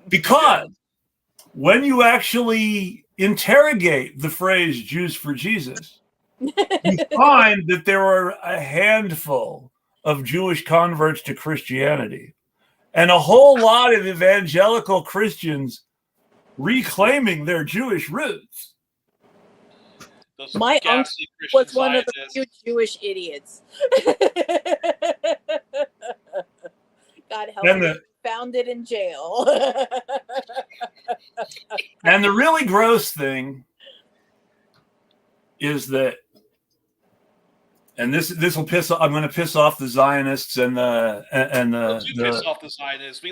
Speaker 1: because when you actually interrogate the phrase "Jews for Jesus," you find that there are a handful of Jewish converts to Christianity and a whole lot of evangelical Christians reclaiming their Jewish roots.
Speaker 4: My uncle was one of the few Jewish idiots. God help me. Found it in jail.
Speaker 1: And the really gross thing is that, and this will I'm going to piss off the Zionists and
Speaker 3: piss off the Zionists.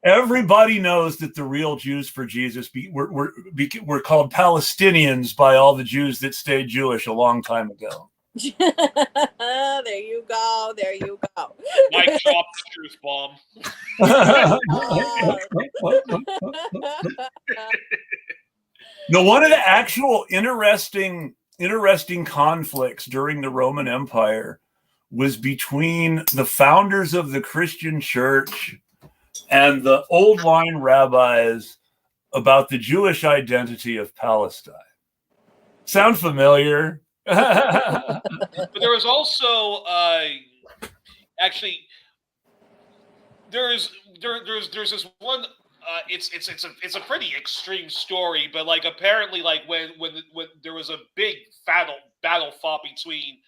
Speaker 1: Everybody knows that the real Jews for Jesus were called Palestinians by all the Jews that stayed Jewish a long time ago.
Speaker 4: There you go.
Speaker 3: Mike dropped the truth bomb.
Speaker 1: No, one of the actual interesting conflicts during the Roman Empire was between the founders of the Christian church and the old line rabbis about the Jewish identity of Palestine. Sound familiar?
Speaker 3: But there was also actually there's this one. It's a pretty extreme story, but like apparently like when there was a big battle fought between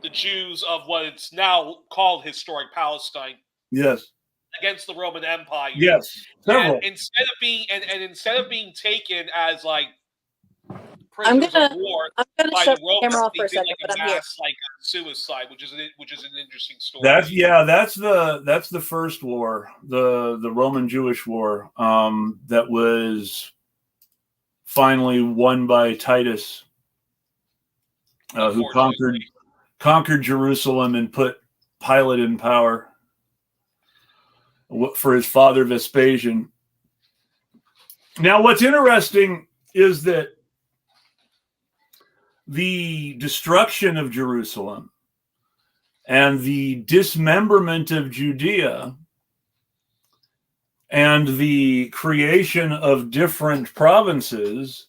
Speaker 3: the Jews of what it's now called historic Palestine.
Speaker 1: Yes.
Speaker 3: Against the Roman Empire.
Speaker 1: Yes.
Speaker 3: And instead of being taken as like prisoners of war
Speaker 4: I'm gonna
Speaker 3: by
Speaker 4: shut
Speaker 3: the
Speaker 4: the camera
Speaker 3: Romans,
Speaker 4: off for a second,
Speaker 3: like
Speaker 4: but
Speaker 3: a
Speaker 4: I'm here.
Speaker 3: mass like suicide, which is an interesting story.
Speaker 1: That's the first war, the Roman Jewish War, that was finally won by Titus, who conquered Jerusalem and put Pilate in power for his father Vespasian. Now, what's interesting is that the destruction of Jerusalem and the dismemberment of Judea and the creation of different provinces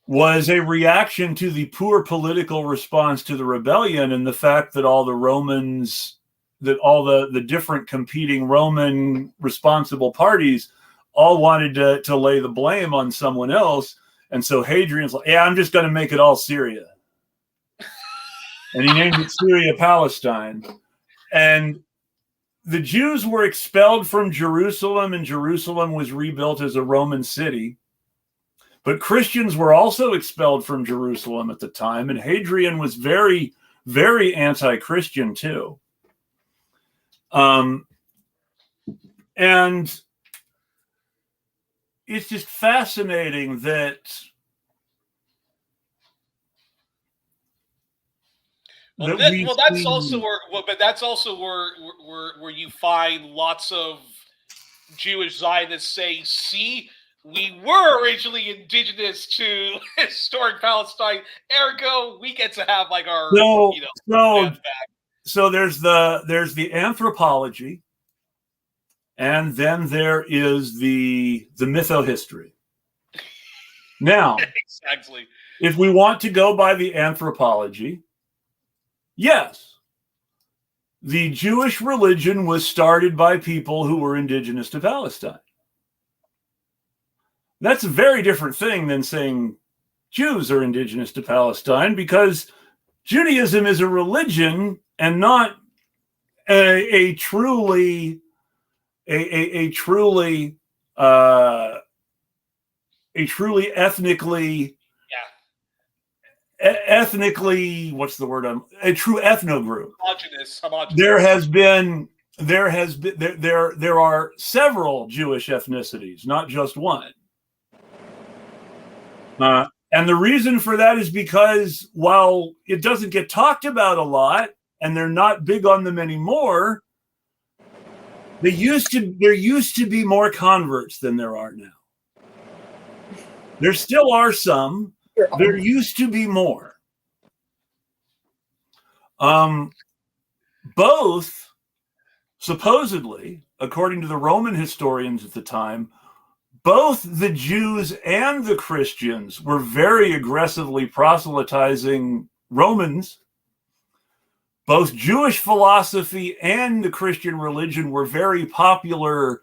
Speaker 1: was a reaction to the poor political response to the rebellion, and the fact that all the Romans, that all the different competing Roman responsible parties all wanted to lay the blame on someone else. And so Hadrian's like, yeah, I'm just going to make it all Syria. And he named it Syria Palestine. And the Jews were expelled from Jerusalem, and Jerusalem was rebuilt as a Roman city. But Christians were also expelled from Jerusalem at the time, and Hadrian was very, very anti-Christian too. And it's just fascinating that
Speaker 3: that's also where you find lots of Jewish Zionists saying, "See, we were originally indigenous to historic Palestine, ergo we get to have like our land back."
Speaker 1: So there's the anthropology, and then there is the mythohistory. Now,
Speaker 3: exactly.
Speaker 1: If we want to go by the anthropology, yes, the Jewish religion was started by people who were indigenous to Palestine. That's a very different thing than saying Jews are indigenous to Palestine, because Judaism is a religion and not a truly ethnically, what's the word? A true ethno group.
Speaker 3: Homogeneous.
Speaker 1: There are several Jewish ethnicities, not just one. And the reason for that is because while it doesn't get talked about a lot, and they're not big on them anymore, there used to be more converts than there are now. There still are some. There used to be more. Both, supposedly, according to the Roman historians at the time, both the Jews and the Christians were very aggressively proselytizing Romans. Both Jewish philosophy and the Christian religion were very popular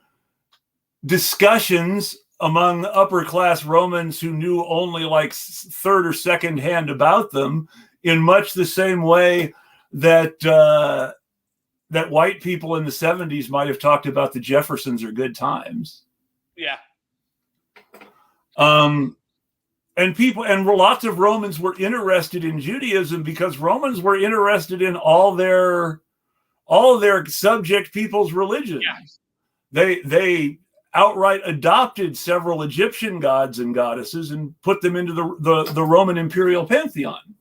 Speaker 1: discussions among upper-class Romans who knew only like third or second hand about them, in much the same way that that white people in the 70s might have talked about the Jeffersons or Good Times.
Speaker 3: Yeah.
Speaker 1: And lots of Romans were interested in Judaism because Romans were interested in all their subject people's religions. Yeah. They outright adopted several Egyptian gods and goddesses and put them into the Roman imperial pantheon.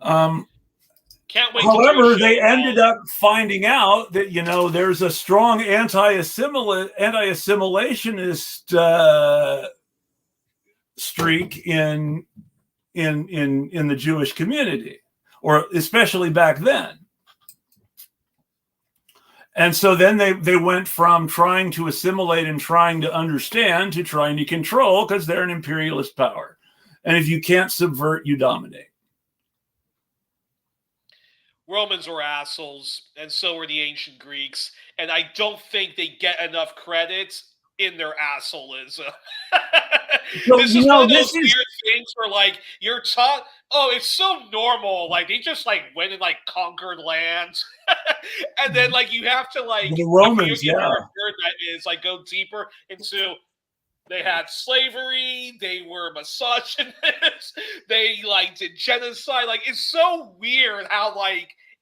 Speaker 3: Can't wait.
Speaker 1: However, they ended up finding out that there's a strong anti-assimilationist streak in the Jewish community, or especially back then. And so then they went from trying to assimilate and trying to understand to trying to control, because they're an imperialist power. And if you can't subvert, you dominate.
Speaker 3: Romans were assholes, and so were the ancient Greeks. And I don't think they get enough credit in their assholism. This is one of those weird things where, like, you're taught, oh, it's so normal. Like, they just, like, went and, like, conquered lands. And then, like, you have to, like,
Speaker 1: the Romans,
Speaker 3: that is, like, go deeper into They had slavery. They were misogynists. They did genocide. It's so weird how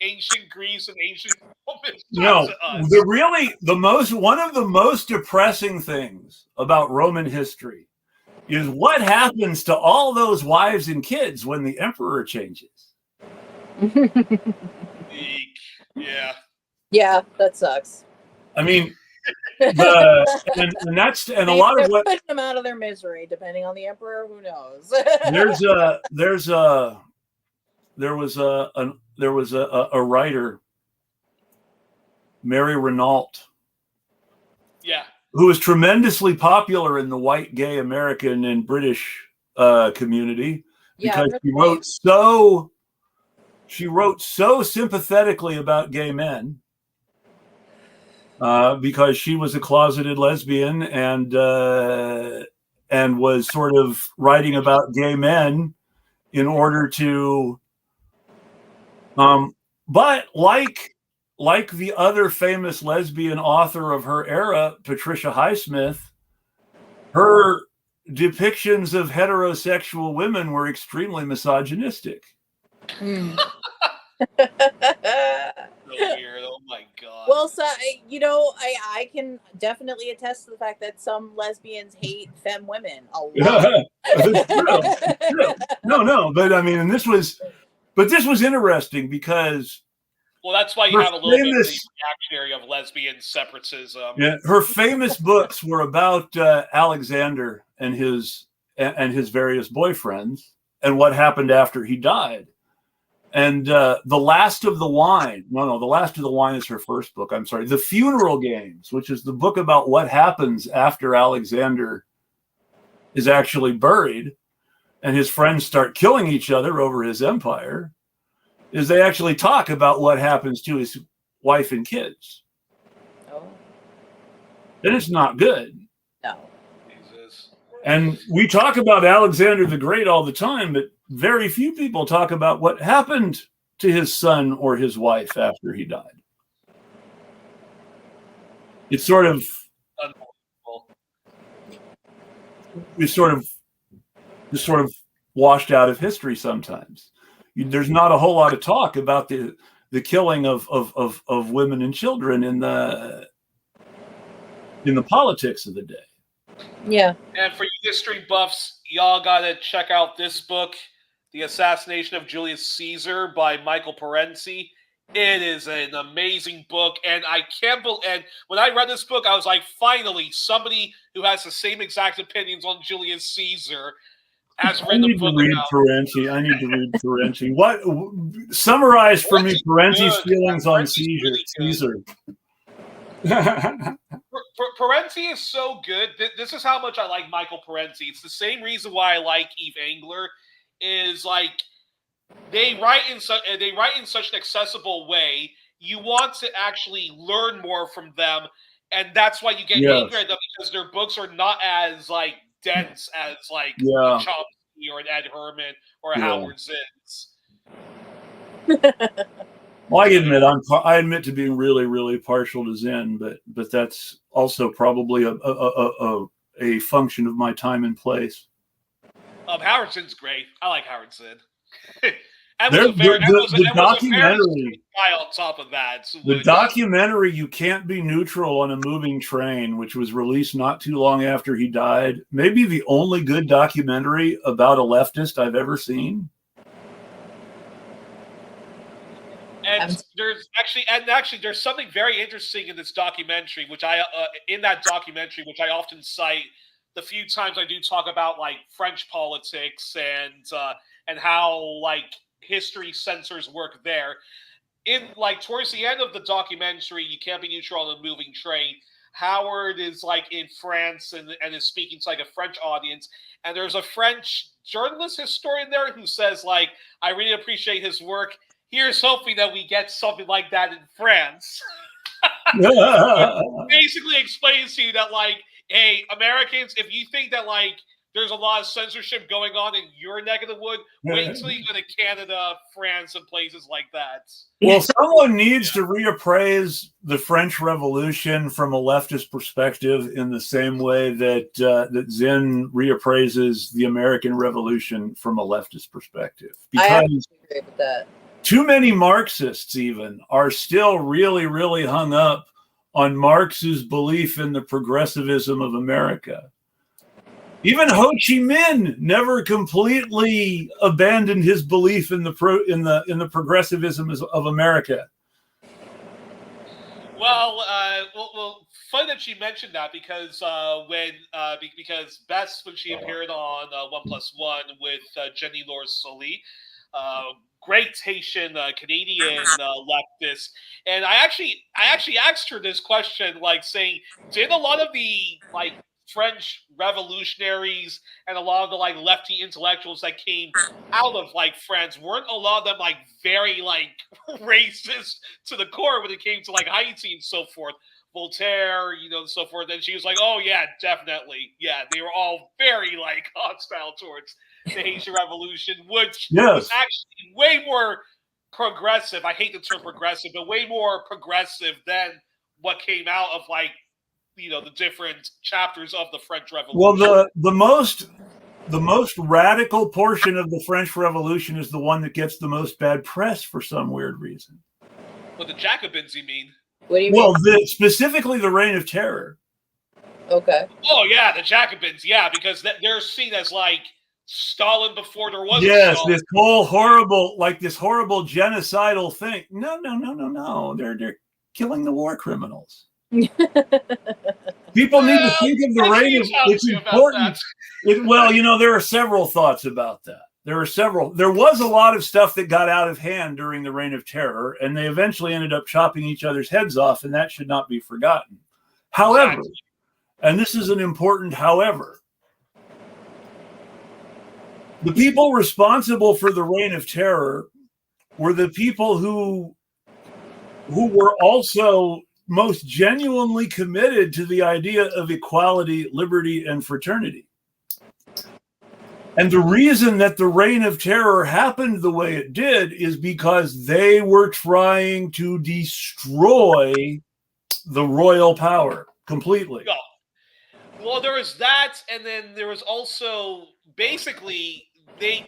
Speaker 3: ancient Greece and ancient Rome is
Speaker 1: No,
Speaker 3: to us.
Speaker 1: one of the most depressing things about Roman history is what happens to all those wives and kids when the emperor changes.
Speaker 3: Eek. Yeah.
Speaker 4: Yeah, that sucks.
Speaker 1: I mean, and a
Speaker 4: Maybe
Speaker 1: lot
Speaker 4: they're
Speaker 1: of what
Speaker 4: putting them out of their misery, depending on the emperor. Who knows?
Speaker 1: there was a writer, Mary Renault,
Speaker 3: Yeah.
Speaker 1: who was tremendously popular in the white, gay American and British community because she wrote so sympathetically about gay men. Because she was a closeted lesbian and was sort of writing about gay men in order to, but like the other famous lesbian author of her era, Patricia Highsmith, her depictions of heterosexual women were extremely misogynistic.
Speaker 3: So weird. Oh my god.
Speaker 4: Well, so I can definitely attest to the fact that some lesbians hate femme women a lot.
Speaker 1: It's true. No, but I mean, this was interesting because
Speaker 3: that's why you have a little bit of the reactionary of lesbian separatism.
Speaker 1: Yeah, her famous books were about Alexander and his various boyfriends and what happened after he died. And The Last of the Wine. The Last of the Wine is her first book. I'm sorry. The Funeral Games, which is the book about what happens after Alexander is actually buried and his friends start killing each other over his empire, is they actually talk about what happens to his wife and kids.
Speaker 4: Oh.
Speaker 1: And it's not good.
Speaker 4: No.
Speaker 3: Jesus.
Speaker 1: And we talk about Alexander the Great all the time, but very few people talk about what happened to his son or his wife after he died. It's sort of washed out of history sometimes. There's not a whole lot of talk about the killing of women and children in the politics of the day.
Speaker 4: Yeah.
Speaker 3: And for you history buffs, y'all gotta check out this book, The Assassination of Julius Caesar by Michael Parenti. It is an amazing book, and I can't believe. And when I read this book, I was like, finally, somebody who has the same exact opinions on Julius Caesar has written a book about.
Speaker 1: I need to read Parenti. What summarize for me Parenti's feelings on Caesar?
Speaker 3: Parenti is so good. This is how much I like Michael Parenti. It's the same reason why I like Eve Engler. Is they write in such an accessible way. You want to actually learn more from them, and that's why you get angry at them, because their books are not as dense as a Chomsky or an Ed Herman or a Howard Zins.
Speaker 1: Well, I admit to being really, really partial to Zen, but that's also probably a function of my time and place.
Speaker 3: Howard Zinn's great. I like Howard Zinn.
Speaker 1: The documentary
Speaker 3: guy on top of that.
Speaker 1: The documentary "You Can't Be Neutral on a Moving Train," which was released not too long after he died, maybe the only good documentary about a leftist I've ever seen.
Speaker 3: And there's something very interesting in this documentary, which I often cite the few times I do talk about French politics and how history censors work there. In towards the end of the documentary, You Can't Be Neutral on a Moving Train, Howard is in France and is speaking to a French audience, and there's a French journalist historian there who says I really appreciate his work. Here's hoping that we get something like that in France. It basically explains to you that hey, Americans, if you think that there's a lot of censorship going on in your neck of the wood. Wait until you go to Canada, France, and places like that.
Speaker 1: Well, someone needs to reappraise the French Revolution from a leftist perspective in the same way that that Zen reappraises the American Revolution from a leftist perspective.
Speaker 4: I
Speaker 1: Because
Speaker 4: agree with that.
Speaker 1: too many Marxists even are still really, really hung up on Marx's belief in the progressivism of America. Even Ho Chi Minh never completely abandoned his belief in the progressivism of America.
Speaker 3: Well, funny that she mentioned that because because Bess, when she appeared on 1+1 with Jenny Lors-Sully, great Haitian Canadian leftist, and I actually asked her this question, like saying, did a lot of the like French revolutionaries and a lot of the like lefty intellectuals that came out of like France, weren't a lot of them like very like racist to the core when it came to like Haiti and so forth? Voltaire, and so forth. And she was like, oh yeah, definitely. Yeah, they were all very like hostile towards the Haitian Revolution, which was actually way more progressive. I hate the term progressive, but way more progressive than what came out of like the different chapters of the French Revolution.
Speaker 1: Well, the most radical portion of the French Revolution is the one that gets the most bad press for some weird reason.
Speaker 3: What, the Jacobins, you mean?
Speaker 4: What do you mean?
Speaker 1: Specifically the Reign of Terror.
Speaker 4: Okay.
Speaker 3: Oh yeah, the Jacobins, yeah, because they're seen as like Stalin before there was.
Speaker 1: Yes,
Speaker 3: Stalin.
Speaker 1: this whole horrible genocidal thing. No. They're killing the war criminals. People need to think of the reign of. It's important. There are several thoughts about that. There was a lot of stuff that got out of hand during the Reign of Terror, and they eventually ended up chopping each other's heads off, and that should not be forgotten. However, and this is an important however, the people responsible for the Reign of Terror were the people who were also most genuinely committed to the idea of equality, liberty, and fraternity. And the reason that the Reign of Terror happened the way it did is because they were trying to destroy the royal power completely.
Speaker 3: Well, there was that, and then there was also basically the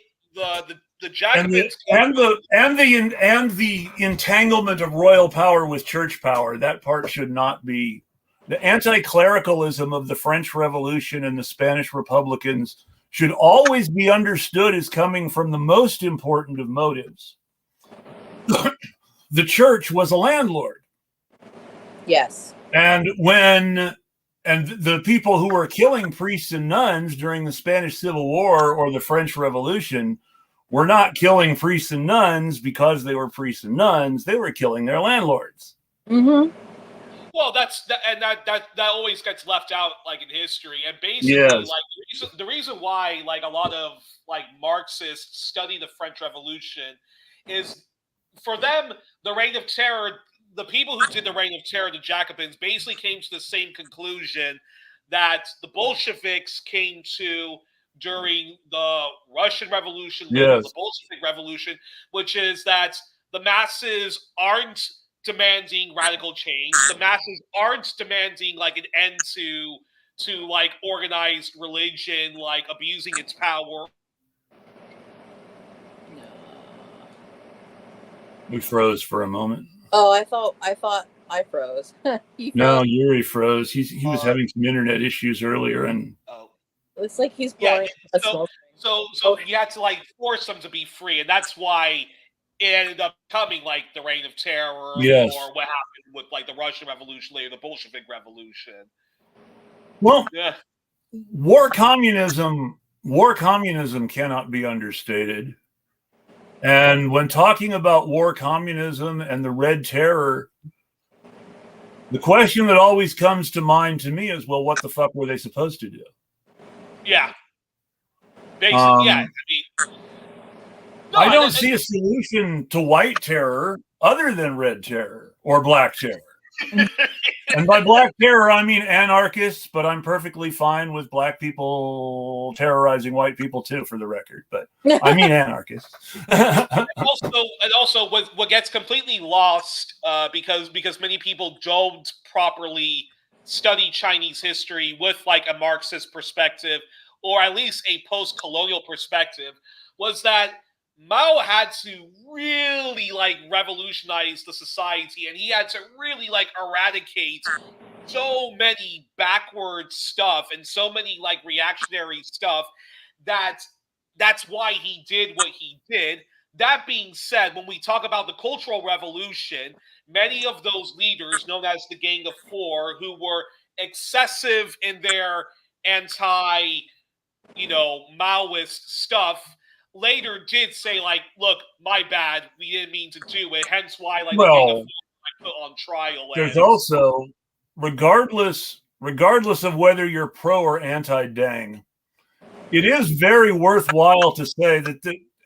Speaker 3: Jacobins
Speaker 1: and the entanglement of royal power with church power. That part should not be. The anti-clericalism of the French Revolution and the Spanish Republicans should always be understood as coming from the most important of motives. The church was a landlord.
Speaker 4: Yes.
Speaker 1: And the people who were killing priests and nuns during the Spanish Civil War or the French Revolution were not killing priests and nuns because they were priests and nuns. They were killing their landlords.
Speaker 4: Mm-hmm.
Speaker 3: Well, that always gets left out, like in history, and basically, like the reason why, like a lot of like Marxists study the French Revolution is for them the Reign of Terror. The people who did the Reign of Terror, the Jacobins, basically came to the same conclusion that the Bolsheviks came to during the Russian Revolution, the Bolshevik Revolution, which is that the masses aren't demanding radical change. The masses aren't demanding like an end to like organized religion, like abusing its power.
Speaker 1: We froze for a moment.
Speaker 4: Oh, I thought I froze.
Speaker 1: No, Youri froze. He was having some internet issues earlier, and
Speaker 4: it's like he's blowing a smoke.
Speaker 3: So he had to like force them to be free, and that's why it ended up coming like the Reign of Terror, or what happened with like the Russian Revolution later, the Bolshevik Revolution.
Speaker 1: Well, war communism cannot be understated. And when talking about war communism and the Red Terror, the question that always comes to mind to me is, well, what the fuck were they supposed to do?
Speaker 3: Yeah. Basically,
Speaker 1: I don't see a solution to white terror other than red terror or black terror. And by black terror, I mean anarchists, but I'm perfectly fine with black people terrorizing white people too, for the record. But I mean anarchists.
Speaker 3: also, what gets completely lost because many people don't properly study Chinese history with like a Marxist perspective, or at least a post-colonial perspective, was that Mao had to really like revolutionize the society, and he had to really like eradicate so many backward stuff and so many like reactionary stuff that that's why he did what he did. That being said, when we talk about the Cultural Revolution, many of those leaders, known as the Gang of Four, who were excessive in their anti, Maoist stuff, later did say, like, look, my bad, we didn't mean to do it. Hence why, like, the Gang of Four was put on trial.
Speaker 1: There's also, regardless of whether you're pro or anti-Deng, it is very worthwhile to say that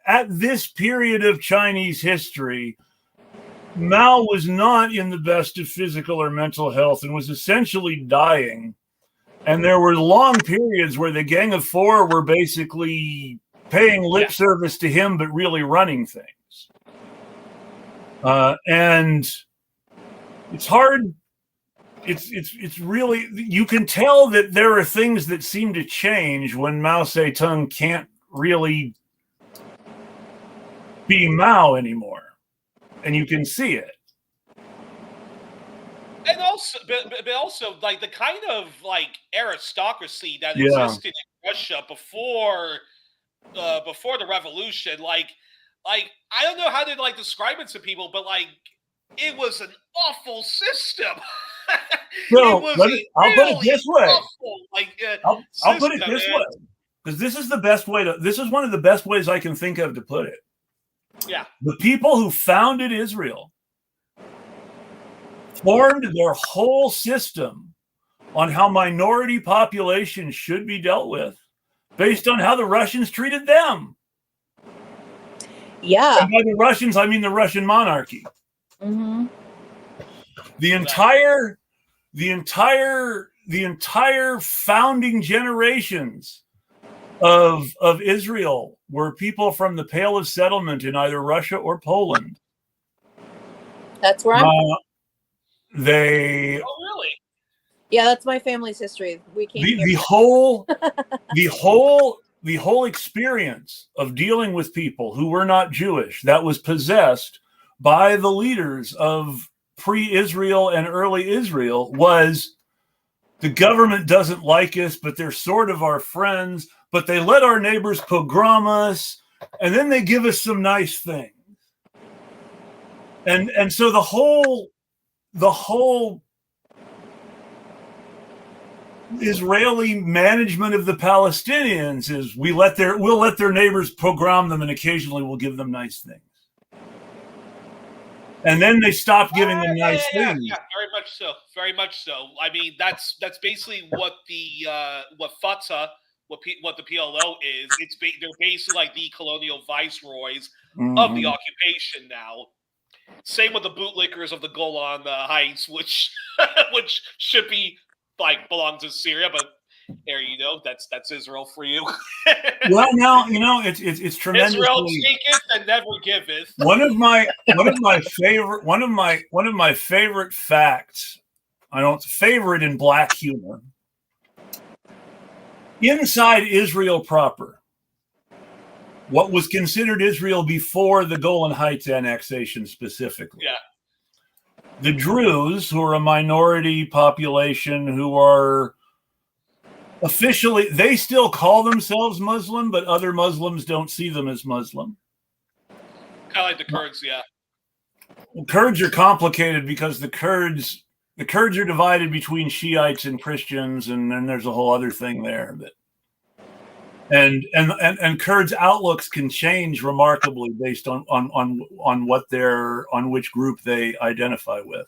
Speaker 1: at this period of Chinese history, Mao was not in the best of physical or mental health and was essentially dying. And there were long periods where the Gang of Four were basically paying lip service to him, but really running things. And it's hard. It's really, you can tell that there are things that seem to change when Mao Zedong can't really be Mao anymore, and you can see it.
Speaker 3: And also, but also, like the kind of like aristocracy that existed in Russia before the revolution, like I don't know how to like describe it to people, but like it was an awful system.
Speaker 1: No, I'll put it this way.
Speaker 3: Awful,
Speaker 1: I'll put it this way, because this is the best way to. This is one of the best ways I can think of to put it.
Speaker 3: Yeah,
Speaker 1: the people who founded Israel formed their whole system on how minority populations should be dealt with, based on how the Russians treated them.
Speaker 4: Yeah,
Speaker 1: and by the Russians, I mean the Russian monarchy.
Speaker 4: Mm-hmm.
Speaker 1: The entire founding generations of Israel were people from the Pale of Settlement in either Russia or Poland.
Speaker 4: That's where I'm from.
Speaker 3: Oh, really?
Speaker 4: Yeah, that's my family's history. We came
Speaker 1: the whole experience of dealing with people who were not Jewish, that was possessed by the leaders of pre-Israel and early Israel, was the government doesn't like us, but they're sort of our friends, but they let our neighbors pogrom us, and then they give us some nice things. And so the whole Israeli management of the Palestinians is we'll let their neighbors pogrom them, and occasionally we'll give them nice things. And then they stop giving them nice things.
Speaker 3: Yeah, very much so. I mean, that's basically what what Fatah, what the PLO is. They're basically like the colonial viceroys of the occupation now. Same with the bootlickers of the Golan Heights, which should be like belong to Syria, but there you go. That's Israel for you.
Speaker 1: Well, now it's tremendous.
Speaker 3: Israel taketh and never giveth.
Speaker 1: One of my favorite facts. I don't favorite in black humor. Inside Israel proper, what was considered Israel before the Golan Heights annexation specifically.
Speaker 3: Yeah.
Speaker 1: The Druze, who are a minority population, who are officially, they still call themselves Muslim, but other Muslims don't see them as Muslim.
Speaker 3: Kind of like the Kurds, yeah.
Speaker 1: Well, Kurds are complicated because the Kurds are divided between Shiites and Christians, and then there's a whole other thing there. But and Kurds' outlooks can change remarkably based on which group they identify with.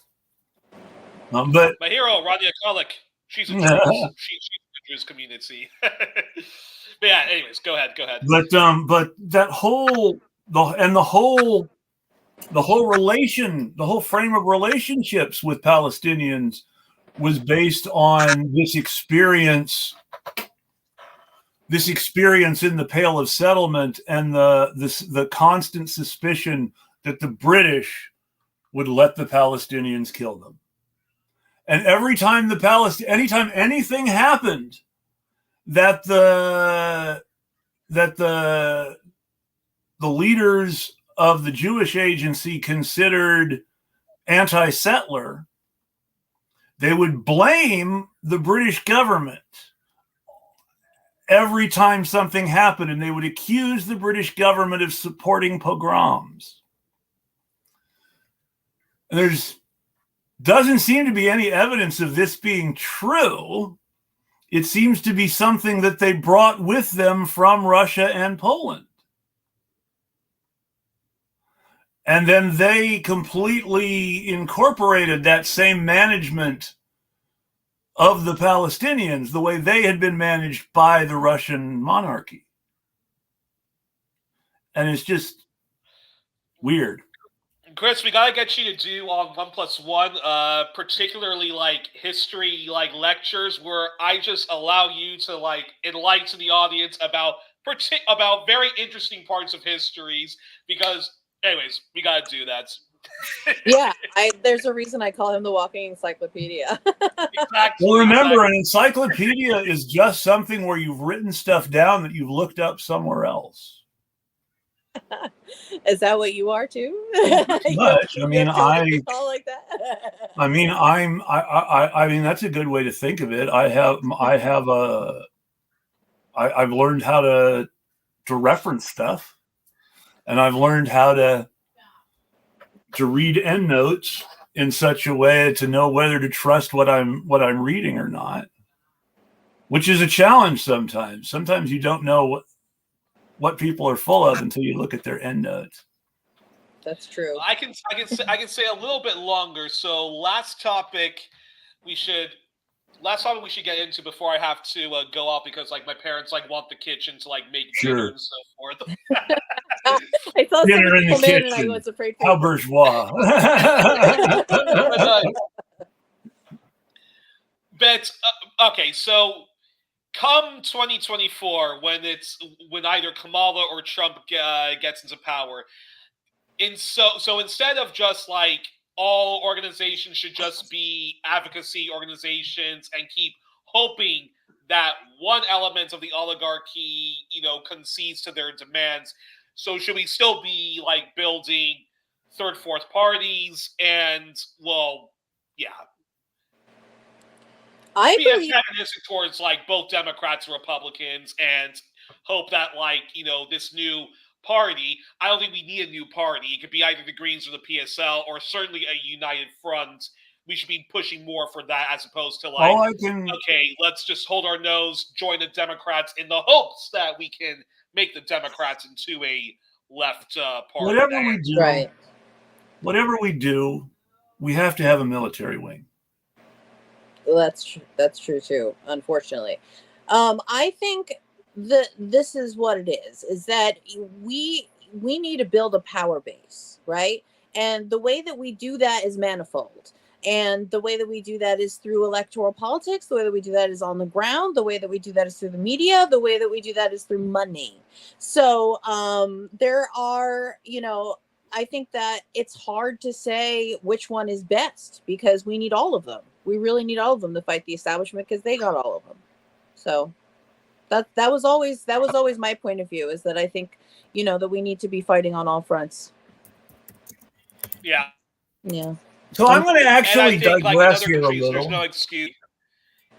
Speaker 1: But
Speaker 3: my hero, Radia Kalik, she's a Druze. She's a Druze community. But yeah, anyways, go ahead.
Speaker 1: But that whole the whole frame of relationships with Palestinians was based on this experience in the Pale of Settlement and the constant suspicion that the British would let the Palestinians kill them. And every time anytime anything happened that the leaders of the Jewish agency considered anti-settler, they would blame the British government every time something happened, and they would accuse the British government of supporting pogroms. And doesn't seem to be any evidence of this being true. It seems to be something that they brought with them from Russia and Poland. And then they completely incorporated that same management of the Palestinians the way they had been managed by the Russian monarchy. And it's just weird.
Speaker 3: Chris, we gotta get you to do on 1+1, particularly like history, like lectures, where I just allow you to like enlighten the audience about very interesting parts of histories. Because, anyways, we gotta do that.
Speaker 4: Yeah, there's a reason I call him the walking encyclopedia.
Speaker 3: Exactly.
Speaker 1: Well, remember, an encyclopedia is just something where you've written stuff down that you've looked up somewhere else.
Speaker 4: Is that what you are too?
Speaker 1: Much. I mean,
Speaker 4: like that.
Speaker 1: I mean, that's a good way to think of it. I've learned how to reference stuff, and I've learned how to read endnotes in such a way to know whether to trust what I'm reading or not, which is a challenge sometimes. Sometimes you don't know what people are full of until you look at their endnotes.
Speaker 4: That's true.
Speaker 3: I can say a little bit longer. So last topic we should get into before I have to go out, because like my parents like want the kitchen to like make dinner and so forth.
Speaker 4: I saw
Speaker 1: dinner in the kitchen.
Speaker 4: And I was afraid for
Speaker 1: How bourgeois.
Speaker 3: But okay, so come 2024, when either Kamala or Trump gets into power, so instead of just like all organizations should just be advocacy organizations and keep hoping that one element of the oligarchy, concedes to their demands. So should we still be like building third, fourth parties and, well, yeah.
Speaker 4: I
Speaker 3: be
Speaker 4: believe
Speaker 3: antagonistic towards like both Democrats and Republicans, and hope that like, this new party, I don't think we need a new party. It could be either the Greens or the PSL, or certainly a united front. We should be pushing more for that, as opposed to like, okay, let's just hold our nose, join the Democrats in the hopes that we can make the Democrats into a left party.
Speaker 1: Whatever we do, we have to have a military wing.
Speaker 4: That's true too, unfortunately. I think this is what it is that we need to build a power base, right? And the way that we do that is manifold. And the way that we do that is through electoral politics. The way that we do that is on the ground. The way that we do that is through the media. The way that we do that is through money. So there are, I think that it's hard to say which one is best, because we need all of them. We really need all of them to fight the establishment, because they got all of them. So that was always my point of view, is that I think, that we need to be fighting on all fronts.
Speaker 3: Yeah.
Speaker 4: Yeah.
Speaker 1: So I'm going to actually digress here a little.
Speaker 3: There's no excuse.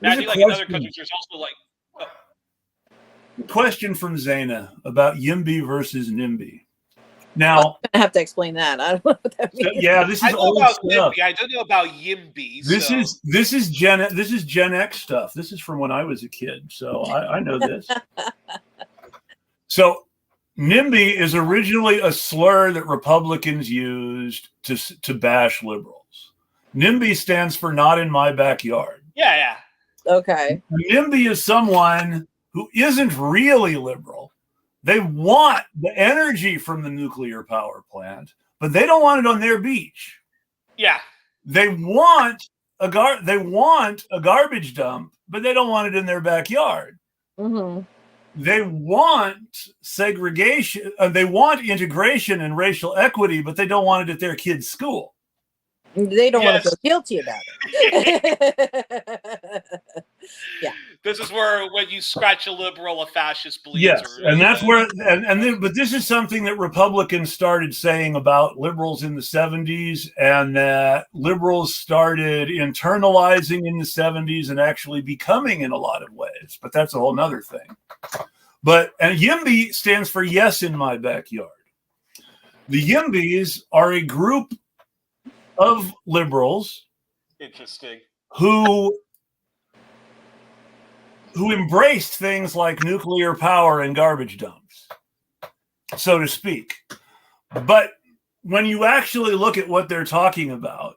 Speaker 3: I think like in other countries, there's also like
Speaker 1: question from Zaina about YIMBY versus NIMBY. Now,
Speaker 4: I have to explain that. I don't know what that means.
Speaker 1: Yeah, this is old stuff.
Speaker 3: I don't know about YIMBY.
Speaker 1: This is Gen X stuff. This is from when I was a kid, so I know this. So NIMBY is originally a slur that Republicans used to bash liberals. NIMBY stands for not in my backyard.
Speaker 3: Yeah.
Speaker 4: Okay.
Speaker 1: NIMBY is someone who isn't really liberal. They want the energy from the nuclear power plant, but they don't want it on their beach.
Speaker 3: Yeah.
Speaker 1: They want a garbage dump, but they don't want it in their backyard.
Speaker 4: Mm-hmm.
Speaker 1: They want segregation. They want integration and racial equity, but they don't want it at their kids' school.
Speaker 4: They don't want to feel guilty about it. Yeah.
Speaker 3: This is where when you scratch a liberal, a fascist bleeds.
Speaker 1: Yes, and that's where but this is something that Republicans started saying about liberals in the 70s, and that liberals started internalizing in the 70s and actually becoming in a lot of ways. But that's a whole nother thing. And YIMBY stands for Yes in My Backyard. The YIMBYs are a group of liberals who embraced things like nuclear power and garbage dumps, so to speak. But when you actually look at what they're talking about,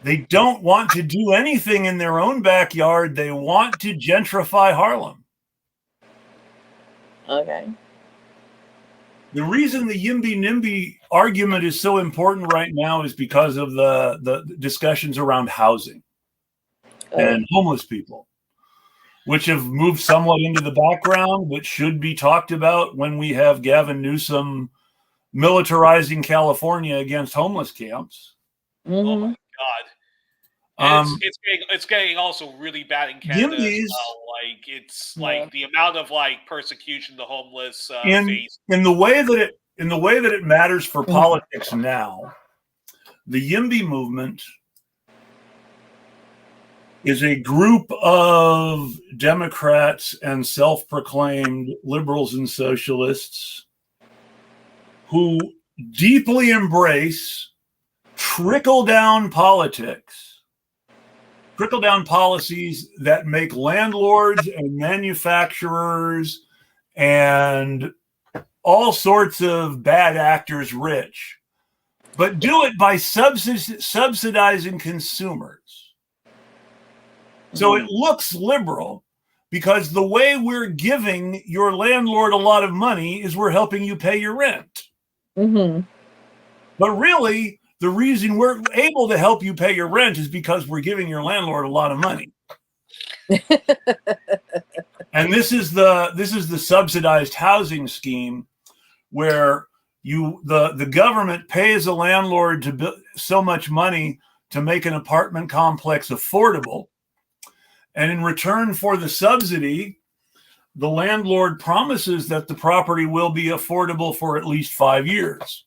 Speaker 1: they don't want to do anything in their own backyard. They want to gentrify Harlem.
Speaker 4: Okay.
Speaker 1: The reason the YIMBY-NIMBY argument is so important right now is because of the discussions around housing and homeless people, which have moved somewhat into the background, but should be talked about when we have Gavin Newsom militarizing California against homeless camps.
Speaker 4: Mm-hmm.
Speaker 3: Oh my God. It's getting also really bad in Canada as well. Like it's like the amount of like persecution the homeless face.
Speaker 1: In the way that it matters for politics now, the YIMBY movement is a group of Democrats and self-proclaimed liberals and socialists who deeply embrace trickle-down politics. Trickle-down policies that make landlords and manufacturers and all sorts of bad actors rich, but do it by subsidizing consumers. So it looks liberal because the way we're giving your landlord a lot of money is we're helping you pay your rent.
Speaker 4: Mm-hmm. But
Speaker 1: really, the reason we're able to help you pay your rent is because we're giving your landlord a lot of money. And this is the subsidized housing scheme where the government pays a landlord to build so much money to make an apartment complex affordable. And in return for the subsidy, the landlord promises that the property will be affordable for at least 5 years.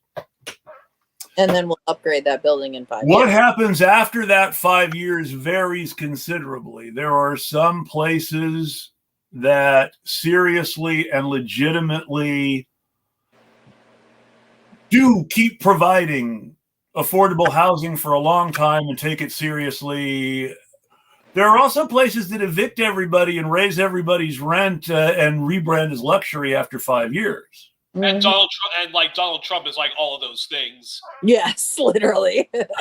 Speaker 4: And then we'll upgrade that building in 5 years.
Speaker 1: What happens after that 5 years varies considerably. There are some places that seriously and legitimately do keep providing affordable housing for a long time and take it seriously. There are also places that evict everybody and raise everybody's rent and rebrand as luxury after 5 years.
Speaker 3: And Donald Trump is like all of those things.
Speaker 4: Yes, literally.
Speaker 3: and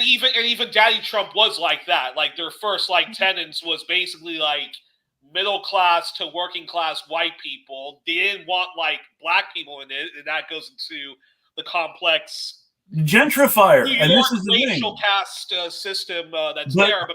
Speaker 3: even Daddy Trump was like that. Like their first like tenants was basically like middle class to working class white people. They didn't want like black people in it, and that goes into the complex
Speaker 1: gentrifier.
Speaker 3: New
Speaker 1: and
Speaker 3: York
Speaker 1: this is the
Speaker 3: racial
Speaker 1: thing.
Speaker 3: caste system that's there.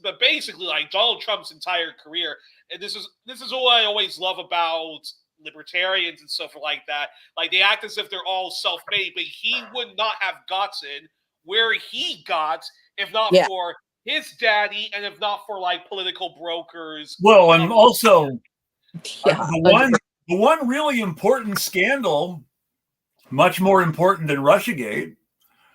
Speaker 3: But basically, like Donald Trump's entire career, and this is what I always love about libertarians and stuff like that. Like they act as if they're all self-made, but he would not have gotten where he got if not for his daddy and if not for like political brokers.
Speaker 1: Well, and also the one really important scandal, much more important than Russiagate,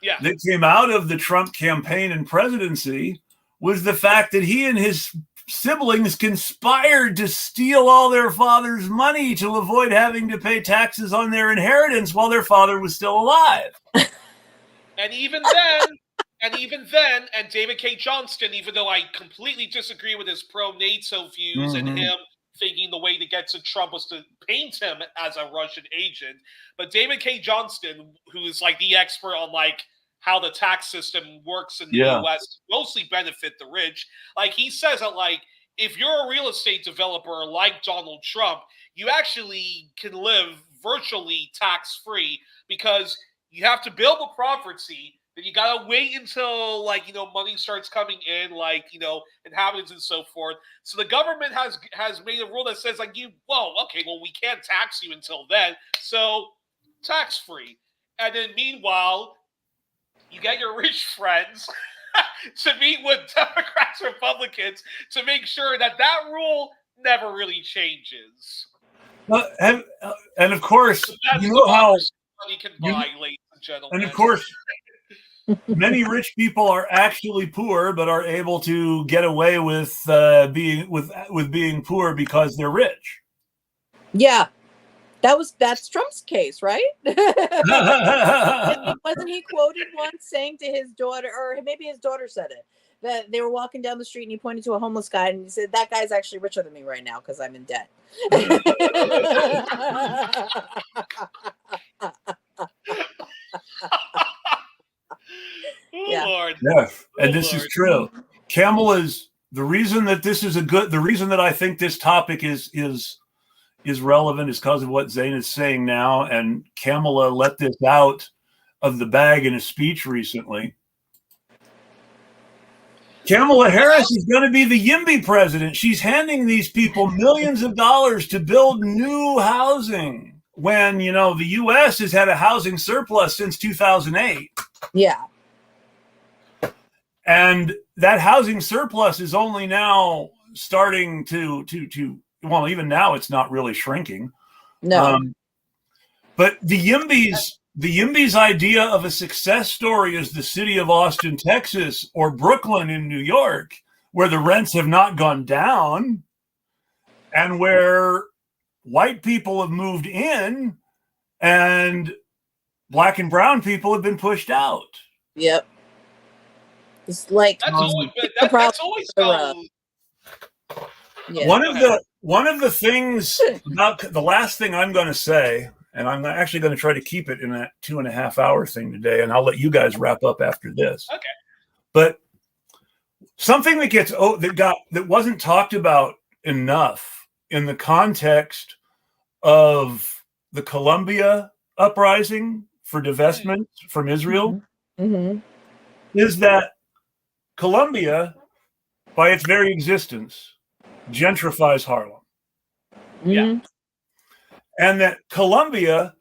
Speaker 1: that came out of the Trump campaign and presidency was the fact that he and his siblings conspired to steal all their father's money to avoid having to pay taxes on their inheritance while their father was still alive.
Speaker 3: And even then, and David K. Johnston, even though I completely disagree with his pro-NATO views and him thinking the way to get to Trump was to paint him as a Russian agent, but David K. Johnston, who is like the expert on like how the tax system works in the U.S. mostly benefit the rich. Like he says that like if you're a real estate developer like Donald Trump, you actually can live virtually tax-free because you have to build a property. Then you gotta wait until money starts coming in, inhabitants and so forth. So the government has made a rule that says we can't tax you until then. So tax free. And then meanwhile, you get your rich friends to meet with Democrats, Republicans to make sure that rule never really changes.
Speaker 1: And of course,
Speaker 3: So that's
Speaker 1: you know how
Speaker 3: money can buy, ladies and gentlemen.
Speaker 1: and of course, many rich people are actually poor, but are able to get away with being poor because they're rich.
Speaker 4: Yeah, that's Trump's case, right? Wasn't he quoted once saying to his daughter, or maybe his daughter said it, that they were walking down the street and he pointed to a homeless guy and he said, "That guy's actually richer than me right now because I'm in debt."
Speaker 3: Yeah. Lord.
Speaker 1: Yes, and this is true. Kamala's the reason that the reason that I think this topic is relevant is because of what Zane is saying now, and Kamala let this out of the bag in a speech recently. Kamala Harris is going to be the YIMBY president. She's handing these people millions of dollars to build new housing when, the U.S. has had a housing surplus since 2008.
Speaker 4: Yeah.
Speaker 1: And that housing surplus is only now starting to even now it's not really shrinking.
Speaker 4: No.
Speaker 1: But the YIMBY's idea of a success story is the city of Austin, Texas, or Brooklyn in New York, where the rents have not gone down and where white people have moved in and black and brown people have been pushed out.
Speaker 4: Yep. It's like
Speaker 3: that's always
Speaker 4: yeah.
Speaker 1: One of the things about the last thing I'm going to say, and I'm actually going to try to keep it in that 2.5 hour thing today, and I'll let you guys wrap up after this.
Speaker 3: Okay.
Speaker 1: But something that wasn't talked about enough in the context of the Columbia uprising for divestment from Israel is that Columbia, by its very existence, gentrifies Harlem.
Speaker 3: Yeah.
Speaker 1: And that Columbia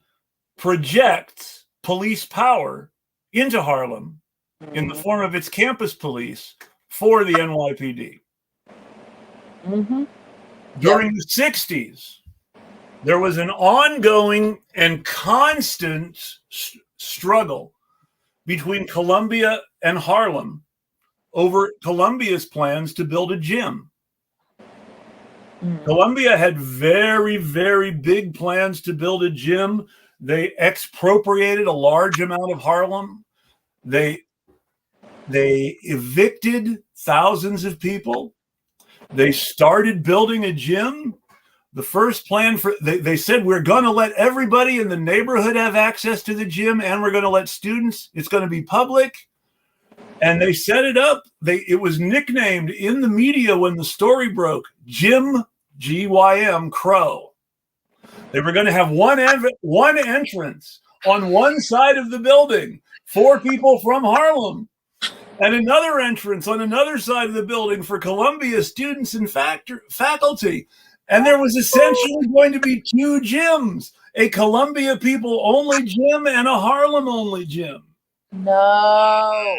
Speaker 1: projects police power into Harlem in the form of its campus police for the NYPD. During the 60s, there was an ongoing and constant struggle between Columbia and Harlem over Columbia's plans to build a gym. Columbia had very, very big plans to build a gym. They expropriated a large amount of Harlem. They evicted thousands of people. They started building a gym. The first plan they said, we're going to let everybody in the neighborhood have access to the gym, and we're going to let students. It's going to be public. And they set it up. It was nicknamed in the media when the story broke, Jim, G-Y-M, Crow. They were going to have one entrance on one side of the building for people from Harlem, and another entrance on another side of the building for Columbia students and faculty. And there was essentially going to be two gyms, a Columbia people only gym and a Harlem only gym.
Speaker 4: No.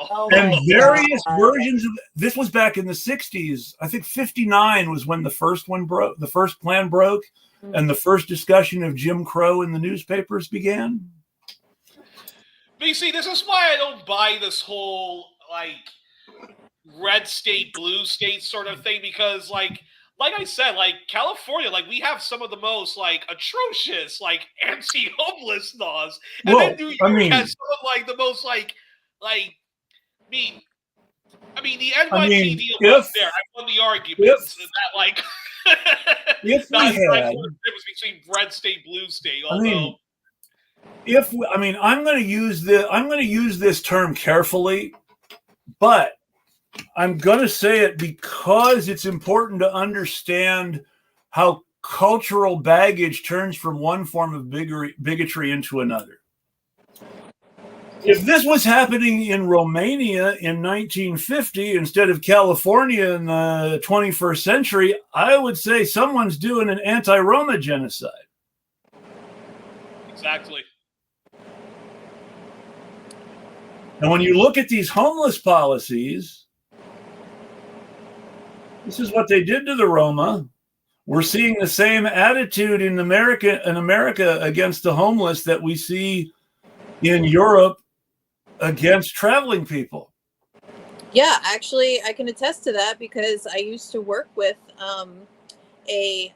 Speaker 4: Oh
Speaker 1: and various versions of this was back in the 60s. I think 59 was when the first one broke, the first plan broke, and the first discussion of Jim Crow in the newspapers began.
Speaker 3: But you see, this is why I don't buy this whole red state, blue state sort of thing, because like I said, California, we have some of the most atrocious anti-homeless laws, and then New York has some of the most the NYPD was there. I won the arguments that
Speaker 1: if we
Speaker 3: not
Speaker 1: had
Speaker 3: the difference between red state, blue state.
Speaker 1: I'm going to use this term carefully, but I'm going to say it because it's important to understand how cultural baggage turns from one form of bigotry into another. If this was happening in Romania in 1950 instead of California in the 21st century, I would say someone's doing an anti-Roma genocide.
Speaker 3: Exactly.
Speaker 1: And when you look at these homeless policies, this is what they did to the Roma. We're seeing the same attitude in America against the homeless that we see in Europe against traveling people.
Speaker 4: Yeah, actually, I can attest to that because I used to work with a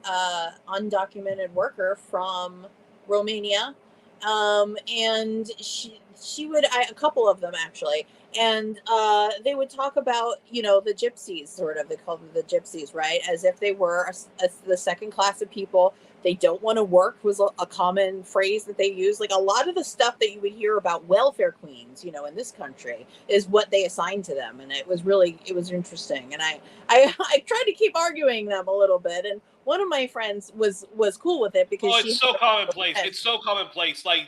Speaker 4: undocumented worker from Romania, and she would a couple of them actually, and they would talk about the gypsies, sort of, they called them the gypsies, right, as if they were the second class of people. They don't want to work was a common phrase that they use. Like a lot of the stuff that you would hear about welfare queens, in this country, is what they assigned to them, and it was interesting. And I tried to keep arguing them a little bit, and one of my friends was cool with it because
Speaker 3: it's so commonplace. It's so commonplace. Like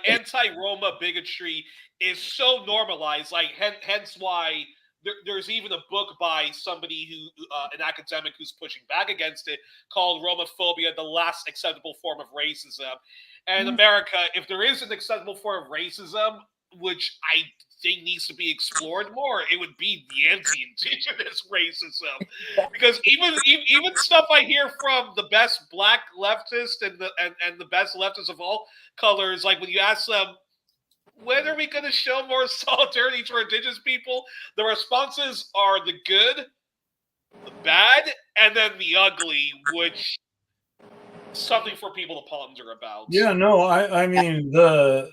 Speaker 3: anti-Roma bigotry is so normalized. Like hence why. There's even a book by somebody an academic who's pushing back against it, called Romophobia, the last acceptable form of racism. And in America, if there is an acceptable form of racism, which I think needs to be explored more, it would be the anti-indigenous racism. Because even stuff I hear from the best black leftists and the best leftists of all colors, like when you ask them, when are we going to show more solidarity to indigenous people? The responses are the good, the bad, and then the ugly, which is something for people to ponder about.
Speaker 1: Yeah, no, I mean the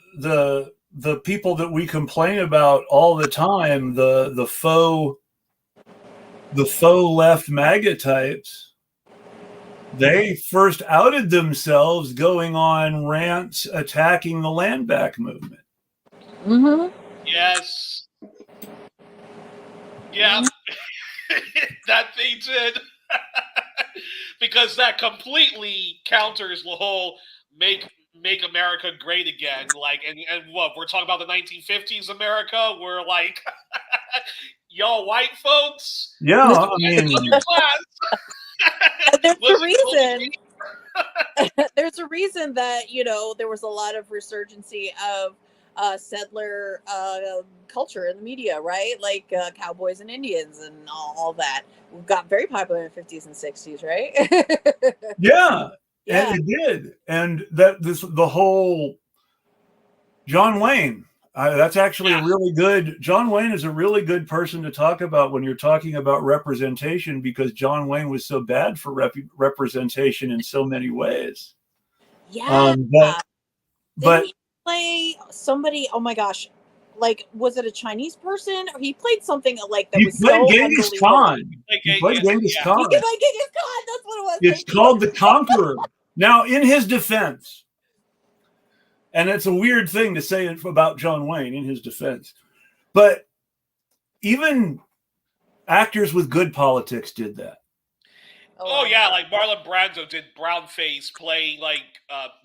Speaker 1: people that we complain about all the time, the faux left MAGA types, they first outed themselves going on rants attacking the land back movement.
Speaker 4: Mm-hmm.
Speaker 3: Yes. Yeah. That they did. Because that completely counters the whole make America great again. Like, and what, we're talking about the 1950s America, where like y'all white folks.
Speaker 1: Yeah, I mean,
Speaker 4: there's a reason. There's a reason that there was a lot of resurgency of settler culture in the media, right? Like cowboys and Indians and all that got very popular in the 50s and 60s, right?
Speaker 1: yeah, and it did. And the whole John Wayne, that's actually a really good, John Wayne is a really good person to talk about when you're talking about representation, because John Wayne was so bad for representation in so many ways.
Speaker 4: Yeah.
Speaker 1: But
Speaker 4: he play somebody, oh my gosh, like, was it a Chinese person, or he played something like that? He played
Speaker 1: Genghis Khan. He played Genghis Khan.
Speaker 4: He played Genghis Khan. That's what it was.
Speaker 1: It's called The Conqueror. Now, in his defense, and it's a weird thing to say about John Wayne in his defense, but even actors with good politics did that.
Speaker 3: Oh yeah, like Marlon Brando did brownface playing like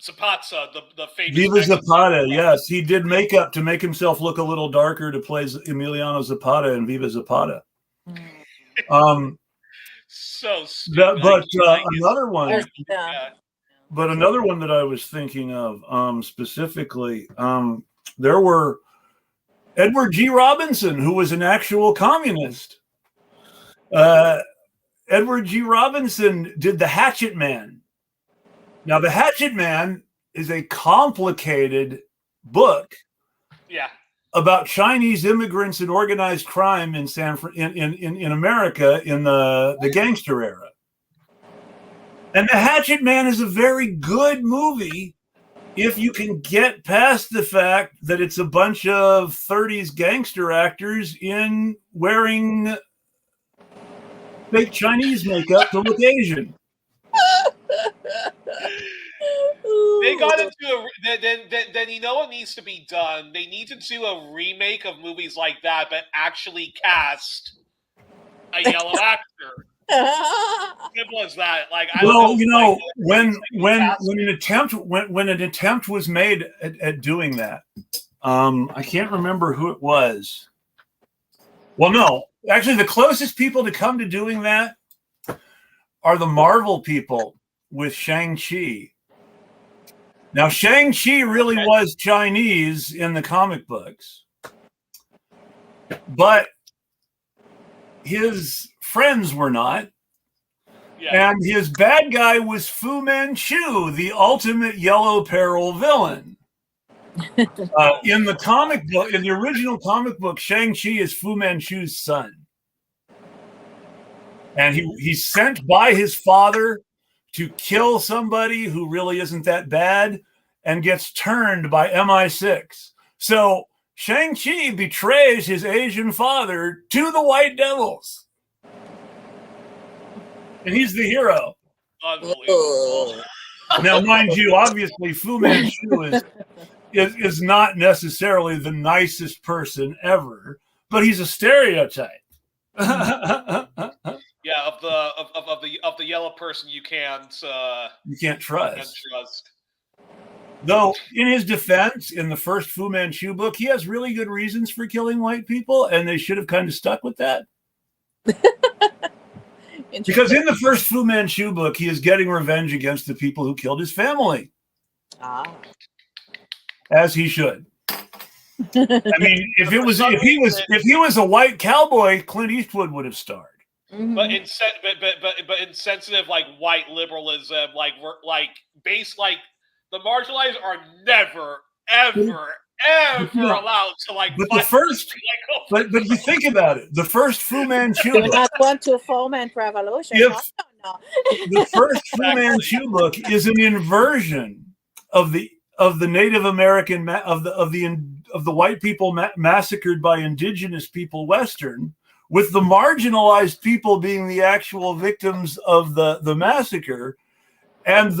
Speaker 3: Zapata, the famous
Speaker 1: Viva Zapata, yes. He did makeup to make himself look a little darker to play Emiliano Zapata in Viva Zapata.
Speaker 3: So stupid.
Speaker 1: Another one. Yeah. But another one that I was thinking of specifically, there were Edward G. Robinson, who was an actual communist. Edward G. Robinson did The Hatchet Man. Now, The Hatchet Man is a complicated book about Chinese immigrants and organized crime in America in the gangster era. And The Hatchet Man is a very good movie if you can get past the fact that it's a bunch of 30s gangster actors wearing fake Chinese makeup to look Asian.
Speaker 3: They got into then you know what needs to be done? They need to do a remake of movies like that, but actually cast a yellow actor. Simple as that. Like, I
Speaker 1: Well,
Speaker 3: don't
Speaker 1: you
Speaker 3: know.
Speaker 1: know, when an attempt was made at doing that, I can't remember who it was. Well, no, actually, the closest people to come to doing that are the Marvel people with Shang-Chi. Now, Shang-Chi really was Chinese in the comic books, but his friends were not.
Speaker 3: Yeah.
Speaker 1: And his bad guy was Fu Manchu, the ultimate Yellow Peril villain. In the comic book, in the original comic book, Shang-Chi is Fu Manchu's son. And he's sent by his father to kill somebody who really isn't that bad and gets turned by MI6. So Shang-Chi betrays his Asian father to the White Devils. And he's the hero.
Speaker 3: Unbelievable.
Speaker 1: Now, mind you, obviously, Fu Manchu is not necessarily the nicest person ever, but he's a stereotype.
Speaker 3: Yeah, of the yellow person you can't
Speaker 1: trust.
Speaker 3: trust.
Speaker 1: Though, in his defense, in the first Fu Manchu book, he has really good reasons for killing white people, and they should have kind of stuck with that. Because in the first Fu Manchu book, he is getting revenge against the people who killed his family. As he should. I mean, if he was a white cowboy, Clint Eastwood would have starred.
Speaker 2: Mm-hmm.
Speaker 3: But insensitive, like, white liberalism, like, the marginalized are never, ever allowed to, like.
Speaker 1: But the first, but you think about it, the first Fu Manchu book.
Speaker 4: Not want to foment revolution.
Speaker 1: The first Fu Manchu book is an inversion of the Native American of the white people massacred by indigenous people Western, with the marginalized people being the actual victims of the massacre, and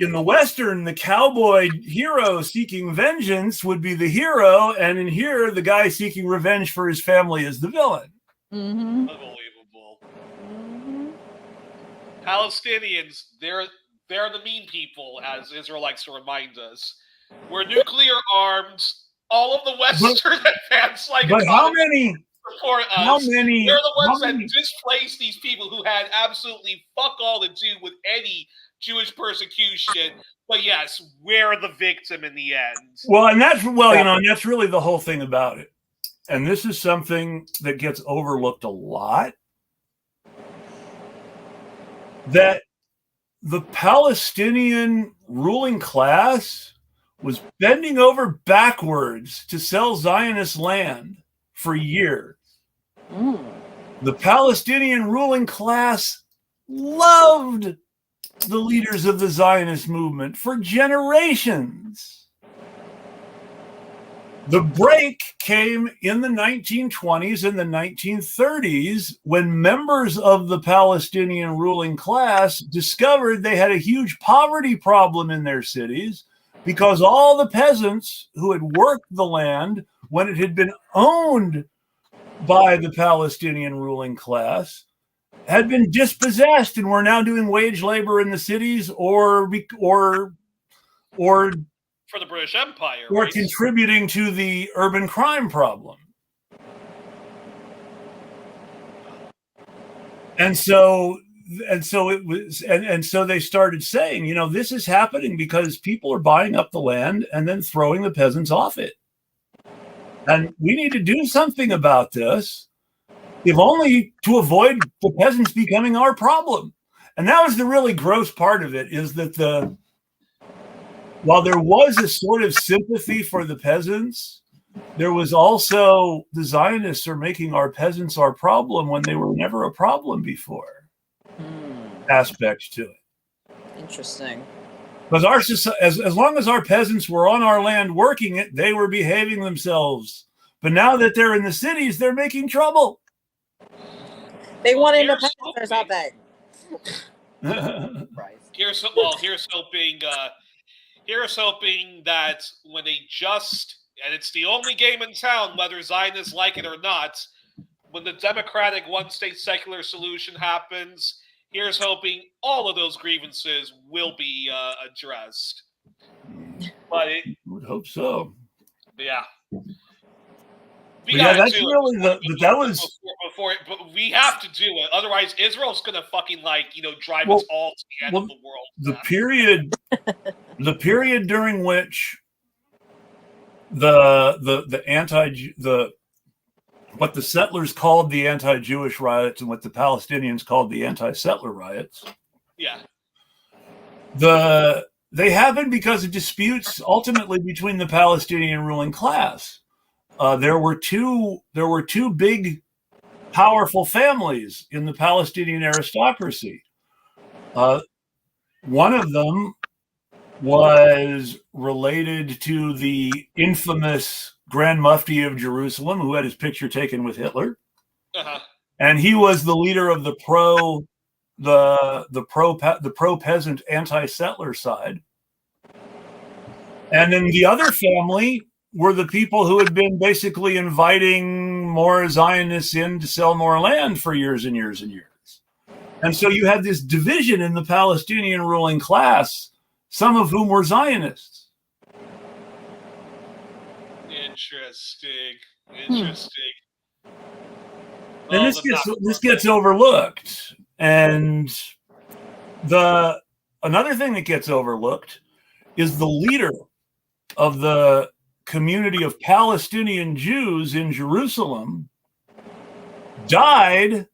Speaker 1: in the Western, the cowboy hero seeking vengeance would be the hero, and in here, the guy seeking revenge for his family is the villain.
Speaker 2: Mm-hmm.
Speaker 3: Unbelievable. Mm-hmm. Palestinians, they're the mean people, as Israel likes to remind us. We're nuclear armed. All of the Western advanced, like,
Speaker 1: but how many?
Speaker 3: Support us.
Speaker 1: How many?
Speaker 3: They're the ones that displaced these people who had absolutely fuck all to do with any Jewish persecution. But yes, we're the victim in the end.
Speaker 1: Well, and that's that's really the whole thing about it. And this is something that gets overlooked a lot. That the Palestinian ruling class was bending over backwards to sell Zionist land for years. The Palestinian ruling class loved the leaders of the Zionist movement for generations. The break came in the 1920s and the 1930s when members of the Palestinian ruling class discovered they had a huge poverty problem in their cities because all the peasants who had worked the land when it had been owned by the Palestinian ruling class had been dispossessed and were now doing wage labor in the cities or
Speaker 3: for the British Empire,
Speaker 1: or
Speaker 3: right?
Speaker 1: contributing to the urban crime problem. And so they started saying, this is happening because people are buying up the land and then throwing the peasants off it. And we need to do something about this, if only to avoid the peasants becoming our problem. And that was the really gross part of it, is that while there was a sort of sympathy for the peasants, there was also the Zionists are making our peasants our problem when they were never a problem before. Aspects to it.
Speaker 4: Interesting.
Speaker 1: Because our society, as long as our peasants were on our land working it, they were behaving themselves. But now that they're in the cities, they're making trouble.
Speaker 4: They want independence or something.
Speaker 3: Here's hoping that when they and it's the only game in town, whether Zionists like it or not, when the democratic one-state secular solution happens, here's hoping all of those grievances will be addressed. But
Speaker 1: I would hope so.
Speaker 3: Yeah.
Speaker 1: We gotta do it
Speaker 3: before but we have to do it. Otherwise, Israel's gonna fucking drive us all to the end of the world.
Speaker 1: The period during which what the settlers called the anti-Jewish riots and what the Palestinians called the anti-settler riots.
Speaker 3: Yeah.
Speaker 1: They happened because of disputes ultimately between the Palestinian ruling class. There were two big, powerful families in the Palestinian aristocracy. One of them was related to the infamous Grand Mufti of Jerusalem, who had his picture taken with Hitler, and he was the leader of the pro-peasant anti-settler side. And then the other family were the people who had been basically inviting more Zionists in to sell more land for years and years and years. And so you had this division in the Palestinian ruling class, some of whom were Zionists.
Speaker 3: Interesting.
Speaker 1: And this gets overlooked. And another thing that gets overlooked is the leader of the community of Palestinian Jews in Jerusalem died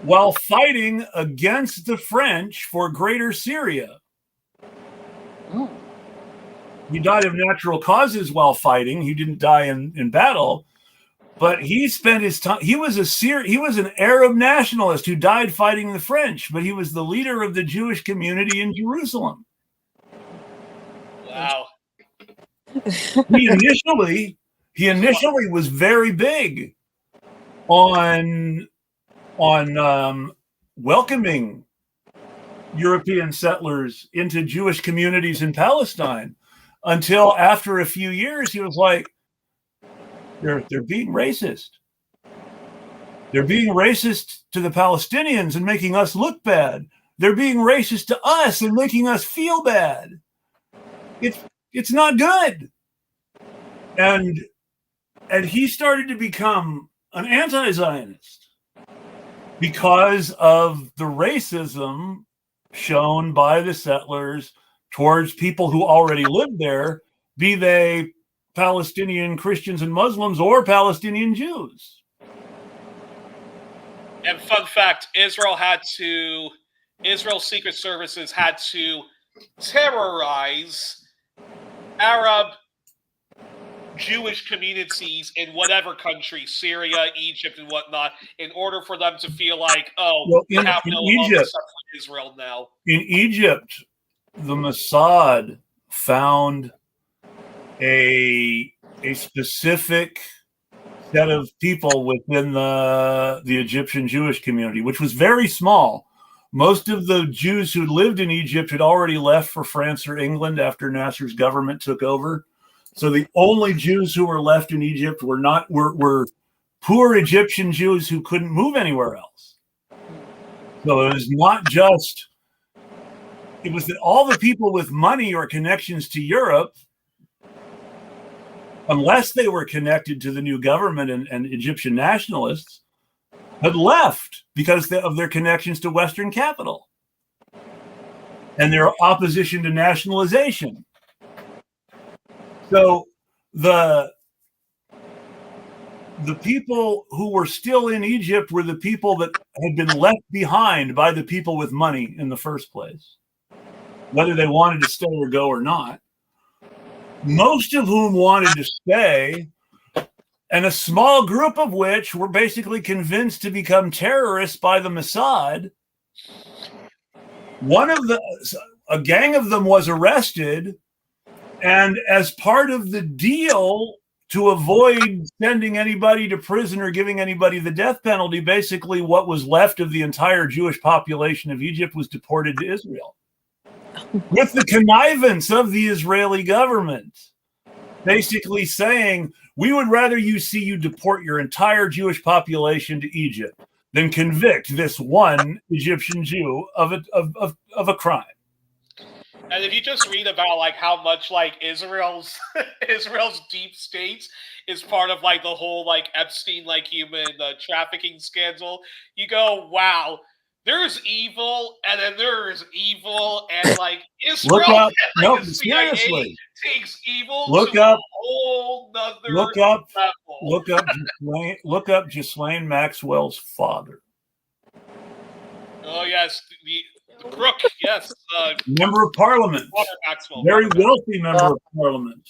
Speaker 1: while fighting against the French for Greater Syria. He died of natural causes while fighting. He didn't die in battle, but he spent his time. He was an Arab nationalist who died fighting the French, but he was the leader of the Jewish community in Jerusalem.
Speaker 3: Wow.
Speaker 1: He initially was very big on welcoming European settlers into Jewish communities in Palestine, until after a few years he was like, they're being racist. They're being racist to the Palestinians and making us look bad. They're being racist to us and making us feel bad. It's not good. And he started to become an anti-Zionist because of the racism shown by the settlers towards people who already lived there, be they Palestinian Christians and Muslims or Palestinian Jews.
Speaker 3: And fun fact, Israel's secret services had to terrorize Arab Jewish communities in whatever country, Syria, Egypt, and whatnot, in order for them to feel like, we have no longer Israel now.
Speaker 1: In Egypt, the Mossad found a specific set of people within the Egyptian Jewish community, which was very small. Most of the Jews who lived in Egypt had already left for France or England after Nasser's government took over. So the only Jews who were left in Egypt were poor Egyptian Jews who couldn't move anywhere else. So it was not just, it was that all the people with money or connections to Europe, unless they were connected to the new government and Egyptian nationalists, had left because of their connections to Western capital and their opposition to nationalization. So the people who were still in Egypt were the people that had been left behind by the people with money in the first place, whether they wanted to stay or go or not. Most of whom wanted to stay, and a small group of which were basically convinced to become terrorists by the Mossad. A gang of them was arrested, and as part of the deal to avoid sending anybody to prison or giving anybody the death penalty, basically what was left of the entire Jewish population of Egypt was deported to Israel. With the connivance of the Israeli government, basically saying, we would rather see you deport your entire Jewish population to Egypt than convict this one Egyptian Jew of a crime.
Speaker 3: And if you just read about like how much like Israel's deep state is part of like the whole like Epstein like human trafficking scandal, you go, wow, there's evil, and then there's evil, and like Israel,
Speaker 1: Look up,
Speaker 3: and, like,
Speaker 1: no,
Speaker 3: the CIA
Speaker 1: seriously.
Speaker 3: takes evil
Speaker 1: Look
Speaker 3: to
Speaker 1: up,
Speaker 3: a whole nother level.
Speaker 1: Look up Ghislaine Maxwell's father.
Speaker 3: Oh yes, the crook, yes.
Speaker 1: Member of Parliament.
Speaker 3: Maxwell,
Speaker 1: Very wealthy member of Parliament.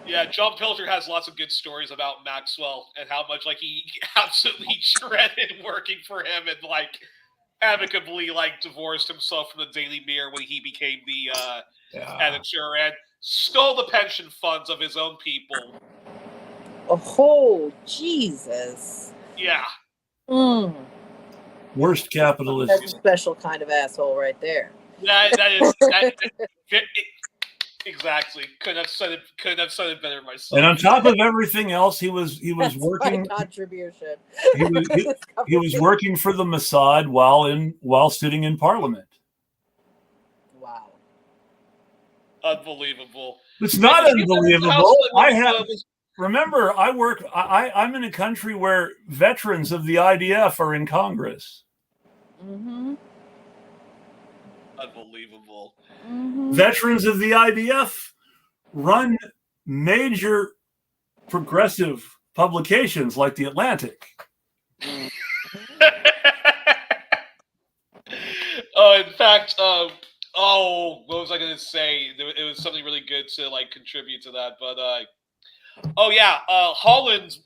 Speaker 3: Yeah, John Pilger has lots of good stories about Maxwell and how much like he absolutely dreaded working for him and like amicably like divorced himself from the Daily Mirror when he became the editor and stole the pension funds of his own people.
Speaker 4: Oh, Jesus.
Speaker 3: Yeah.
Speaker 1: Worst capitalist.
Speaker 4: That's a special kind of asshole right there.
Speaker 3: Exactly. Couldn't have said it better myself.
Speaker 1: And on top of everything else, he was working.
Speaker 4: My contribution.
Speaker 1: He was working for the Mossad while sitting in Parliament.
Speaker 4: Wow.
Speaker 3: Unbelievable.
Speaker 1: It's not unbelievable. Remember, I'm in a country where veterans of the IDF are in Congress.
Speaker 4: Mm-hmm.
Speaker 3: Unbelievable.
Speaker 4: Mm-hmm.
Speaker 1: Veterans of the IDF run major progressive publications like the Eclectic.
Speaker 3: In fact, what was I going to say? It was something really good to like contribute to that, but Holland,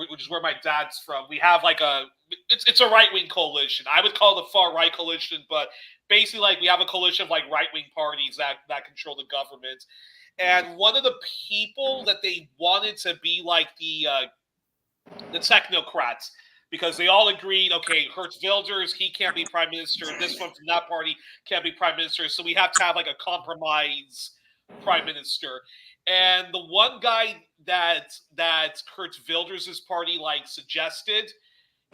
Speaker 3: which is where my dad's from. We have like it's a right wing coalition. I would call it a far right coalition, but basically like we have a coalition of like right wing parties that control the government. And one of the people that they wanted to be like the technocrats, because they all agreed, okay, Hertz Wilders, he can't be prime minister. This one from that party can't be prime minister. So we have to have like a compromise prime minister. And the one guy that Hertz Wilders' party like suggested,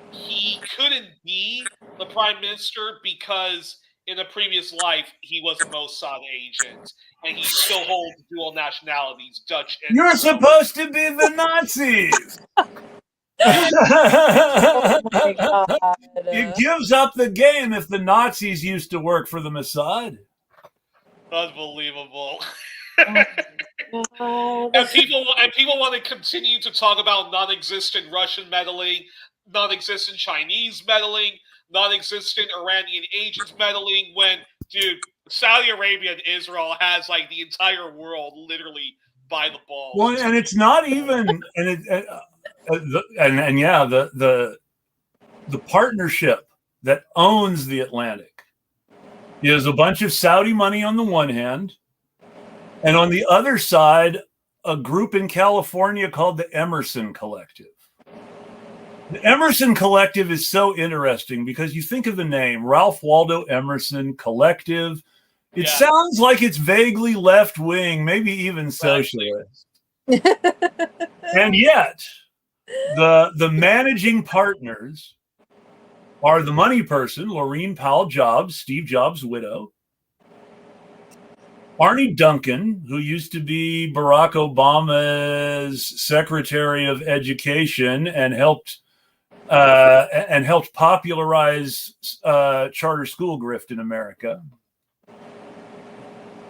Speaker 3: he couldn't be the prime minister because in a previous life he was a Mossad agent and he still holds dual nationalities, Dutch and
Speaker 1: You're supposed to be the Nazis.
Speaker 4: Oh my God.
Speaker 1: It gives up the game if the Nazis used to work for the Mossad.
Speaker 3: Unbelievable.
Speaker 4: Oh,
Speaker 3: And people want to continue to talk about non-existent Russian meddling, non-existent Chinese meddling, non-existent Iranian agents meddling. When, dude, Saudi Arabia and Israel has like the entire world literally by the balls.
Speaker 1: Well, and it's not even, the partnership that owns the Eclectic is a bunch of Saudi money on the one hand, and on the other side, a group in California called the Emerson Collective. The Emerson Collective is so interesting because you think of the name, Ralph Waldo Emerson Collective. It sounds like it's vaguely left-wing, maybe even socialist. And yet, the managing partners are the money person, Laurene Powell Jobs, Steve Jobs' widow, Arnie Duncan, who used to be Barack Obama's Secretary of Education and helped popularize charter school grift in America,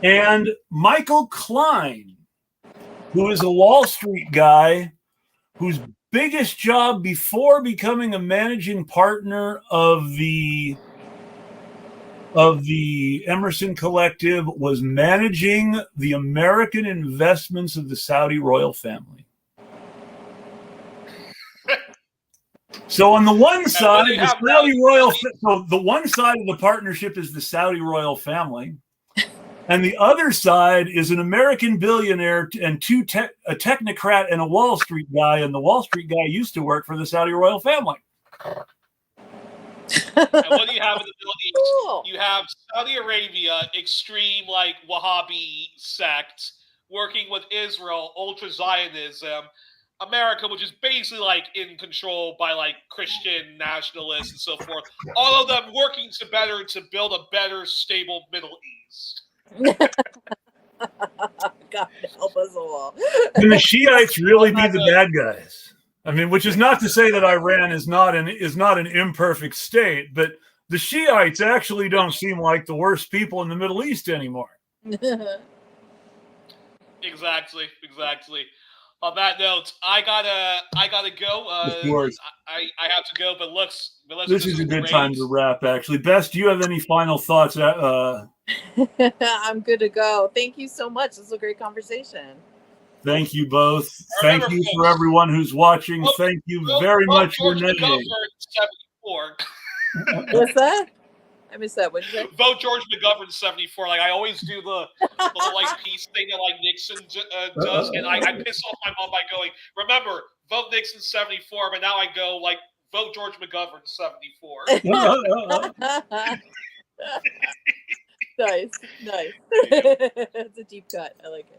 Speaker 1: and Michael Klein, who is a Wall Street guy whose biggest job before becoming a managing partner of the Emerson Collective was managing the American investments of the Saudi royal family. So on the one side, the one side of the partnership is the Saudi royal family, and the other side is an American billionaire and a technocrat and a Wall Street guy, and the Wall Street guy used to work for the Saudi royal family.
Speaker 3: And what do you have in the Middle East? You have Saudi Arabia, extreme like Wahhabi sect, working with Israel, ultra-Zionism, America, which is basically like in control by like Christian nationalists and so forth. All of them working to build a better, stable Middle East.
Speaker 4: God help us all.
Speaker 1: Can the Shiites really be the bad guys? I mean, which is not to say that Iran is not an imperfect state, but the Shiites actually don't seem like the worst people in the Middle East anymore.
Speaker 3: Exactly. On that note, I gotta go.
Speaker 1: Of course.
Speaker 3: I have to go, but
Speaker 1: this is a good time to wrap, actually. Bess, do you have any final thoughts?
Speaker 4: I'm good to go. Thank you so much. This was a great conversation.
Speaker 1: Thank you both. Thank you for everyone who's watching. Thank you very much, Renee.
Speaker 4: What's that? I missed that. What did you say?
Speaker 3: Vote George McGovern 74. Like, I always do the little like peace thing that like Nixon does, and I piss off my mom by going, remember, vote Nixon 74, but now I go like, vote George McGovern 74.
Speaker 4: Nice. It's a deep cut. I like it.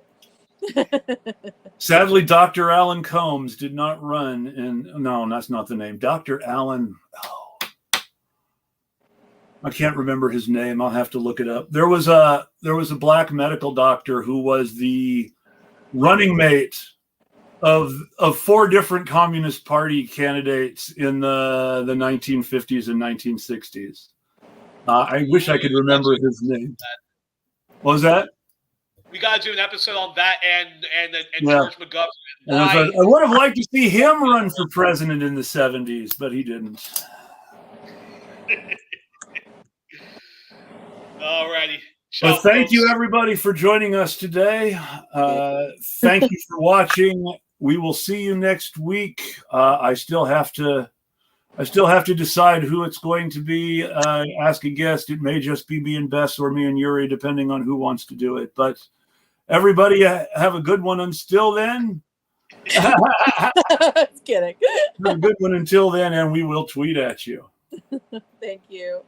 Speaker 1: Sadly, Dr. Alan Combs did not run, and no, that's not the name. Dr. Alan. I can't remember his name. I'll have to look it up. There was a black medical doctor who was the running mate of 4 different Communist Party candidates in the 1950s and 1960s. I wish I could remember his name. What was that?
Speaker 3: We got to do an episode on that and George McGovern.
Speaker 1: I would have liked to see him run for president in the 70s, but he didn't.
Speaker 3: Alrighty.
Speaker 1: Well, thank you, everybody, for joining us today. Thank you for watching. We will see you next week. I still have to decide who it's going to be. Ask a guest. It may just be me and Bess or me and Youri, depending on who wants to do it. But everybody, have a good one until then.
Speaker 4: Just kidding.
Speaker 1: Have a good one until then, and we will tweet at you.
Speaker 4: Thank you.